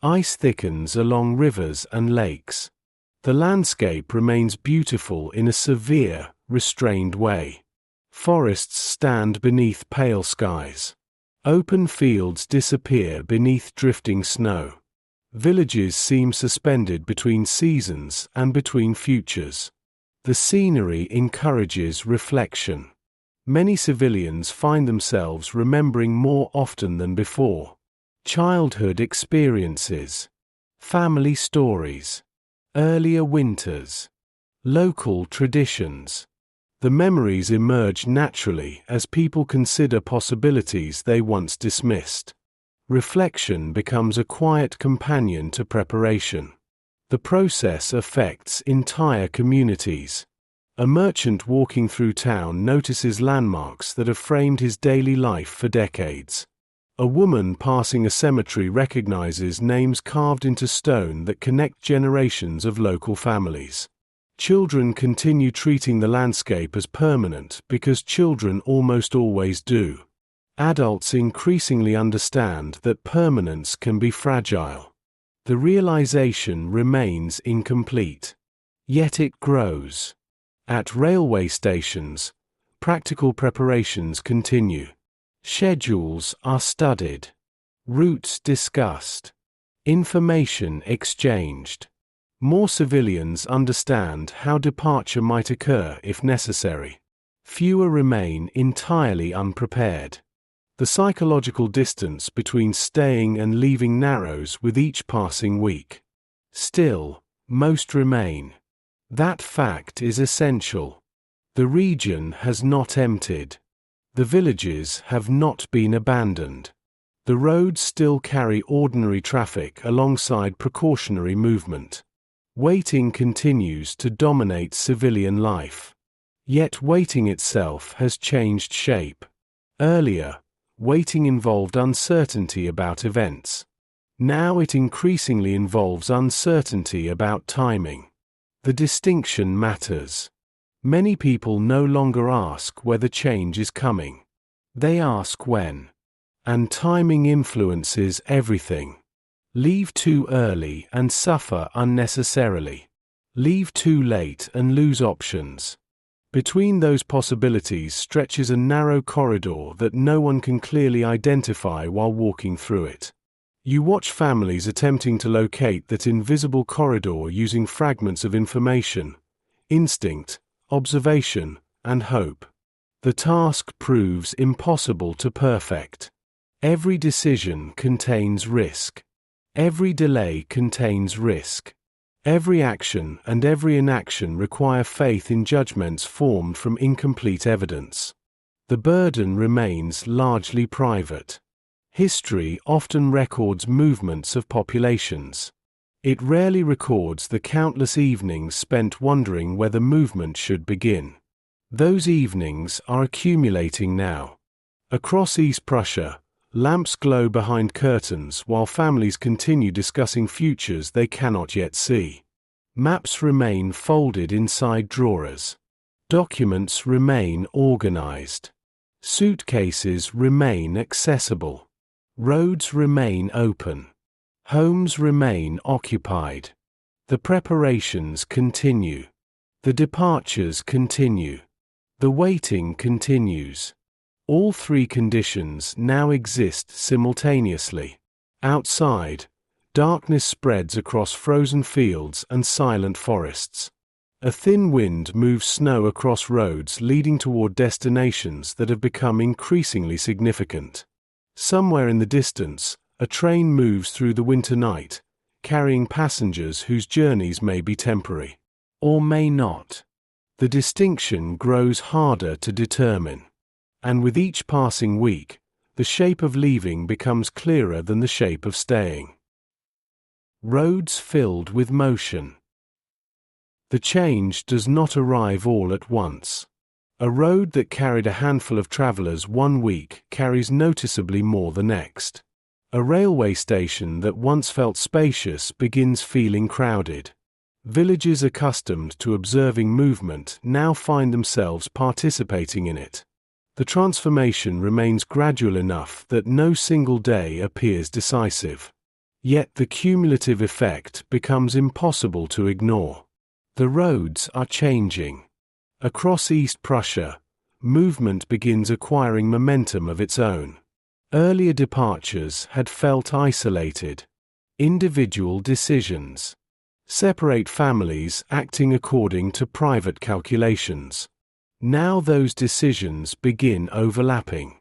A: Ice thickens along rivers and lakes. The landscape remains beautiful in a severe, restrained way. Forests stand beneath pale skies. Open fields disappear beneath drifting snow. Villages seem suspended between seasons and between futures. The scenery encourages reflection. Many civilians find themselves remembering more often than before. Childhood experiences. Family stories. Earlier winters. Local traditions. The memories emerge naturally as people consider possibilities they once dismissed. Reflection becomes a quiet companion to preparation. The process affects entire communities. A merchant walking through town notices landmarks that have framed his daily life for decades. A woman passing a cemetery recognizes names carved into stone that connect generations of local families. Children continue treating the landscape as permanent because children almost always do. Adults increasingly understand that permanence can be fragile. The realization remains incomplete. Yet it grows. At railway stations, practical preparations continue. Schedules are studied. Routes discussed. Information exchanged. More civilians understand how departure might occur if necessary. Fewer remain entirely unprepared. The psychological distance between staying and leaving narrows with each passing week. Still, most remain. That fact is essential. The region has not emptied. The villages have not been abandoned. The roads still carry ordinary traffic alongside precautionary movement. Waiting continues to dominate civilian life. Yet waiting itself has changed shape. Earlier, waiting involved uncertainty about events. Now it increasingly involves uncertainty about timing. The distinction matters. Many people no longer ask whether change is coming. They ask when. And timing influences everything. Leave too early and suffer unnecessarily. Leave too late and lose options. Between those possibilities stretches a narrow corridor that no one can clearly identify while walking through it. You watch families attempting to locate that invisible corridor using fragments of information, instinct, observation, and hope. The task proves impossible to perfect. Every decision contains risk. Every delay contains risk. Every action and every inaction require faith in judgments formed from incomplete evidence. The burden remains largely private. History often records movements of populations. It rarely records the countless evenings spent wondering whether movement should begin. Those evenings are accumulating now. Across East Prussia, lamps glow behind curtains while families continue discussing futures they cannot yet see. Maps remain folded inside drawers. Documents remain organized. Suitcases remain accessible. Roads remain open. Homes remain occupied. The preparations continue. The departures continue. The waiting continues. All three conditions now exist simultaneously. Outside, darkness spreads across frozen fields and silent forests. A thin wind moves snow across roads leading toward destinations that have become increasingly significant. Somewhere in the distance, a train moves through the winter night, carrying passengers whose journeys may be temporary, or may not. The distinction grows harder to determine. And with each passing week, the shape of leaving becomes clearer than the shape of staying. Roads filled with motion. The change does not arrive all at once. A road that carried a handful of travelers one week carries noticeably more the next. A railway station that once felt spacious begins feeling crowded. Villages accustomed to observing movement now find themselves participating in it. The transformation remains gradual enough that no single day appears decisive. Yet the cumulative effect becomes impossible to ignore. The roads are changing. Across East Prussia, movement begins acquiring momentum of its own. Earlier departures had felt isolated. Individual decisions. Separate families acting according to private calculations. Now those decisions begin overlapping.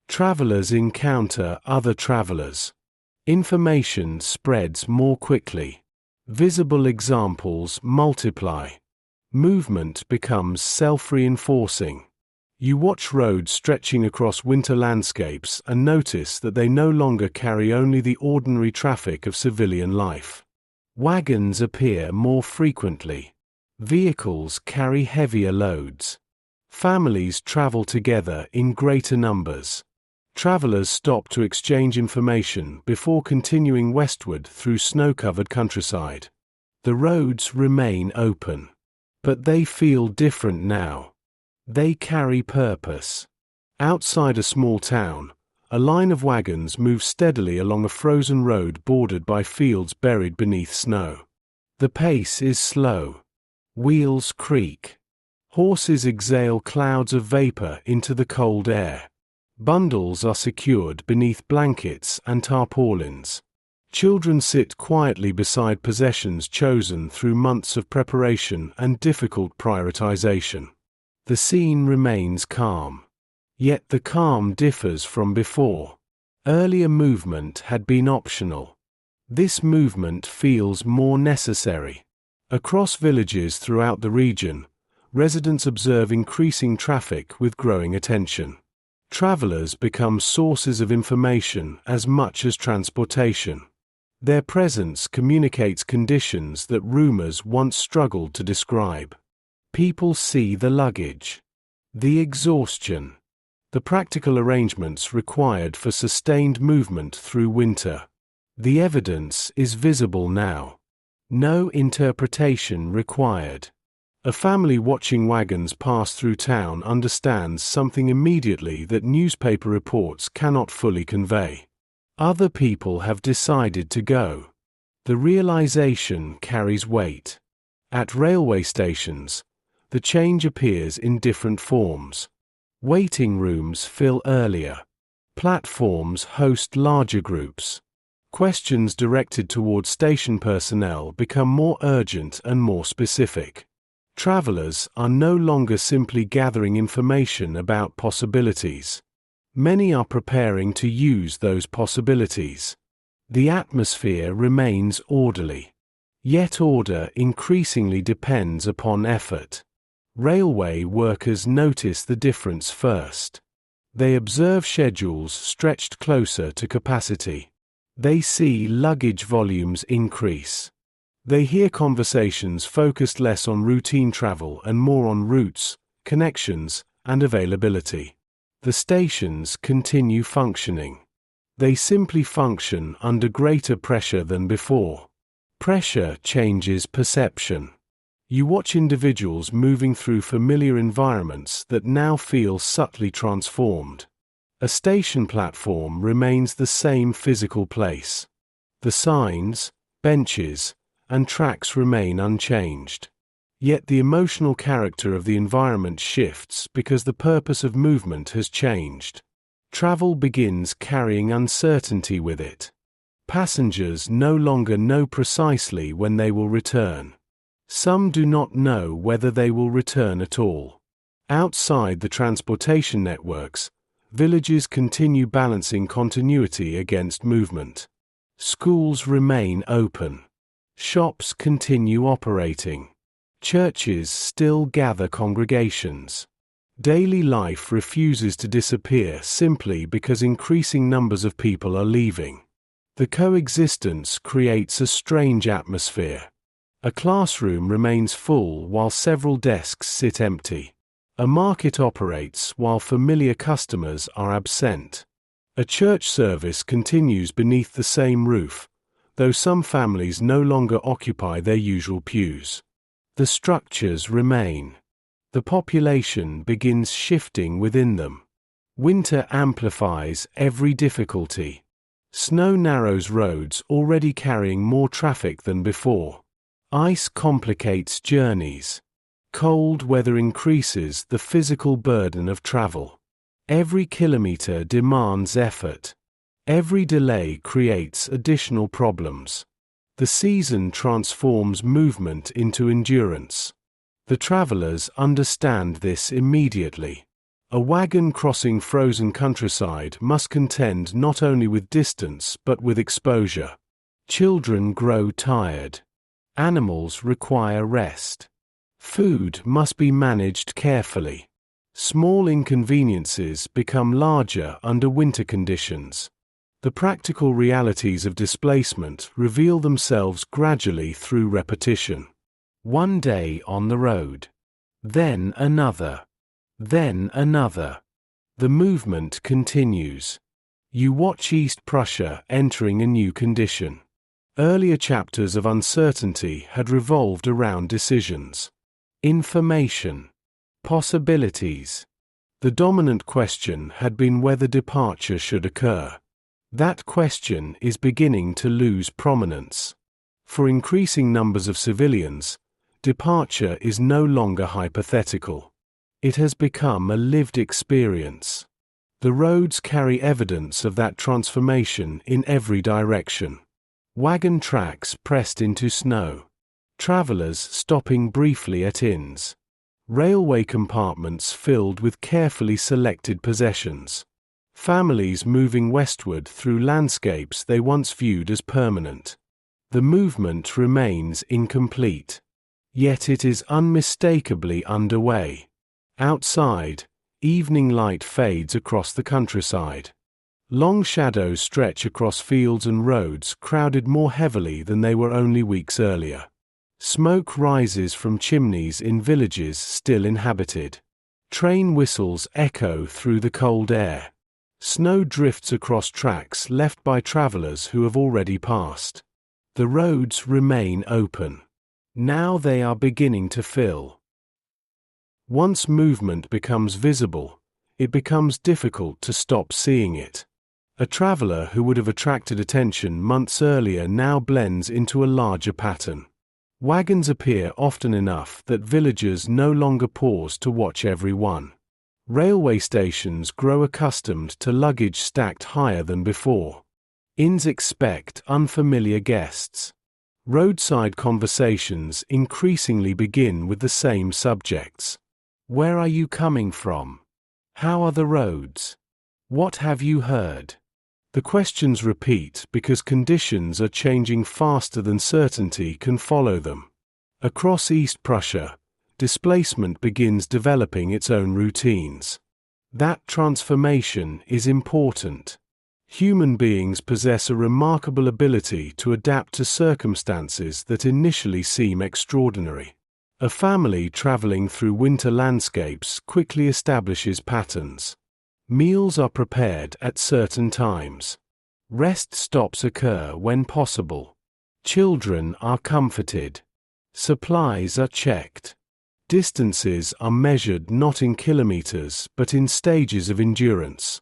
A: Travelers encounter other travelers. Information spreads more quickly. Visible examples multiply. Movement becomes self-reinforcing. You watch roads stretching across winter landscapes and notice that they no longer carry only the ordinary traffic of civilian life. Wagons appear more frequently. Vehicles carry heavier loads. Families travel together in greater numbers. Travelers stop to exchange information before continuing westward through snow-covered countryside. The roads remain open. But they feel different now. They carry purpose. Outside a small town, a line of wagons moves steadily along a frozen road bordered by fields buried beneath snow. The pace is slow. Wheels creak. Horses exhale clouds of vapor into the cold air. Bundles are secured beneath blankets and tarpaulins. Children sit quietly beside possessions chosen through months of preparation and difficult prioritization. The scene remains calm. Yet the calm differs from before. Earlier movement had been optional. This movement feels more necessary. Across villages throughout the region, residents observe increasing traffic with growing attention. Travelers become sources of information as much as transportation. Their presence communicates conditions that rumors once struggled to describe. People see the luggage, the exhaustion, the practical arrangements required for sustained movement through winter. The evidence is visible now. No interpretation required. A family watching wagons pass through town understands something immediately that newspaper reports cannot fully convey. Other people have decided to go. The realization carries weight. At railway stations, the change appears in different forms. Waiting rooms fill earlier. Platforms host larger groups. Questions directed towards station personnel become more urgent and more specific. Travelers are no longer simply gathering information about possibilities. Many are preparing to use those possibilities. The atmosphere remains orderly. Yet order increasingly depends upon effort. Railway workers notice the difference first. They observe schedules stretched closer to capacity. They see luggage volumes increase. They hear conversations focused less on routine travel and more on routes, connections, and availability. The stations continue functioning. They simply function under greater pressure than before. Pressure changes perception. You watch individuals moving through familiar environments that now feel subtly transformed. A station platform remains the same physical place. The signs, benches, and tracks remain unchanged. Yet the emotional character of the environment shifts because the purpose of movement has changed. Travel begins carrying uncertainty with it. Passengers no longer know precisely when they will return. Some do not know whether they will return at all. Outside the transportation networks, villages continue balancing continuity against movement. Schools remain open. Shops continue operating. Churches still gather congregations. Daily life refuses to disappear simply because increasing numbers of people are leaving. The coexistence creates a strange atmosphere. A classroom remains full while several desks sit empty. A market operates while familiar customers are absent. A church service continues beneath the same roof, though some families no longer occupy their usual pews. The structures remain. The population begins shifting within them. Winter amplifies every difficulty. Snow narrows roads already carrying more traffic than before. Ice complicates journeys. Cold weather increases the physical burden of travel. Every kilometer demands effort. Every delay creates additional problems. The season transforms movement into endurance. The travelers understand this immediately. A wagon crossing frozen countryside must contend not only with distance but with exposure. Children grow tired. Animals require rest. Food must be managed carefully. Small inconveniences become larger under winter conditions. The practical realities of displacement reveal themselves gradually through repetition. One day on the road. Then another. Then another. The movement continues. You watch East Prussia entering a new condition. Earlier chapters of uncertainty had revolved around decisions. Information. Possibilities. The dominant question had been whether departure should occur. That question is beginning to lose prominence. For increasing numbers of civilians, departure is no longer hypothetical. It has become a lived experience. The roads carry evidence of that transformation in every direction. Wagon tracks pressed into snow. Travelers stopping briefly at inns. Railway compartments filled with carefully selected possessions. Families moving westward through landscapes they once viewed as permanent. The movement remains incomplete. Yet it is unmistakably underway. Outside, evening light fades across the countryside. Long shadows stretch across fields and roads crowded more heavily than they were only weeks earlier. Smoke rises from chimneys in villages still inhabited. Train whistles echo through the cold air. Snow drifts across tracks left by travelers who have already passed. The roads remain open. Now they are beginning to fill. Once movement becomes visible, it becomes difficult to stop seeing it. A traveler who would have attracted attention months earlier now blends into a larger pattern. Wagons appear often enough that villagers no longer pause to watch every one. Railway stations grow accustomed to luggage stacked higher than before. Inns expect unfamiliar guests. Roadside conversations increasingly begin with the same subjects. Where are you coming from? How are the roads? What have you heard? The questions repeat because conditions are changing faster than certainty can follow them. Across East Prussia, displacement begins developing its own routines. That transformation is important. Human beings possess a remarkable ability to adapt to circumstances that initially seem extraordinary. A family traveling through winter landscapes quickly establishes patterns. Meals are prepared at certain times. Rest stops occur when possible. Children are comforted. Supplies are checked. Distances are measured not in kilometers but in stages of endurance.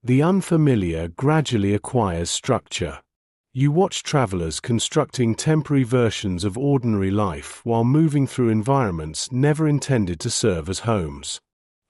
A: The unfamiliar gradually acquires structure. You watch travelers constructing temporary versions of ordinary life while moving through environments never intended to serve as homes.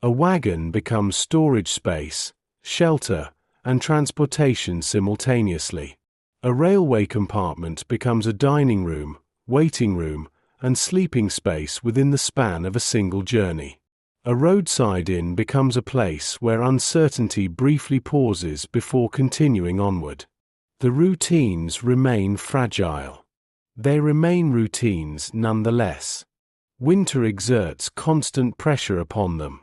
A: A wagon becomes storage space, shelter, and transportation simultaneously. A railway compartment becomes a dining room, waiting room, and sleeping space within the span of a single journey. A roadside inn becomes a place where uncertainty briefly pauses before continuing onward. The routines remain fragile. They remain routines nonetheless. Winter exerts constant pressure upon them.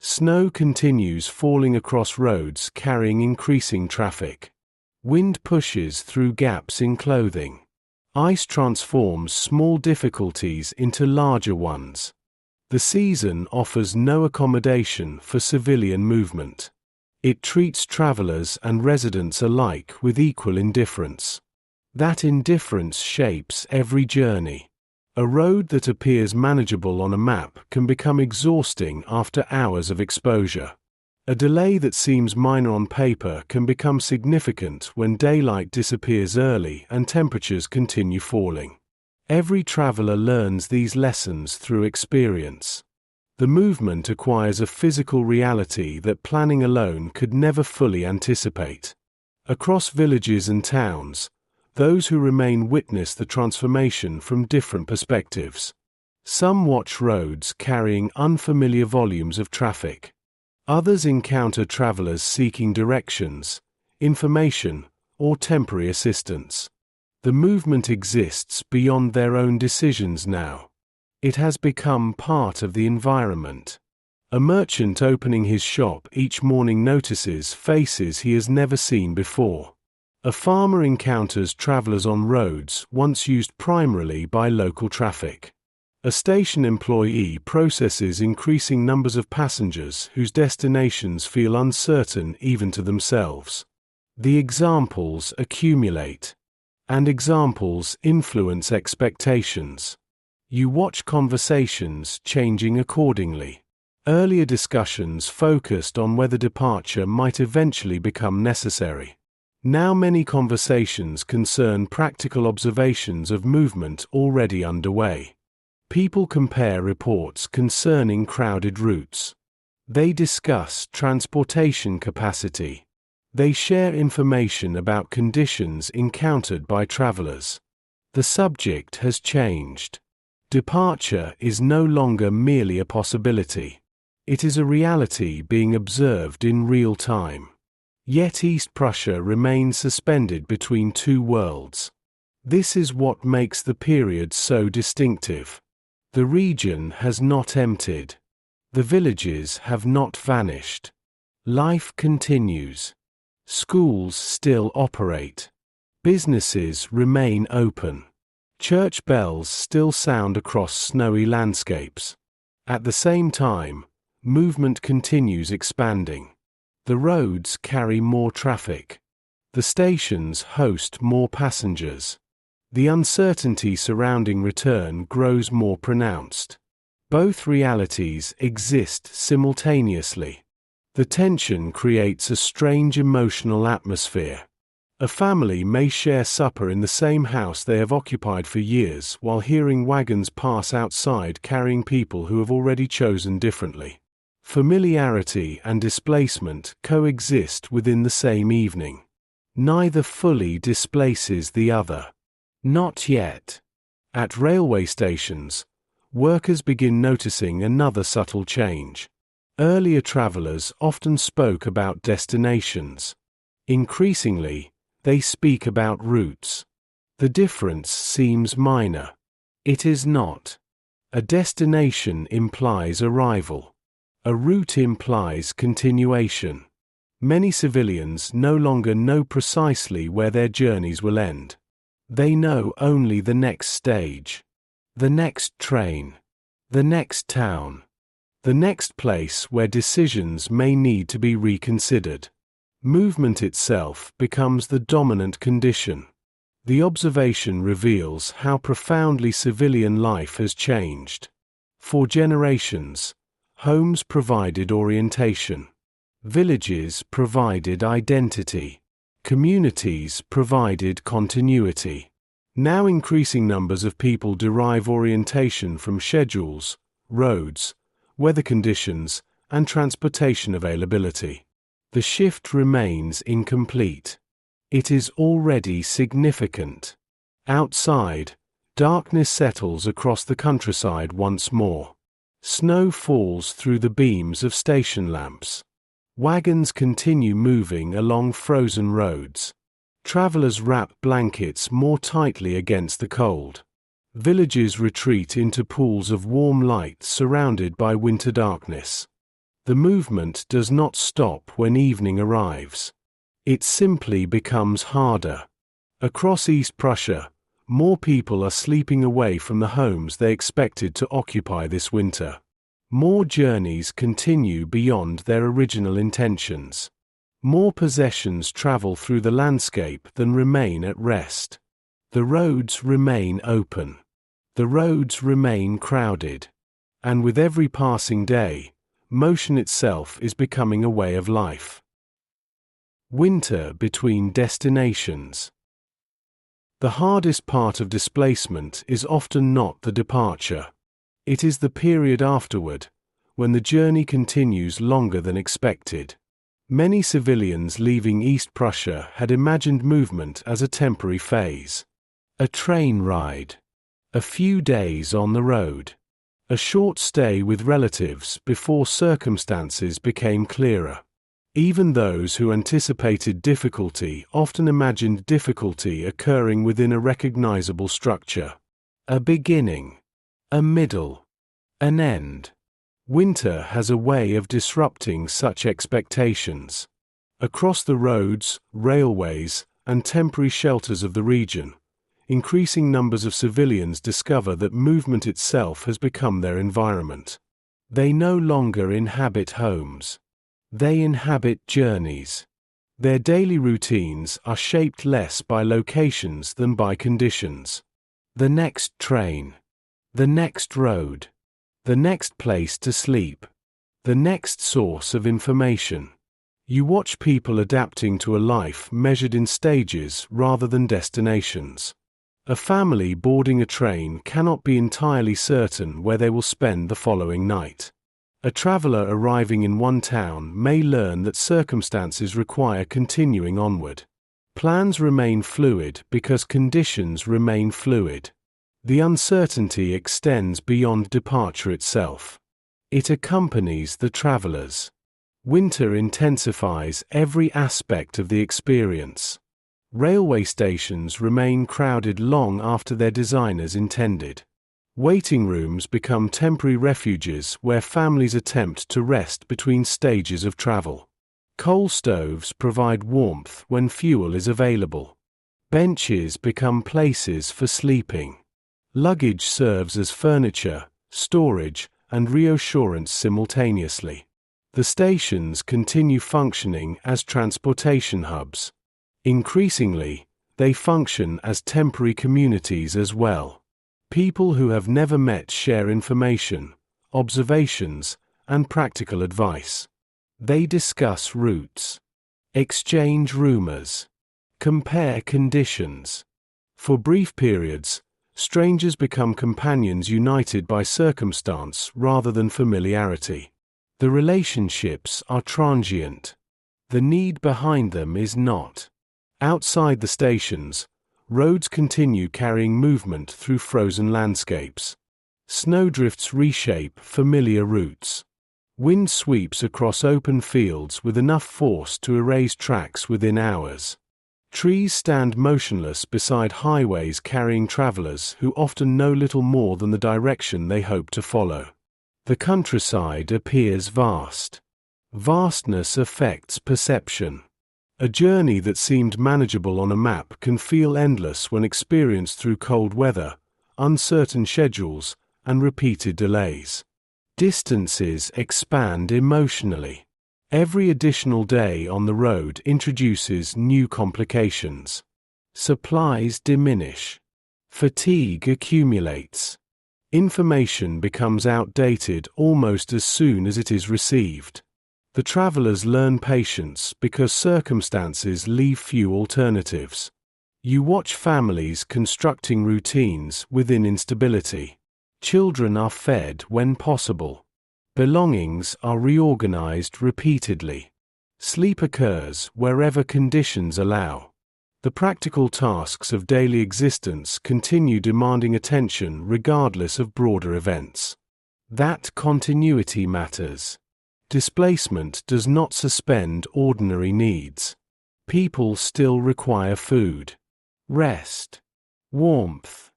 A: Snow continues falling across roads carrying increasing traffic. Wind pushes through gaps in clothing. Ice transforms small difficulties into larger ones. The season offers no accommodation for civilian movement. It treats travelers and residents alike with equal indifference. That indifference shapes every journey. A road that appears manageable on a map can become exhausting after hours of exposure. A delay that seems minor on paper can become significant when daylight disappears early and temperatures continue falling. Every traveler learns these lessons through experience. The movement acquires a physical reality that planning alone could never fully anticipate. Across villages and towns, those who remain witness the transformation from different perspectives. Some watch roads carrying unfamiliar volumes of traffic. Others encounter travelers seeking directions, information, or temporary assistance. The movement exists beyond their own decisions now. It has become part of the environment. A merchant opening his shop each morning notices faces he has never seen before. A farmer encounters travelers on roads once used primarily by local traffic. A station employee processes increasing numbers of passengers whose destinations feel uncertain even to themselves. The examples accumulate. And examples influence expectations. You watch conversations changing accordingly. Earlier discussions focused on whether departure might eventually become necessary. Now many conversations concern practical observations of movement already underway. People compare reports concerning crowded routes. They discuss transportation capacity. They share information about conditions encountered by travelers. The subject has changed. Departure is no longer merely a possibility. It is a reality being observed in real time. Yet East Prussia remains suspended between two worlds. This is what makes the period so distinctive. The region has not emptied. The villages have not vanished. Life continues. Schools still operate. Businesses remain open. Church bells still sound across snowy landscapes. At the same time, movement continues expanding. The roads carry more traffic. The stations host more passengers. The uncertainty surrounding return grows more pronounced. Both realities exist simultaneously. The tension creates a strange emotional atmosphere. A family may share supper in the same house they have occupied for years while hearing wagons pass outside carrying people who have already chosen differently. Familiarity and displacement coexist within the same evening. Neither fully displaces the other. Not yet. At railway stations, workers begin noticing another subtle change. Earlier travelers often spoke about destinations. Increasingly, they speak about routes. The difference seems minor. It is not. A destination implies arrival. A route implies continuation. Many civilians no longer know precisely where their journeys will end. They know only the next stage, the next train, the next town, the next place where decisions may need to be reconsidered. Movement itself becomes the dominant condition. The observation reveals how profoundly civilian life has changed. For generations, homes provided orientation. Villages provided identity. Communities provided continuity. Now increasing numbers of people derive orientation from schedules, roads, weather conditions, and transportation availability. The shift remains incomplete. It is already significant. Outside, darkness settles across the countryside once more. Snow falls through the beams of station lamps. Wagons continue moving along frozen roads. Travelers wrap blankets more tightly against the cold. Villages retreat into pools of warm light surrounded by winter darkness. The movement does not stop when evening arrives. It simply becomes harder. Across East Prussia, more people are sleeping away from the homes they expected to occupy this winter. More journeys continue beyond their original intentions. More possessions travel through the landscape than remain at rest. The roads remain open. The roads remain crowded. And with every passing day, motion itself is becoming a way of life. Winter between destinations. The hardest part of displacement is often not the departure. It is the period afterward, when the journey continues longer than expected. Many civilians leaving East Prussia had imagined movement as a temporary phase. A train ride. A few days on the road. A short stay with relatives before circumstances became clearer. Even those who anticipated difficulty often imagined difficulty occurring within a recognizable structure. A beginning. A middle. An end. Winter has a way of disrupting such expectations. Across the roads, railways, and temporary shelters of the region, increasing numbers of civilians discover that movement itself has become their environment. They no longer inhabit homes. They inhabit journeys. Their daily routines are shaped less by locations than by conditions. The next train. The next road. The next place to sleep. The next source of information. You watch people adapting to a life measured in stages rather than destinations. A family boarding a train cannot be entirely certain where they will spend the following night. A traveler arriving in one town may learn that circumstances require continuing onward. Plans remain fluid because conditions remain fluid. The uncertainty extends beyond departure itself. It accompanies the travelers. Winter intensifies every aspect of the experience. Railway stations remain crowded long after their designers intended. Waiting rooms become temporary refuges where families attempt to rest between stages of travel. Coal stoves provide warmth when fuel is available. Benches become places for sleeping. Luggage serves as furniture, storage, and reassurance simultaneously. The stations continue functioning as transportation hubs. Increasingly, they function as temporary communities as well. People who have never met share information, observations, and practical advice. They discuss routes, exchange rumors, compare conditions. For brief periods, strangers become companions united by circumstance rather than familiarity. The relationships are transient. The need behind them is not. Outside the stations, roads continue carrying movement through frozen landscapes. Snowdrifts reshape familiar routes. Wind sweeps across open fields with enough force to erase tracks within hours. Trees stand motionless beside highways carrying travelers who often know little more than the direction they hope to follow. The countryside appears vast. Vastness affects perception. A journey that seemed manageable on a map can feel endless when experienced through cold weather, uncertain schedules, and repeated delays. Distances expand emotionally. Every additional day on the road introduces new complications. Supplies diminish. Fatigue accumulates. Information becomes outdated almost as soon as it is received. The travelers learn patience because circumstances leave few alternatives. You watch families constructing routines within instability. Children are fed when possible. Belongings are reorganized repeatedly. Sleep occurs wherever conditions allow. The practical tasks of daily existence continue demanding attention regardless of broader events. That continuity matters. Displacement does not suspend ordinary needs. People still require food, rest, warmth.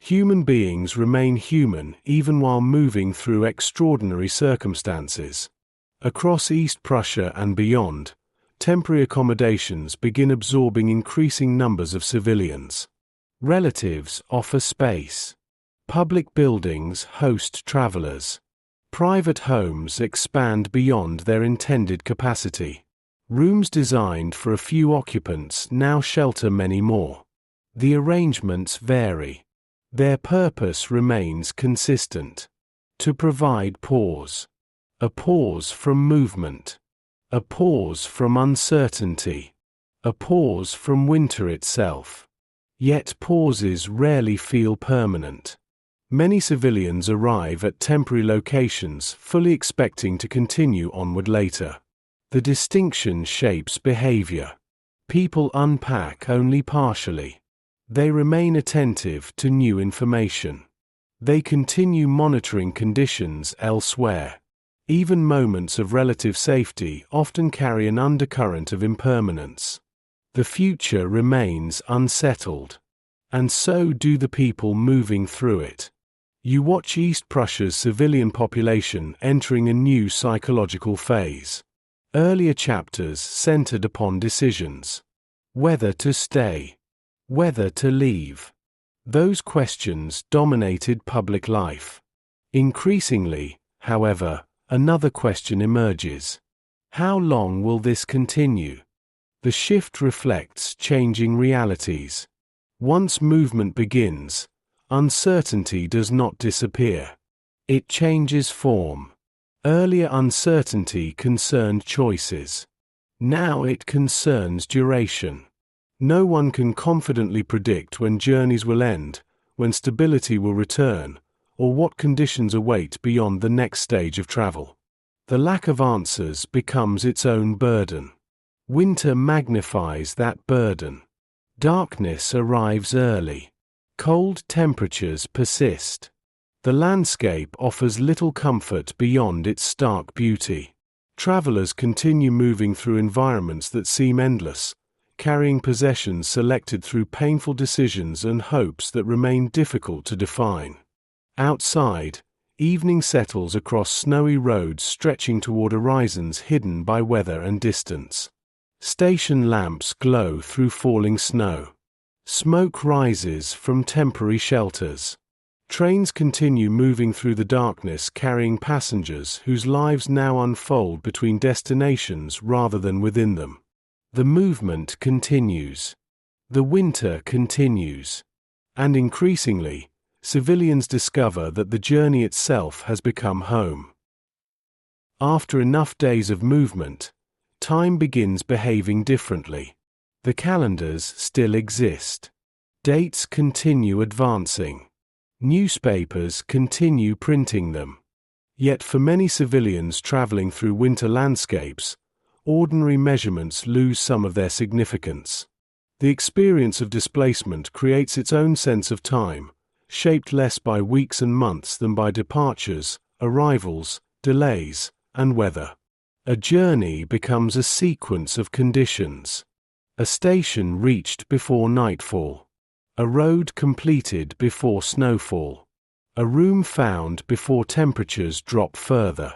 A: Human beings remain human even while moving through extraordinary circumstances. Across East Prussia and beyond, temporary accommodations begin absorbing increasing numbers of civilians. Relatives offer space. Public buildings host travelers. Private homes expand beyond their intended capacity. Rooms designed for a few occupants now shelter many more. The arrangements vary. Their purpose remains consistent: to provide pause. A pause from movement. A pause from uncertainty. A pause from winter itself. Yet pauses rarely feel permanent. Many civilians arrive at temporary locations fully expecting to continue onward later. The distinction shapes behavior. People unpack only partially. They remain attentive to new information. They continue monitoring conditions elsewhere. Even moments of relative safety often carry an undercurrent of impermanence. The future remains unsettled. And so do the people moving through it. You watch East Prussia's civilian population entering a new psychological phase. Earlier chapters centered upon decisions. Whether to stay. Whether to leave. Those questions dominated public life. Increasingly, however, another question emerges. How long will this continue? The shift reflects changing realities. Once movement begins, uncertainty does not disappear. It changes form. Earlier uncertainty concerned choices. Now it concerns duration. No one can confidently predict when journeys will end, when stability will return, or what conditions await beyond the next stage of travel. The lack of answers becomes its own burden. Winter magnifies that burden. Darkness arrives early. Cold temperatures persist. The landscape offers little comfort beyond its stark beauty. Travelers continue moving through environments that seem endless, carrying possessions selected through painful decisions and hopes that remain difficult to define. Outside, evening settles across snowy roads stretching toward horizons hidden by weather and distance. Station lamps glow through falling snow. Smoke rises from temporary shelters. Trains continue moving through the darkness carrying passengers whose lives now unfold between destinations rather than within them. The movement continues. The winter continues. And increasingly, civilians discover that the journey itself has become home. After enough days of movement, time begins behaving differently. The calendars still exist. Dates continue advancing. Newspapers continue printing them. Yet for many civilians traveling through winter landscapes, ordinary measurements lose some of their significance. The experience of displacement creates its own sense of time, shaped less by weeks and months than by departures, arrivals, delays, and weather. A journey becomes a sequence of conditions. A station reached before nightfall. A road completed before snowfall. A room found before temperatures drop further.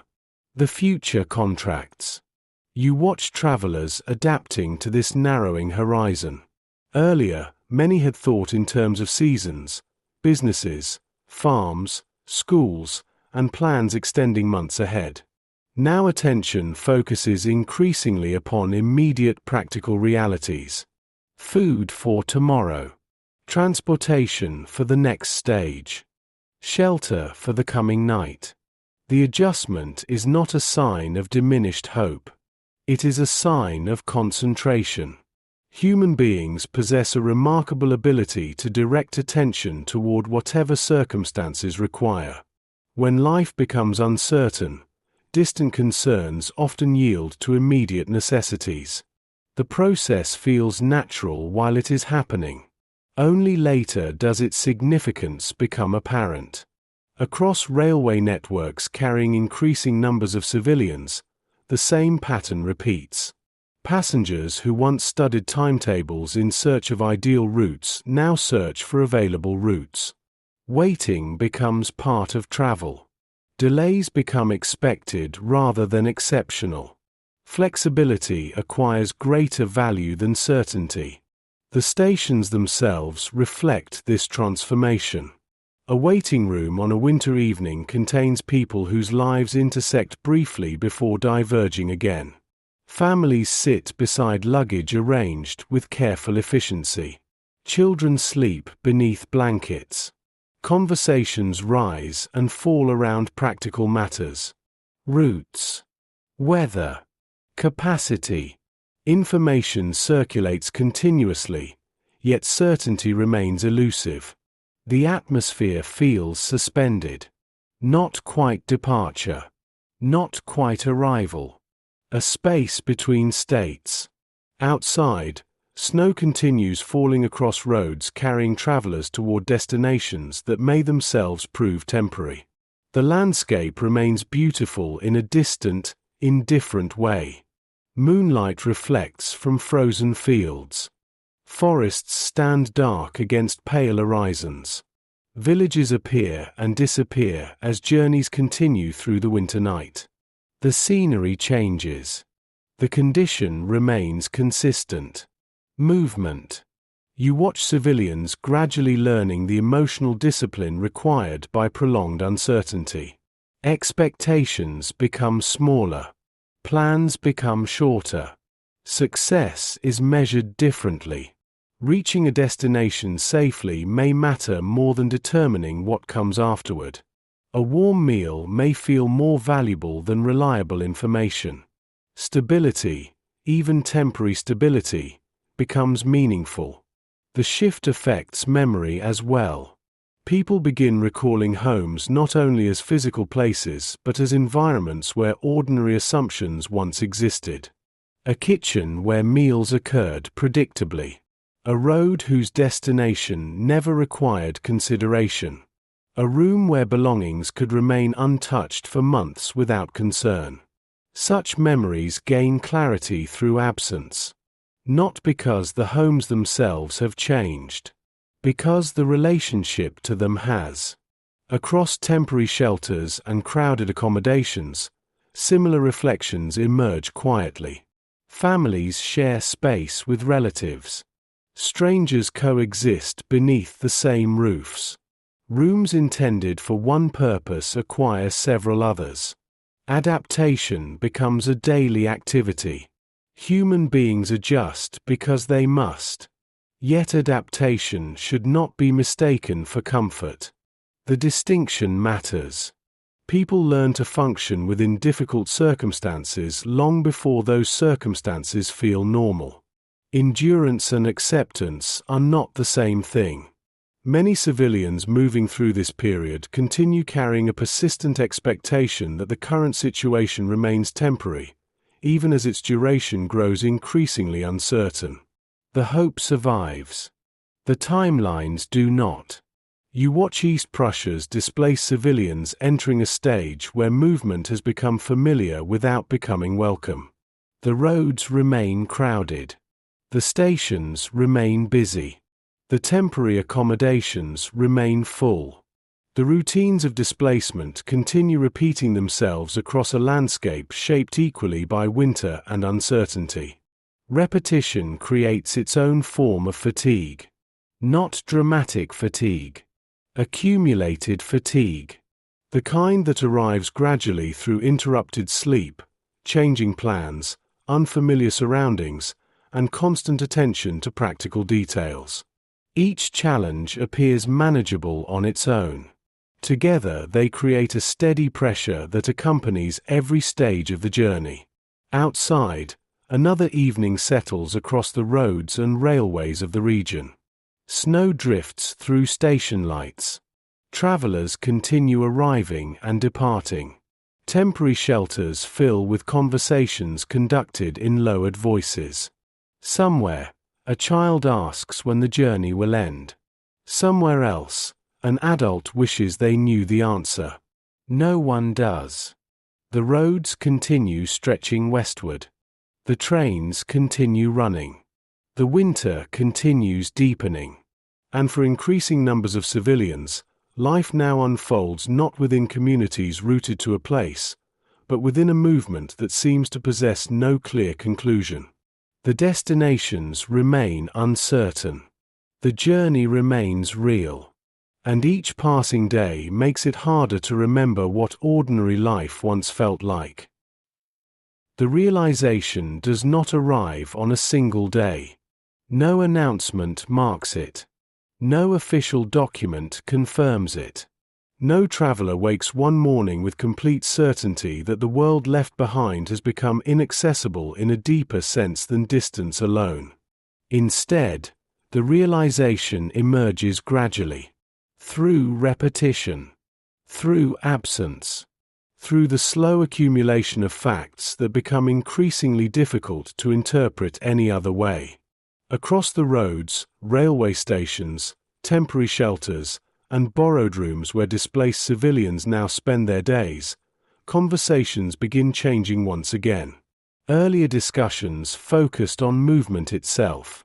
A: The future contracts. You watch travelers adapting to this narrowing horizon. Earlier, many had thought in terms of seasons, businesses, farms, schools, and plans extending months ahead. Now attention focuses increasingly upon immediate practical realities. Food for tomorrow. Transportation for the next stage. Shelter for the coming night. The adjustment is not a sign of diminished hope. It is a sign of concentration. Human beings possess a remarkable ability to direct attention toward whatever circumstances require. When life becomes uncertain, distant concerns often yield to immediate necessities. The process feels natural while it is happening. Only later does its significance become apparent. Across railway networks carrying increasing numbers of civilians, the same pattern repeats. Passengers who once studied timetables in search of ideal routes now search for available routes. Waiting becomes part of travel. Delays become expected rather than exceptional. Flexibility acquires greater value than certainty. The stations themselves reflect this transformation. A waiting room on a winter evening contains people whose lives intersect briefly before diverging again. Families sit beside luggage arranged with careful efficiency. Children sleep beneath blankets. Conversations rise and fall around practical matters. Routes. Weather. Capacity. Information circulates continuously, yet certainty remains elusive. The atmosphere feels suspended. Not quite departure. Not quite arrival. A space between states. Outside, snow continues falling across roads carrying travelers toward destinations that may themselves prove temporary. The landscape remains beautiful in a distant, indifferent way. Moonlight reflects from frozen fields. Forests stand dark against pale horizons. Villages appear and disappear as journeys continue through the winter night. The scenery changes. The condition remains consistent. Movement. You watch civilians gradually learning the emotional discipline required by prolonged uncertainty. Expectations become smaller. Plans become shorter. Success is measured differently. Reaching a destination safely may matter more than determining what comes afterward. A warm meal may feel more valuable than reliable information. Stability, even temporary stability, becomes meaningful. The shift affects memory as well. People begin recalling homes not only as physical places but as environments where ordinary assumptions once existed. A kitchen where meals occurred predictably. A road whose destination never required consideration. A room where belongings could remain untouched for months without concern. Such memories gain clarity through absence. Not because the homes themselves have changed. Because the relationship to them has. Across temporary shelters and crowded accommodations, similar reflections emerge quietly. Families share space with relatives. Strangers coexist beneath the same roofs. Rooms intended for one purpose acquire several others. Adaptation becomes a daily activity. Human beings adjust because they must. Yet adaptation should not be mistaken for comfort. The distinction matters. People learn to function within difficult circumstances long before those circumstances feel normal. Endurance and acceptance are not the same thing. Many civilians moving through this period continue carrying a persistent expectation that the current situation remains temporary, even as its duration grows increasingly uncertain. The hope survives. The timelines do not. You watch East Prussia's displaced civilians entering a stage where movement has become familiar without becoming welcome. The roads remain crowded. The stations remain busy. The temporary accommodations remain full. The routines of displacement continue repeating themselves across a landscape shaped equally by winter and uncertainty. Repetition creates its own form of fatigue. Not dramatic fatigue. Accumulated fatigue. The kind that arrives gradually through interrupted sleep, changing plans, unfamiliar surroundings, and constant attention to practical details. Each challenge appears manageable on its own. Together they create a steady pressure that accompanies every stage of the journey. Outside, another evening settles across the roads and railways of the region. Snow drifts through station lights. Travelers continue arriving and departing. Temporary shelters fill with conversations conducted in lowered voices. Somewhere, a child asks when the journey will end. Somewhere else, an adult wishes they knew the answer. No one does. The roads continue stretching westward. The trains continue running. The winter continues deepening. And for increasing numbers of civilians, life now unfolds not within communities rooted to a place, but within a movement that seems to possess no clear conclusion. The destinations remain uncertain. The journey remains real. And each passing day makes it harder to remember what ordinary life once felt like. The realization does not arrive on a single day. No announcement marks it. No official document confirms it. No traveler wakes one morning with complete certainty that the world left behind has become inaccessible in a deeper sense than distance alone. Instead, the realization emerges gradually. Through repetition. Through absence. Through the slow accumulation of facts that become increasingly difficult to interpret any other way. Across the roads, railway stations, temporary shelters, and borrowed rooms where displaced civilians now spend their days, conversations begin changing once again. Earlier discussions focused on movement itself.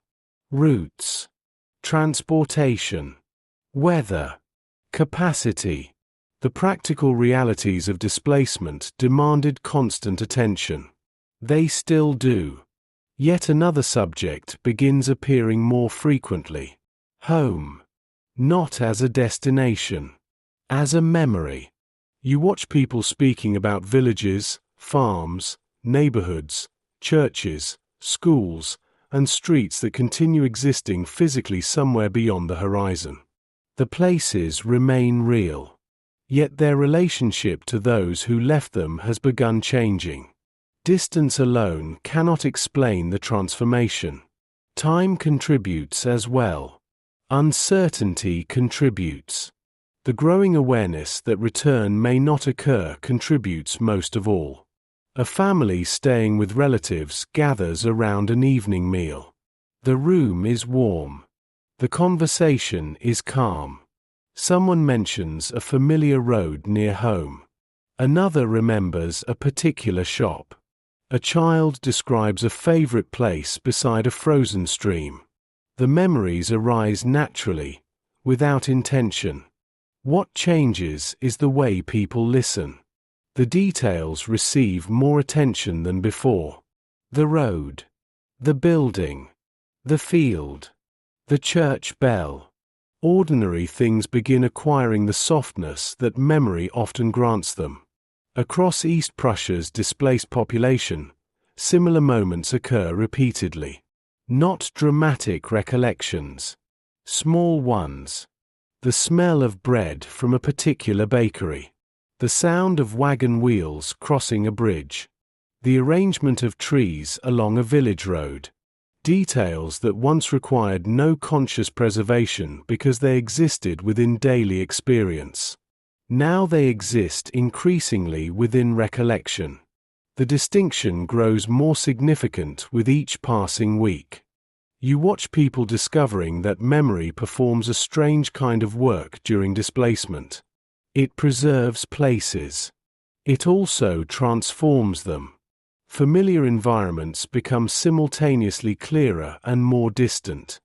A: Routes. Transportation. Weather. Capacity. The practical realities of displacement demanded constant attention. They still do. Yet another subject begins appearing more frequently. Home. Not as a destination. As a memory. You watch people speaking about villages, farms, neighborhoods, churches, schools, and streets that continue existing physically somewhere beyond the horizon. The places remain real. Yet their relationship to those who left them has begun changing. Distance alone cannot explain the transformation. Time contributes as well. Uncertainty contributes. The growing awareness that return may not occur contributes most of all. A family staying with relatives gathers around an evening meal. The room is warm. The conversation is calm. Someone mentions a familiar road near home. Another remembers a particular shop. A child describes a favorite place beside a frozen stream. The memories arise naturally, without intention. What changes is the way people listen. The details receive more attention than before. The road, the building, the field, the church bell. Ordinary things begin acquiring the softness that memory often grants them. Across East Prussia's displaced population, similar moments occur repeatedly. Not dramatic recollections. Small ones. The smell of bread from a particular bakery. The sound of wagon wheels crossing a bridge. The arrangement of trees along a village road. Details that once required no conscious preservation because they existed within daily experience. Now they exist increasingly within recollection. The distinction grows more significant with each passing week. You watch people discovering that memory performs a strange kind of work during displacement. It preserves places. It also transforms them. Familiar environments become simultaneously clearer and more distant.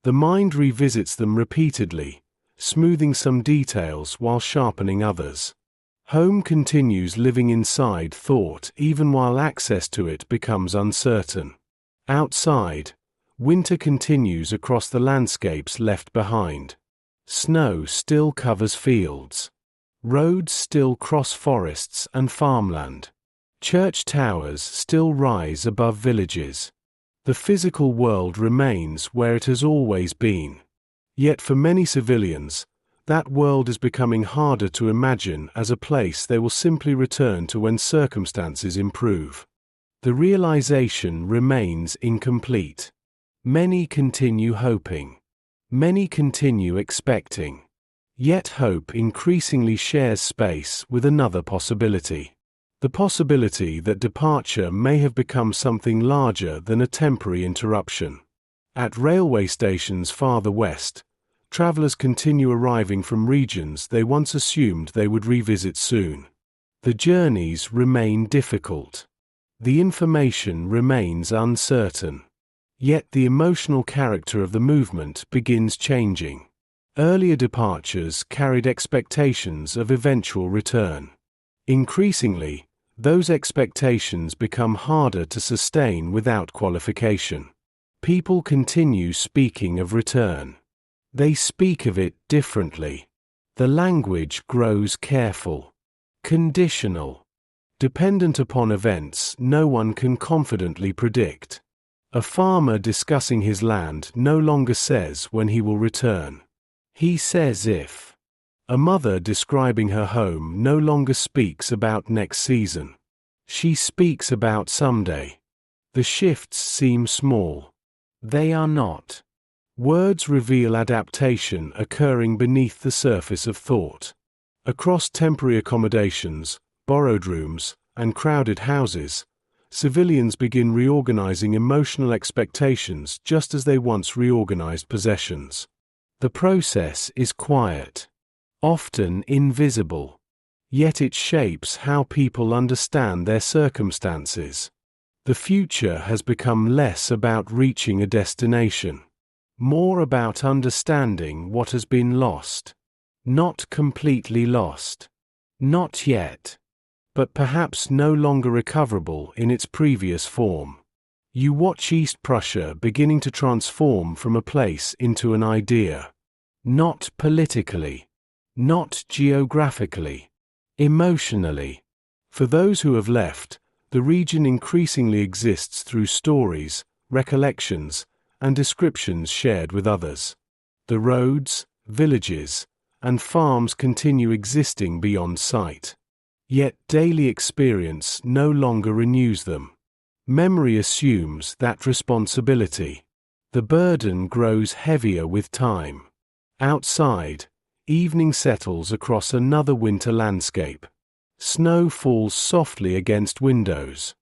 A: The mind revisits them repeatedly, smoothing some details while sharpening others. Home continues living inside thought even while access to it becomes uncertain. Outside, winter continues across the landscapes left behind. Snow still covers fields. Roads still cross forests and farmland. Church towers still rise above villages. The physical world remains where it has always been. Yet for many civilians, that world is becoming harder to imagine as a place they will simply return to when circumstances improve. The realization remains incomplete. Many continue hoping. Many continue expecting. Yet hope increasingly shares space with another possibility. The possibility that departure may have become something larger than a temporary interruption. At railway stations farther west, travelers continue arriving from regions they once assumed they would revisit soon. The journeys remain difficult. The information remains uncertain. Yet the emotional character of the movement begins changing. Earlier departures carried expectations of eventual return. Increasingly, those expectations become harder to sustain without qualification. People continue speaking of return. They speak of it differently. The language grows careful, conditional, dependent upon events no one can confidently predict. A farmer discussing his land no longer says when he will return. He says if. A mother describing her home no longer speaks about next season. She speaks about someday. The shifts seem small. They are not. Words reveal adaptation occurring beneath the surface of thought. Across temporary accommodations, borrowed rooms, and crowded houses, civilians begin reorganizing emotional expectations just as they once reorganized possessions. The process is quiet, often invisible, yet it shapes how people understand their circumstances. The future has become less about reaching a destination, more about understanding what has been lost. Not completely lost. Not yet. But perhaps no longer recoverable in its previous form. You watch East Prussia beginning to transform from a place into an idea. Not politically. Not geographically. Emotionally. For those who have left, the region increasingly exists through stories, recollections, and descriptions shared with others. The roads, villages, and farms continue existing beyond sight. Yet daily experience no longer renews them. Memory assumes that responsibility. The burden grows heavier with time. Outside, evening settles across another winter landscape. Snow falls softly against windows.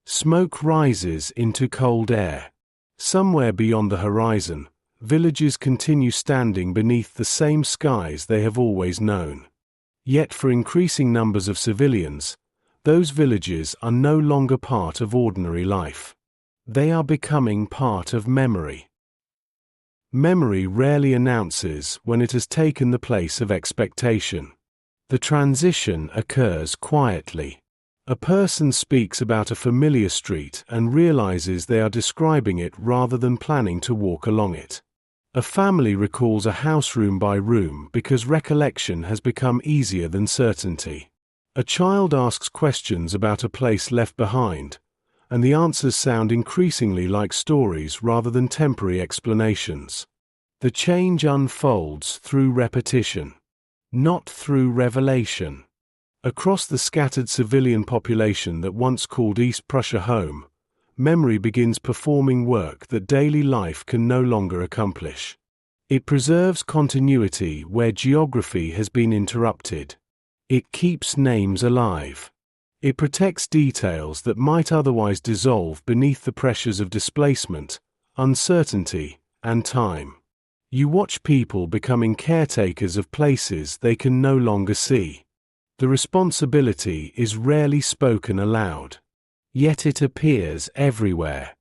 A: Smoke rises into cold air. Somewhere beyond the horizon, villages continue standing beneath the same skies they have always known. Yet for increasing numbers of civilians, those villages are no longer part of ordinary life. They are becoming part of memory. Memory rarely announces when it has taken the place of expectation. The transition occurs quietly. A person speaks about a familiar street and realizes they are describing it rather than planning to walk along it. A family recalls a house room by room because recollection has become easier than certainty. A child asks questions about a place left behind, and the answers sound increasingly like stories rather than temporary explanations. The change unfolds through repetition, not through revelation. Across the scattered civilian population that once called East Prussia home, memory begins performing work that daily life can no longer accomplish. It preserves continuity where geography has been interrupted. It keeps names alive. It protects details that might otherwise dissolve beneath the pressures of displacement, uncertainty, and time. You watch people becoming caretakers of places they can no longer see. The responsibility is rarely spoken aloud. Yet it appears everywhere.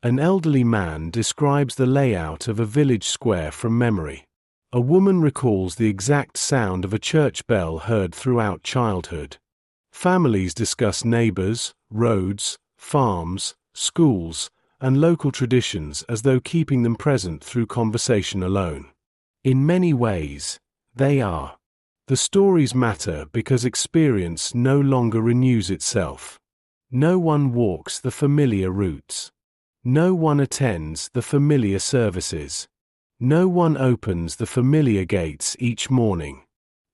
A: An elderly man describes the layout of a village square from memory. A woman recalls the exact sound of a church bell heard throughout childhood. Families discuss neighbors, roads, farms, schools, and local traditions as though keeping them present through conversation alone. In many ways, they are. The stories matter because experience no longer renews itself. No one walks the familiar routes. No one attends the familiar services. No one opens the familiar gates each morning.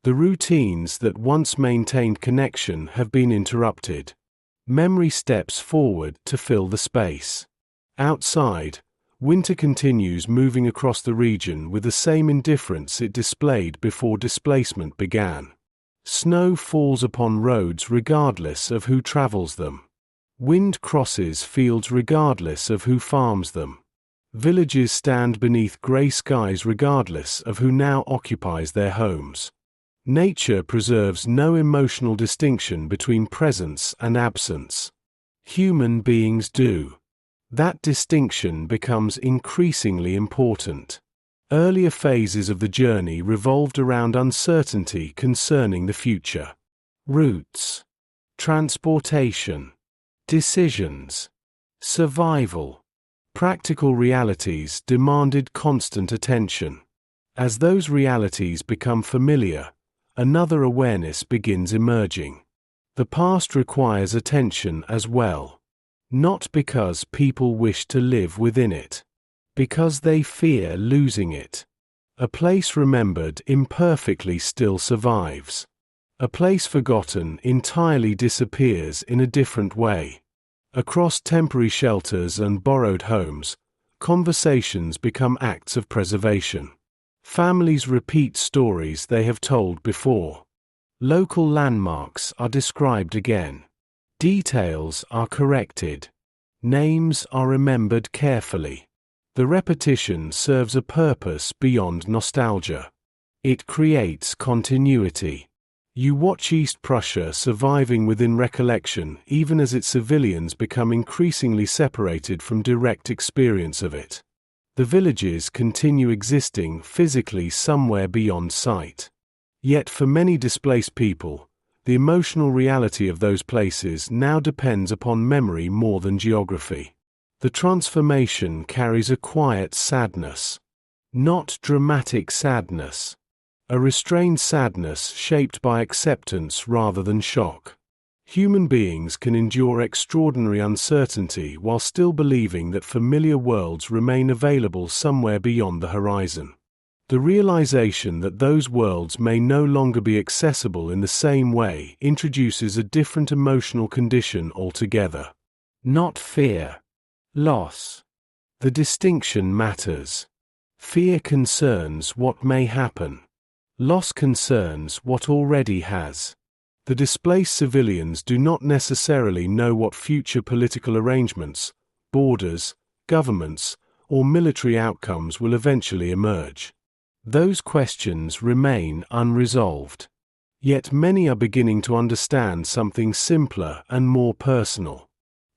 A: The routines that once maintained connection have been interrupted. Memory steps forward to fill the space. Outside, winter continues moving across the region with the same indifference it displayed before displacement began. Snow falls upon roads regardless of who travels them. Wind crosses fields regardless of who farms them. Villages stand beneath grey skies regardless of who now occupies their homes. Nature preserves no emotional distinction between presence and absence. Human beings do. That distinction becomes increasingly important. Earlier phases of the journey revolved around uncertainty concerning the future. Routes, transportation, decisions, survival. Practical realities demanded constant attention. As those realities become familiar, another awareness begins emerging. The past requires attention as well. Not because people wish to live within it. Because they fear losing it. A place remembered imperfectly still survives. A place forgotten entirely disappears in a different way. Across temporary shelters and borrowed homes, conversations become acts of preservation. Families repeat stories they have told before. Local landmarks are described again. Details are corrected. Names are remembered carefully. The repetition serves a purpose beyond nostalgia. It creates continuity. You watch East Prussia surviving within recollection even as its civilians become increasingly separated from direct experience of it. The villages continue existing physically somewhere beyond sight. Yet for many displaced people, the emotional reality of those places now depends upon memory more than geography. The transformation carries a quiet sadness. Not dramatic sadness. A restrained sadness shaped by acceptance rather than shock. Human beings can endure extraordinary uncertainty while still believing that familiar worlds remain available somewhere beyond the horizon. The realization that those worlds may no longer be accessible in the same way introduces a different emotional condition altogether. Not fear. Loss. The distinction matters. Fear concerns what may happen. Loss concerns what already has. The displaced civilians do not necessarily know what future political arrangements, borders, governments, or military outcomes will eventually emerge. Those questions remain unresolved. Yet many are beginning to understand something simpler and more personal.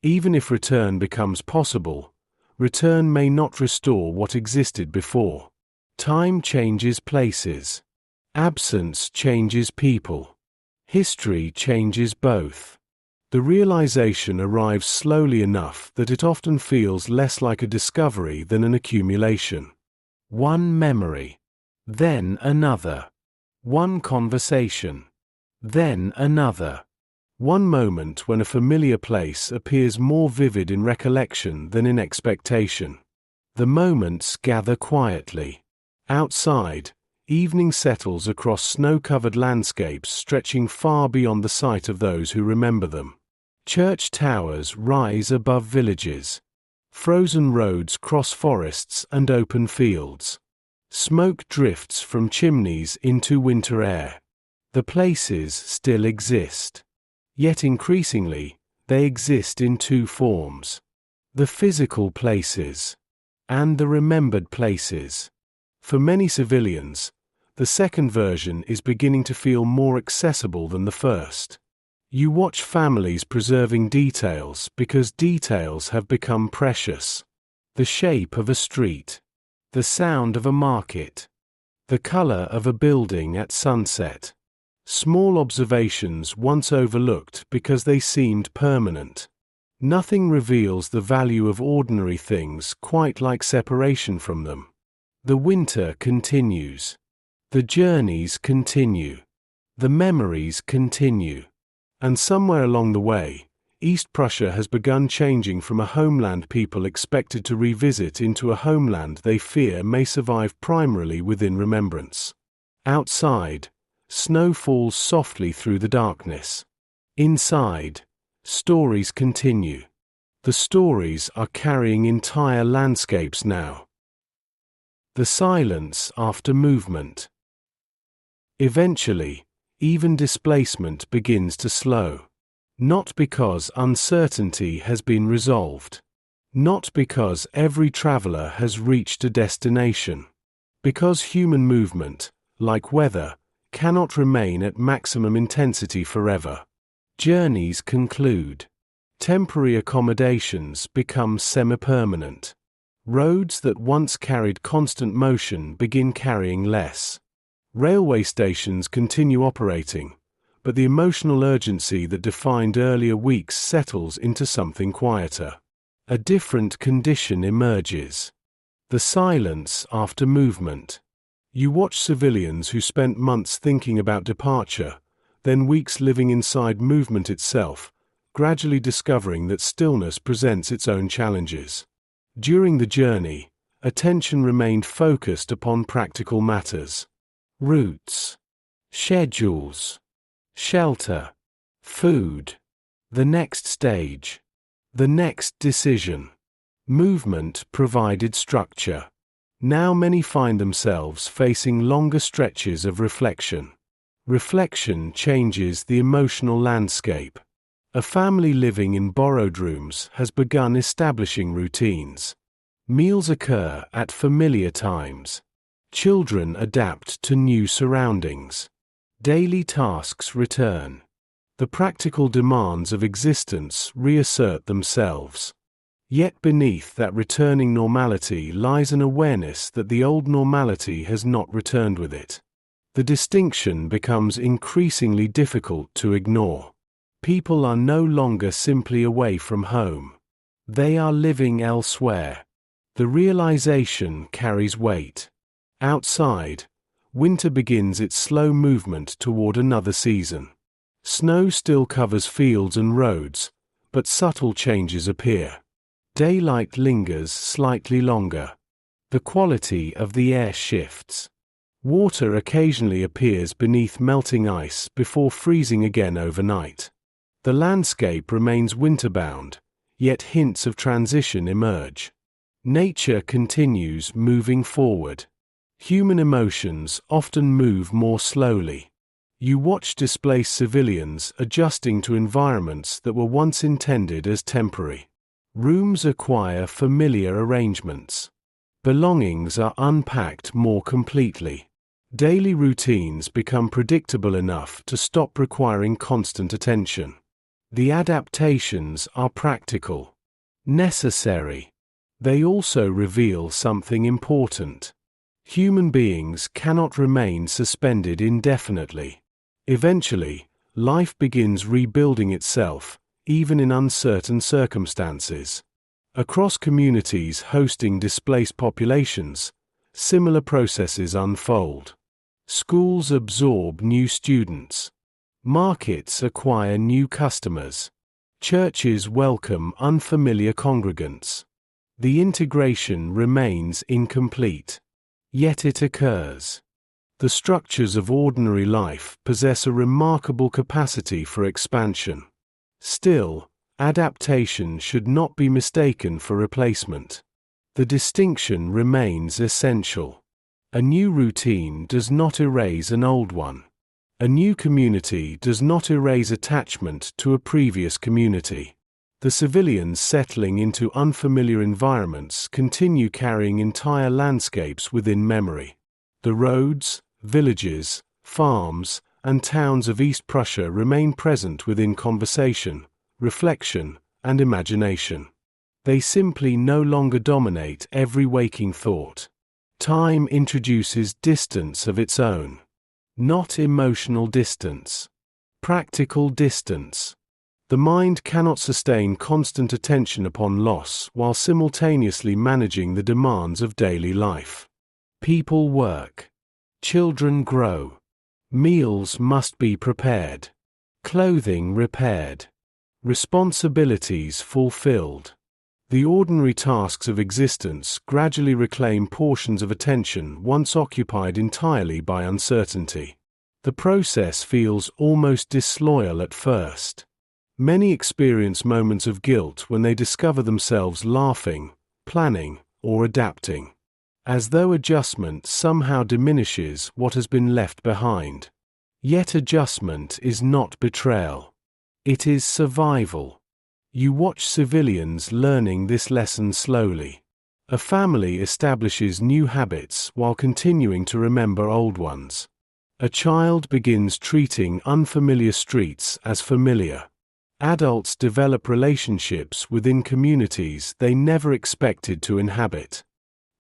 A: Even if return becomes possible, return may not restore what existed before. Time changes places. Absence changes people. History changes both. The realization arrives slowly enough that it often feels less like a discovery than an accumulation. One memory, then another. One conversation, then another. One moment when a familiar place appears more vivid in recollection than in expectation. The moments gather quietly. Outside, evening settles across snow-covered landscapes stretching far beyond the sight of those who remember them. Church towers rise above villages. Frozen roads cross forests and open fields. Smoke drifts from chimneys into winter air. The places still exist. Yet increasingly, they exist in two forms. The physical places and the remembered places. For many civilians, the second version is beginning to feel more accessible than the first. You watch families preserving details because details have become precious. The shape of a street, the sound of a market, the color of a building at sunset. Small observations once overlooked because they seemed permanent. Nothing reveals the value of ordinary things quite like separation from them. The winter continues. The journeys continue. The memories continue. And somewhere along the way, East Prussia has begun changing from a homeland people expected to revisit into a homeland they fear may survive primarily within remembrance. Outside, snow falls softly through the darkness. Inside, stories continue. The stories are carrying entire landscapes now. The silence after movement. Eventually, even displacement begins to slow. Not because uncertainty has been resolved. Not because every traveler has reached a destination. Because human movement, like weather, cannot remain at maximum intensity forever. Journeys conclude. Temporary accommodations become semi-permanent. Roads that once carried constant motion begin carrying less. Railway stations continue operating, but the emotional urgency that defined earlier weeks settles into something quieter. A different condition emerges. The silence after movement. You watch civilians who spent months thinking about departure, then weeks living inside movement itself, gradually discovering that stillness presents its own challenges. During the journey, attention remained focused upon practical matters. Routes, schedules, shelter, food, the next stage, the next decision. Movement provided structure. Now many find themselves facing longer stretches of reflection. Reflection changes the emotional landscape. A family living in borrowed rooms has begun establishing routines. Meals occur at familiar times. Children adapt to new surroundings. Daily tasks return. The practical demands of existence reassert themselves. Yet beneath that returning normality lies an awareness that the old normality has not returned with it. The distinction becomes increasingly difficult to ignore. People are no longer simply away from home. They are living elsewhere. The realization carries weight. Outside, winter begins its slow movement toward another season. Snow still covers fields and roads, but subtle changes appear. Daylight lingers slightly longer. The quality of the air shifts. Water occasionally appears beneath melting ice before freezing again overnight. The landscape remains winterbound, yet hints of transition emerge. Nature continues moving forward. Human emotions often move more slowly. You watch displaced civilians adjusting to environments that were once intended as temporary. Rooms acquire familiar arrangements. Belongings are unpacked more completely. Daily routines become predictable enough to stop requiring constant attention. The adaptations are practical, necessary. They also reveal something important. Human beings cannot remain suspended indefinitely. Eventually, life begins rebuilding itself, even in uncertain circumstances. Across communities hosting displaced populations, similar processes unfold. Schools absorb new students. Markets acquire new customers. Churches welcome unfamiliar congregants. The integration remains incomplete. Yet it occurs. The structures of ordinary life possess a remarkable capacity for expansion. Still, adaptation should not be mistaken for replacement. The distinction remains essential. A new routine does not erase an old one. A new community does not erase attachment to a previous community. The civilians settling into unfamiliar environments continue carrying entire landscapes within memory. The roads, villages, farms, and towns of East Prussia remain present within conversation, reflection, and imagination. They simply no longer dominate every waking thought. Time introduces distance of its own. Not emotional distance. Practical distance. The mind cannot sustain constant attention upon loss while simultaneously managing the demands of daily life. People work. Children grow. Meals must be prepared. Clothing repaired. Responsibilities fulfilled. The ordinary tasks of existence gradually reclaim portions of attention once occupied entirely by uncertainty. The process feels almost disloyal at first. Many experience moments of guilt when they discover themselves laughing, planning, or adapting, as though adjustment somehow diminishes what has been left behind. Yet adjustment is not betrayal. It is survival. You watch civilians learning this lesson slowly. A family establishes new habits while continuing to remember old ones. A child begins treating unfamiliar streets as familiar. Adults develop relationships within communities they never expected to inhabit.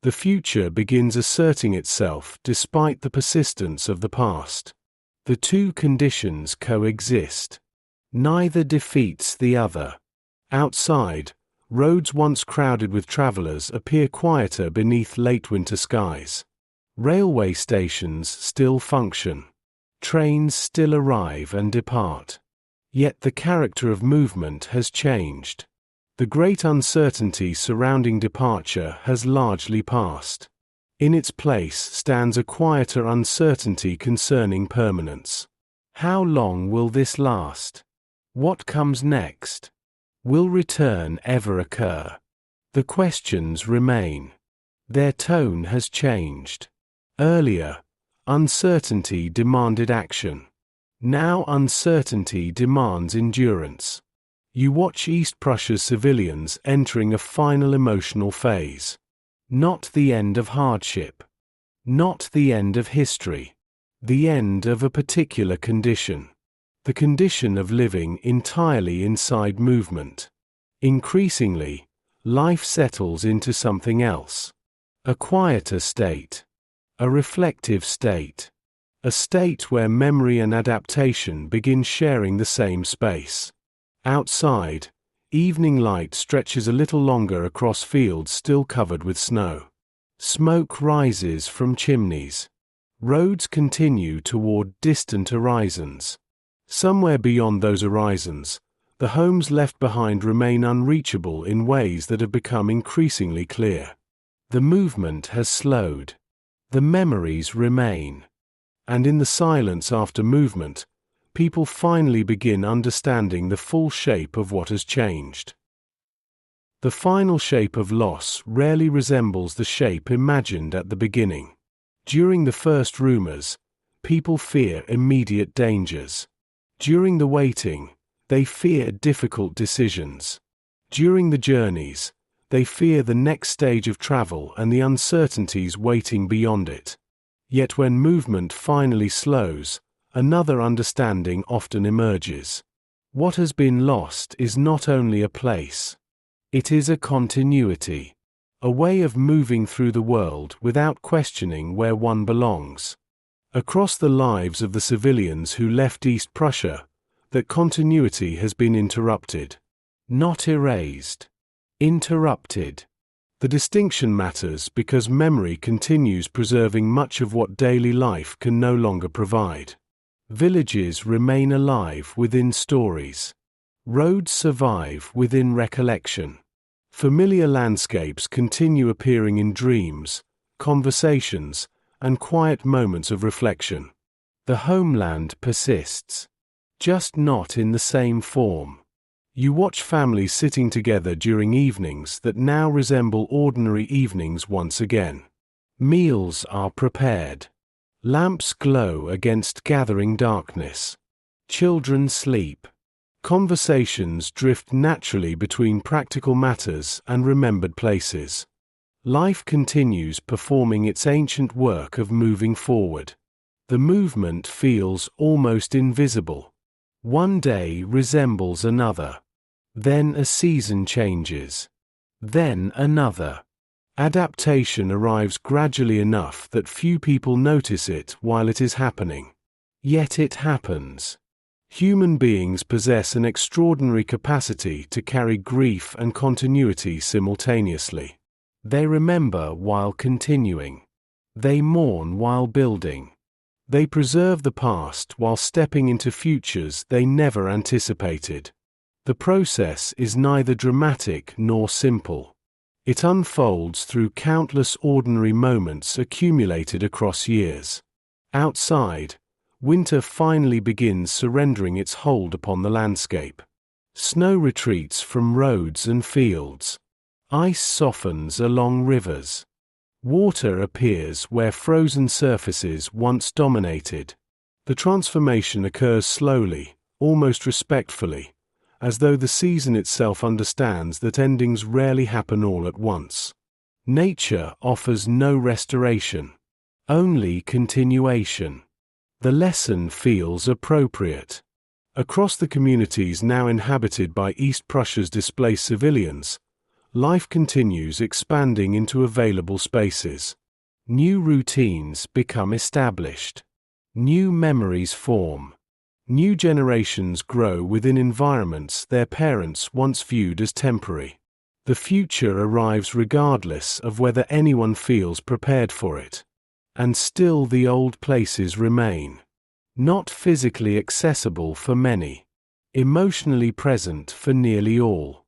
A: The future begins asserting itself despite the persistence of the past. The two conditions coexist. Neither defeats the other. Outside, roads once crowded with travelers appear quieter beneath late winter skies. Railway stations still function. Trains still arrive and depart. Yet the character of movement has changed. The great uncertainty surrounding departure has largely passed. In its place stands a quieter uncertainty concerning permanence. How long will this last? What comes next? Will return ever occur? The questions remain. Their tone has changed. Earlier, uncertainty demanded action. Now uncertainty demands endurance. You watch East Prussia's civilians entering a final emotional phase. Not the end of hardship. Not the end of history. The end of a particular condition. The condition of living entirely inside movement. Increasingly, life settles into something else. A quieter state. A reflective state. A state where memory and adaptation begin sharing the same space. Outside, evening light stretches a little longer across fields still covered with snow. Smoke rises from chimneys. Roads continue toward distant horizons. Somewhere beyond those horizons, the homes left behind remain unreachable in ways that have become increasingly clear. The movement has slowed. The memories remain. And in the silence after movement, people finally begin understanding the full shape of what has changed. The final shape of loss rarely resembles the shape imagined at the beginning. During the first rumors, people fear immediate dangers. During the waiting, they fear difficult decisions. During the journeys, They fear the next stage of travel and the uncertainties waiting beyond it. Yet when movement finally slows, another understanding often emerges. What has been lost is not only a place. It is a continuity. A way of moving through the world without questioning where one belongs. Across the lives of the civilians who left East Prussia, that continuity has been interrupted. Not erased. Interrupted. The distinction matters because memory continues preserving much of what daily life can no longer provide. Villages remain alive within stories. Roads survive within recollection. Familiar landscapes continue appearing in dreams, conversations, and quiet moments of reflection. The homeland persists. Just not in the same form. You watch families sitting together during evenings that now resemble ordinary evenings once again. Meals are prepared. Lamps glow against gathering darkness. Children sleep. Conversations drift naturally between practical matters and remembered places. Life continues performing its ancient work of moving forward. The movement feels almost invisible. One day resembles another. Then a season changes. Then another. Adaptation arrives gradually enough that few people notice it while it is happening. Yet it happens. Human beings possess an extraordinary capacity to carry grief and continuity simultaneously. They remember while continuing. They mourn while building. They preserve the past while stepping into futures they never anticipated. The process is neither dramatic nor simple. It unfolds through countless ordinary moments accumulated across years. Outside, winter finally begins surrendering its hold upon the landscape. Snow retreats from roads and fields. Ice softens along rivers. Water appears where frozen surfaces once dominated. The transformation occurs slowly, almost respectfully, as though the season itself understands that endings rarely happen all at once. Nature offers no restoration, only continuation. The lesson feels appropriate. Across the communities now inhabited by East Prussia's displaced civilians, life continues expanding into available spaces. New routines become established. New memories form. New generations grow within environments their parents once viewed as temporary. The future arrives regardless of whether anyone feels prepared for it. And still the old places remain. Not physically accessible for many. Emotionally present for nearly all.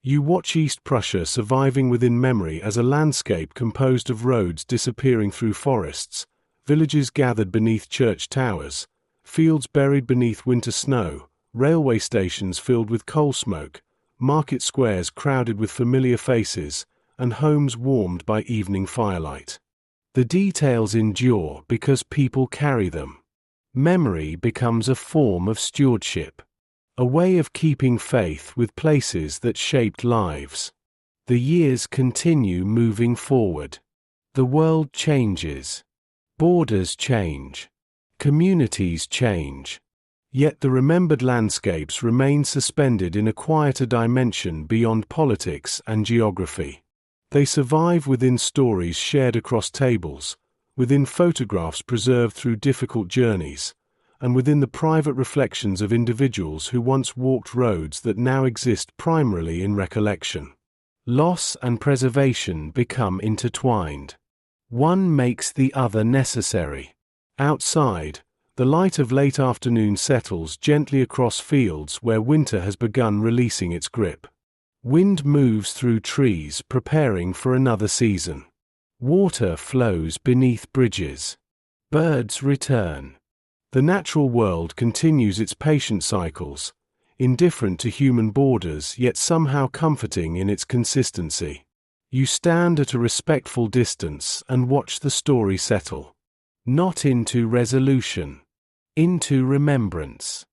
A: You watch East Prussia surviving within memory as a landscape composed of roads disappearing through forests, villages gathered beneath church towers, fields buried beneath winter snow, railway stations filled with coal smoke, market squares crowded with familiar faces, and homes warmed by evening firelight. The details endure because people carry them. Memory becomes a form of stewardship. A way of keeping faith with places that shaped lives. The years continue moving forward. The world changes. Borders change. Communities change. Yet the remembered landscapes remain suspended in a quieter dimension beyond politics and geography. They survive within stories shared across tables, within photographs preserved through difficult journeys, and within the private reflections of individuals who once walked roads that now exist primarily in recollection. Loss and preservation become intertwined. One makes the other necessary. Outside, the light of late afternoon settles gently across fields where winter has begun releasing its grip. Wind moves through trees preparing for another season. Water flows beneath bridges. Birds return. The natural world continues its patient cycles, indifferent to human borders yet somehow comforting in its consistency. You stand at a respectful distance and watch the story settle. Not into resolution. Into remembrance.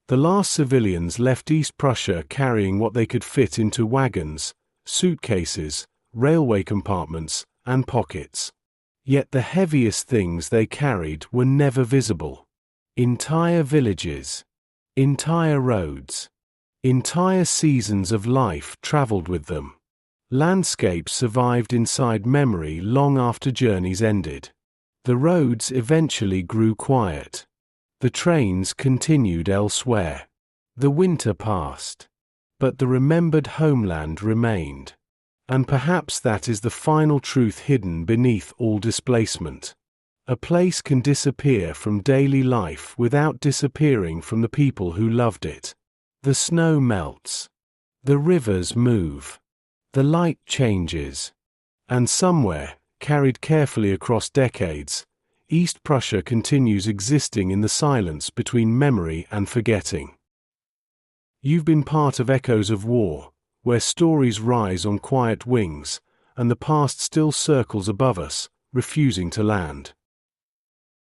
A: The last civilians left East Prussia carrying what they could fit into wagons, suitcases, railway compartments, and pockets. Yet the heaviest things they carried were never visible. Entire villages, entire roads, entire seasons of life traveled with them. Landscapes survived inside memory long after journeys ended. The roads eventually grew quiet. The trains continued elsewhere. The winter passed. But the remembered homeland remained. And perhaps that is the final truth hidden beneath all displacement. A place can disappear from daily life without disappearing from the people who loved it. The snow melts. The rivers move. The light changes. And somewhere, carried carefully across decades, East Prussia continues existing in the silence between memory and forgetting. You've been part of Echoes of War, where stories rise on quiet wings, and the past still circles above us, refusing to land.